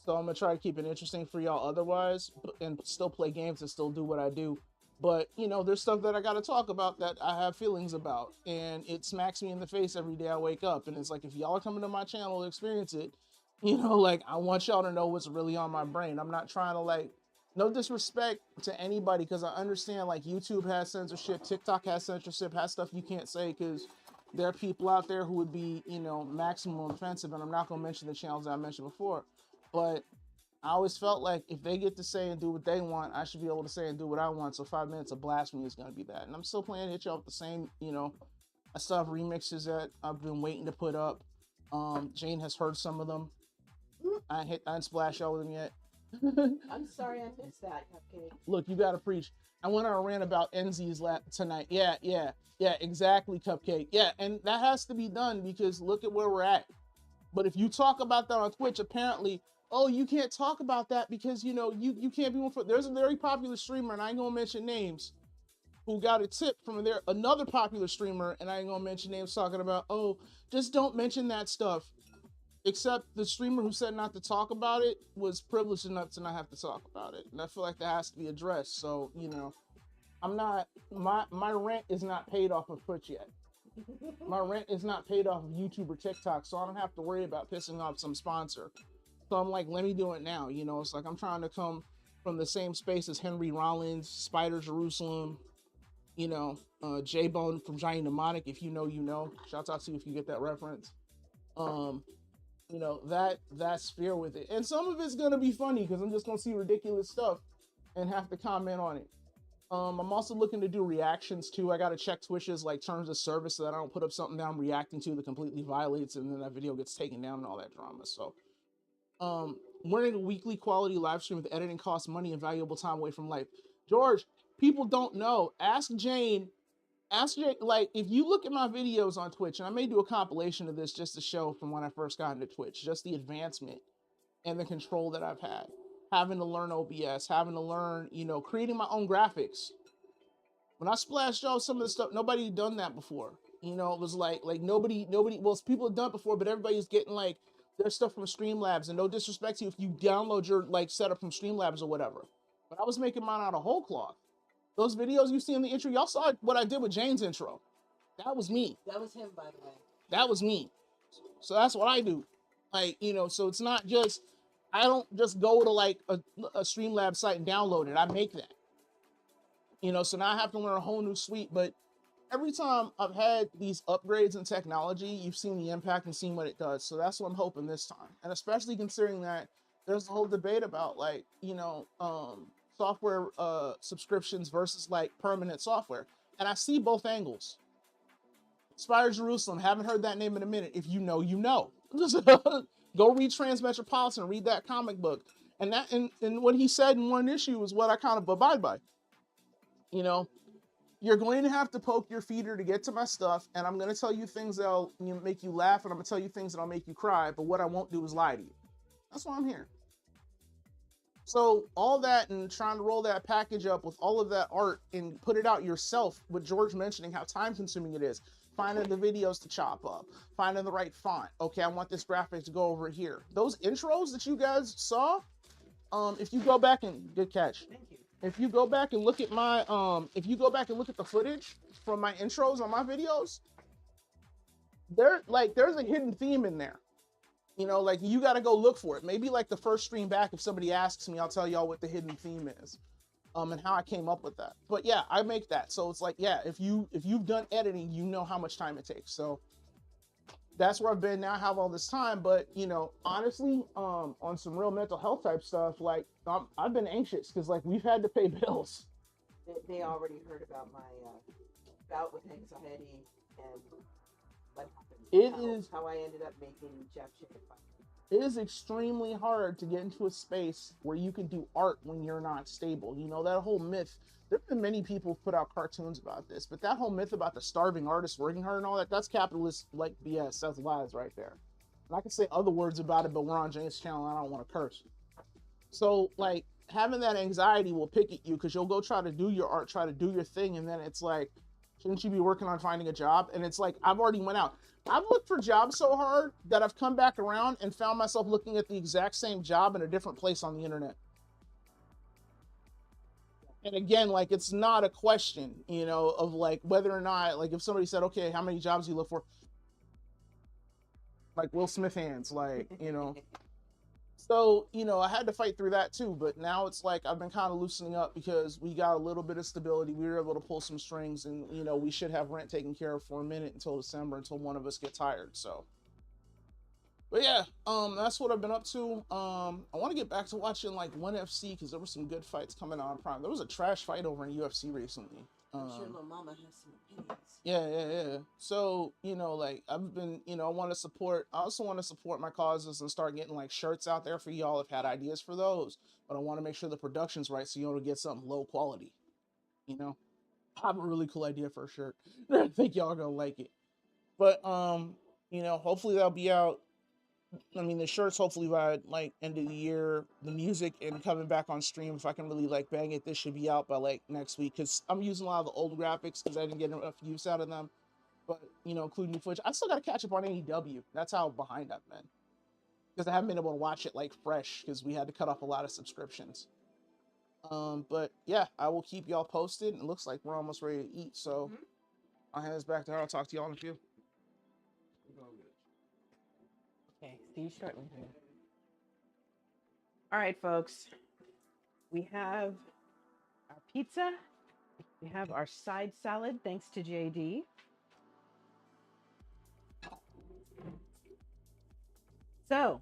E: So I'm going to try to keep it interesting for y'all otherwise and still play games and still do what I do. But, there's stuff that I got to talk about that I have feelings about. And it smacks me in the face every day I wake up. And it's like, if y'all are coming to my channel to experience it, like, I want y'all to know what's really on my brain. I'm not trying to, like, no disrespect to anybody because I understand, like, YouTube has censorship, TikTok has censorship, has stuff you can't say because there are people out there who would be, maximum offensive. And I'm not going to mention the channels that I mentioned before. But I always felt like if they get to say and do what they want, I should be able to say and do what I want. So 5 minutes of blasphemy is going to be that. And I'm still planning to hit y'all with the same, I still have remixes that I've been waiting to put up. Jane has heard some of them. I didn't splash y'all with them yet.
B: I'm sorry I missed that, Cupcake.
E: Look, you got to preach. I went on a rant about NZ's tonight. Yeah, exactly, Cupcake. Yeah, and that has to be done because look at where we're at. But if you talk about that on Twitch, apparently, oh, you can't talk about that because, you can't be one for... There's a very popular streamer, and I ain't going to mention names, who got a tip from another popular streamer, and I ain't going to mention names, talking about, oh, just don't mention that stuff. Except the streamer who said not to talk about it was privileged enough to not have to talk about it. And I feel like that has to be addressed. So, I'm not... My rent is not paid off of Twitch yet. My rent is not paid off of YouTube or TikTok, so I don't have to worry about pissing off some sponsor. So I'm like, let me do it now. It's like I'm trying to come from the same space as Henry Rollins, Spider Jerusalem, J-Bone from Giant Mnemonic. If you know, you know. Shout out to you if you get that reference. That sphere with it. And some of it's going to be funny because I'm just going to see ridiculous stuff and have to comment on it. I'm also looking to do reactions too. I got to check Twitch's like terms of service so that I don't put up something that I'm reacting to that completely violates and then that video gets taken down and all that drama. So, running a weekly quality live stream with editing costs money and valuable time away from life. George, people don't know. Ask Jane, like if you look at my videos on Twitch, and I may do a compilation of this just to show from when I first got into Twitch, just the advancement and the control that I've had. Having to learn OBS, having to learn, creating my own graphics. When I splashed off some of the stuff, nobody had done that before. It was like nobody, well, people have done it before, but everybody's getting like their stuff from Streamlabs. And no disrespect to you if you download your like setup from Streamlabs or whatever. But I was making mine out of whole cloth. Those videos you see in the intro, y'all saw what I did with Jane's intro. That was me.
B: That was him, by the way.
E: That was me. So that's what I do. Like, so it's not just, I don't just go to like a Streamlabs site and download it. I make that. So now I have to learn a whole new suite. But every time I've had these upgrades in technology, you've seen the impact and seen what it does. So that's what I'm hoping this time. And especially considering that there's a whole debate about like, software subscriptions versus like permanent software. And I see both angles. Spider Jerusalem, haven't heard that name in a minute. If you know, you know. Go read Transmetropolitan, read that comic book. And that and what he said in one issue is what I kind of abide by. you're going to have to poke your feeder to get to my stuff, and I'm going to tell you things that'll make you laugh, and I'm going to tell you things that'll make you cry, but what I won't do is lie to you. That's why I'm here. So all that and trying to roll that package up with all of that art and put it out yourself, with George mentioning how time consuming it is, finding the videos to chop up, finding the right font. Okay, I want this graphic to go over here. Those intros that you guys saw, if you go back and good catch.
B: Thank you.
E: If you go back and look at my, if you go back and look at the footage from my intros on my videos, there's a hidden theme in there. You know, like you got to go look for it. Maybe like the first stream back, if somebody asks me, I'll tell y'all what the hidden theme is, and how I came up with that. But yeah, I make that. So it's like, yeah, if you've done editing, you know how much time it takes. So that's where I've been now. I have all this time, but you know, honestly, on some real mental health type stuff, like I've been anxious because like we've had to pay bills.
B: They already heard about my bout with anxiety and what happened. How I ended up making Jeff Chicken.
E: It is extremely hard to get into a space where you can do art when you're not stable. You know, that whole myth. There have been many people who put out cartoons about this, but that whole myth about the starving artist working hard and all that, that's capitalist like BS. That's lies right there. And I can say other words about it, but we're on James' channel and I don't want to curse. So like having that anxiety will pick at you because you'll go try to do your art, try to do your thing, and then it's like, shouldn't you be working on finding a job? And it's like, I've already went out. I've looked for jobs so hard that I've come back around and found myself looking at the exact same job in a different place on the internet. And again, like, it's not a question, you know, of like whether or not, like if somebody said, okay, how many jobs do you look for? Like Will Smith hands, like, you know. So, you know, I had to fight through that too, but now it's like I've been kind of loosening up because we got a little bit of stability. We were able to pull some strings and, you know, we should have rent taken care of for a minute until December, until one of us gets hired. So, but yeah, that's what I've been up to. I want to get back to watching like ONE FC because there were some good fights coming on Prime. There was a trash fight over in UFC recently.
B: I'm sure little mama has some opinions.
E: Yeah. So, you know, like I've been, you know, I also want to support my causes and start getting like shirts out there for y'all. I've had ideas for those, but I want to make sure the production's right so you don't get something low quality. You know, I have a really cool idea for a shirt. I think y'all gonna like it. But, you know, hopefully that'll be out. I mean, the shirts hopefully by like end of the year. The music and coming back on stream, if I can really like bang it, this should be out by like next week because I'm using a lot of the old graphics because I didn't get enough use out of them. But, you know, including new footage, I still got to catch up on AEW. That's how behind I've been because I haven't been able to watch it like fresh because we had to cut off a lot of subscriptions. But yeah, I will keep y'all posted. It looks like we're almost ready to eat, so I'll hand this back to her. I'll talk to y'all in a few.
B: Okay, see you shortly. All right, folks. We have our pizza. We have our side salad, thanks to JD. So,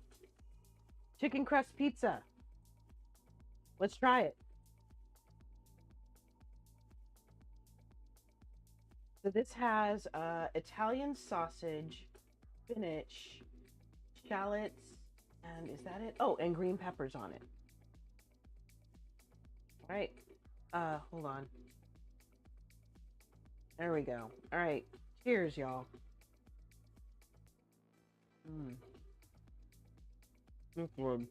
B: chicken crust pizza. Let's try it. So this has Italian sausage, spinach, shallots, and is that it? Oh, and green peppers on it. All right. Hold on. There we go. All right. Cheers, y'all. That's good.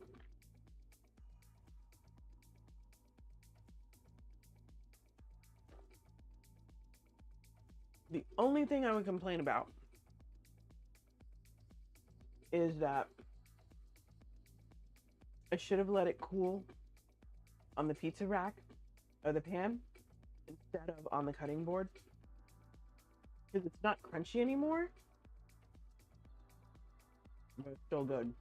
B: The only thing I would complain about is that I should have let it cool on the pizza rack or the pan instead of on the cutting board because it's not crunchy anymore, but it's still good.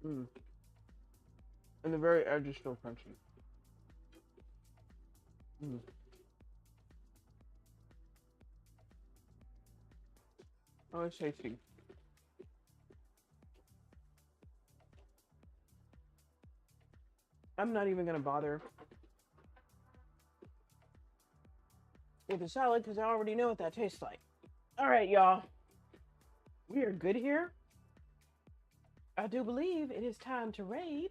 B: And the very edge is still crunchy. Oh, it's tasty. I'm not even gonna bother with the salad because I already know what that tastes like. All right, y'all. We are good here. I do believe it is time to raid.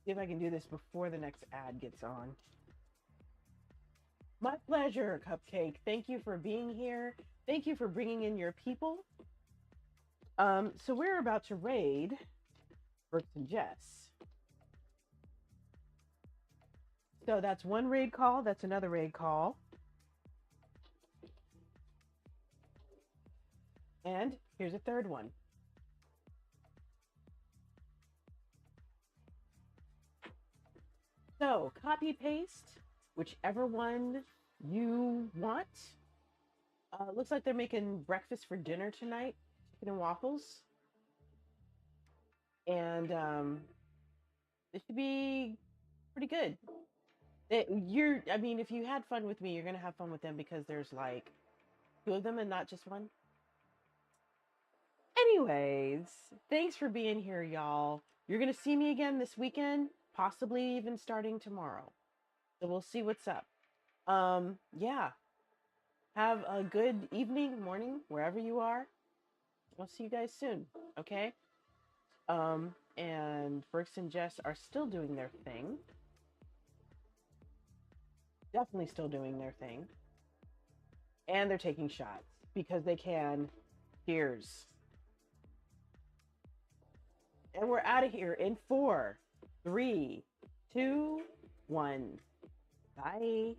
B: See if I can do this before the next ad gets on. My pleasure, Cupcake. Thank you for being here. Thank you for bringing in your people. So we're about to raid Brooks and Jess. So that's one raid call. That's another raid call. And here's a third one. So copy paste whichever one you want. Looks like they're making breakfast for dinner tonight, chicken and waffles. And it should be pretty good. I mean, if you had fun with me, you're gonna have fun with them because there's like 2 of them and not just one. Anyways, thanks for being here, y'all. You're gonna see me again this weekend, possibly even starting tomorrow. So we'll see what's up. Yeah. Have a good evening, morning, wherever you are. I'll see you guys soon, okay? And Brooks and Jess are still doing their thing. Definitely still doing their thing. And they're taking shots because they can. Cheers. And we're out of here in 4, 3, 2, 1. Bye.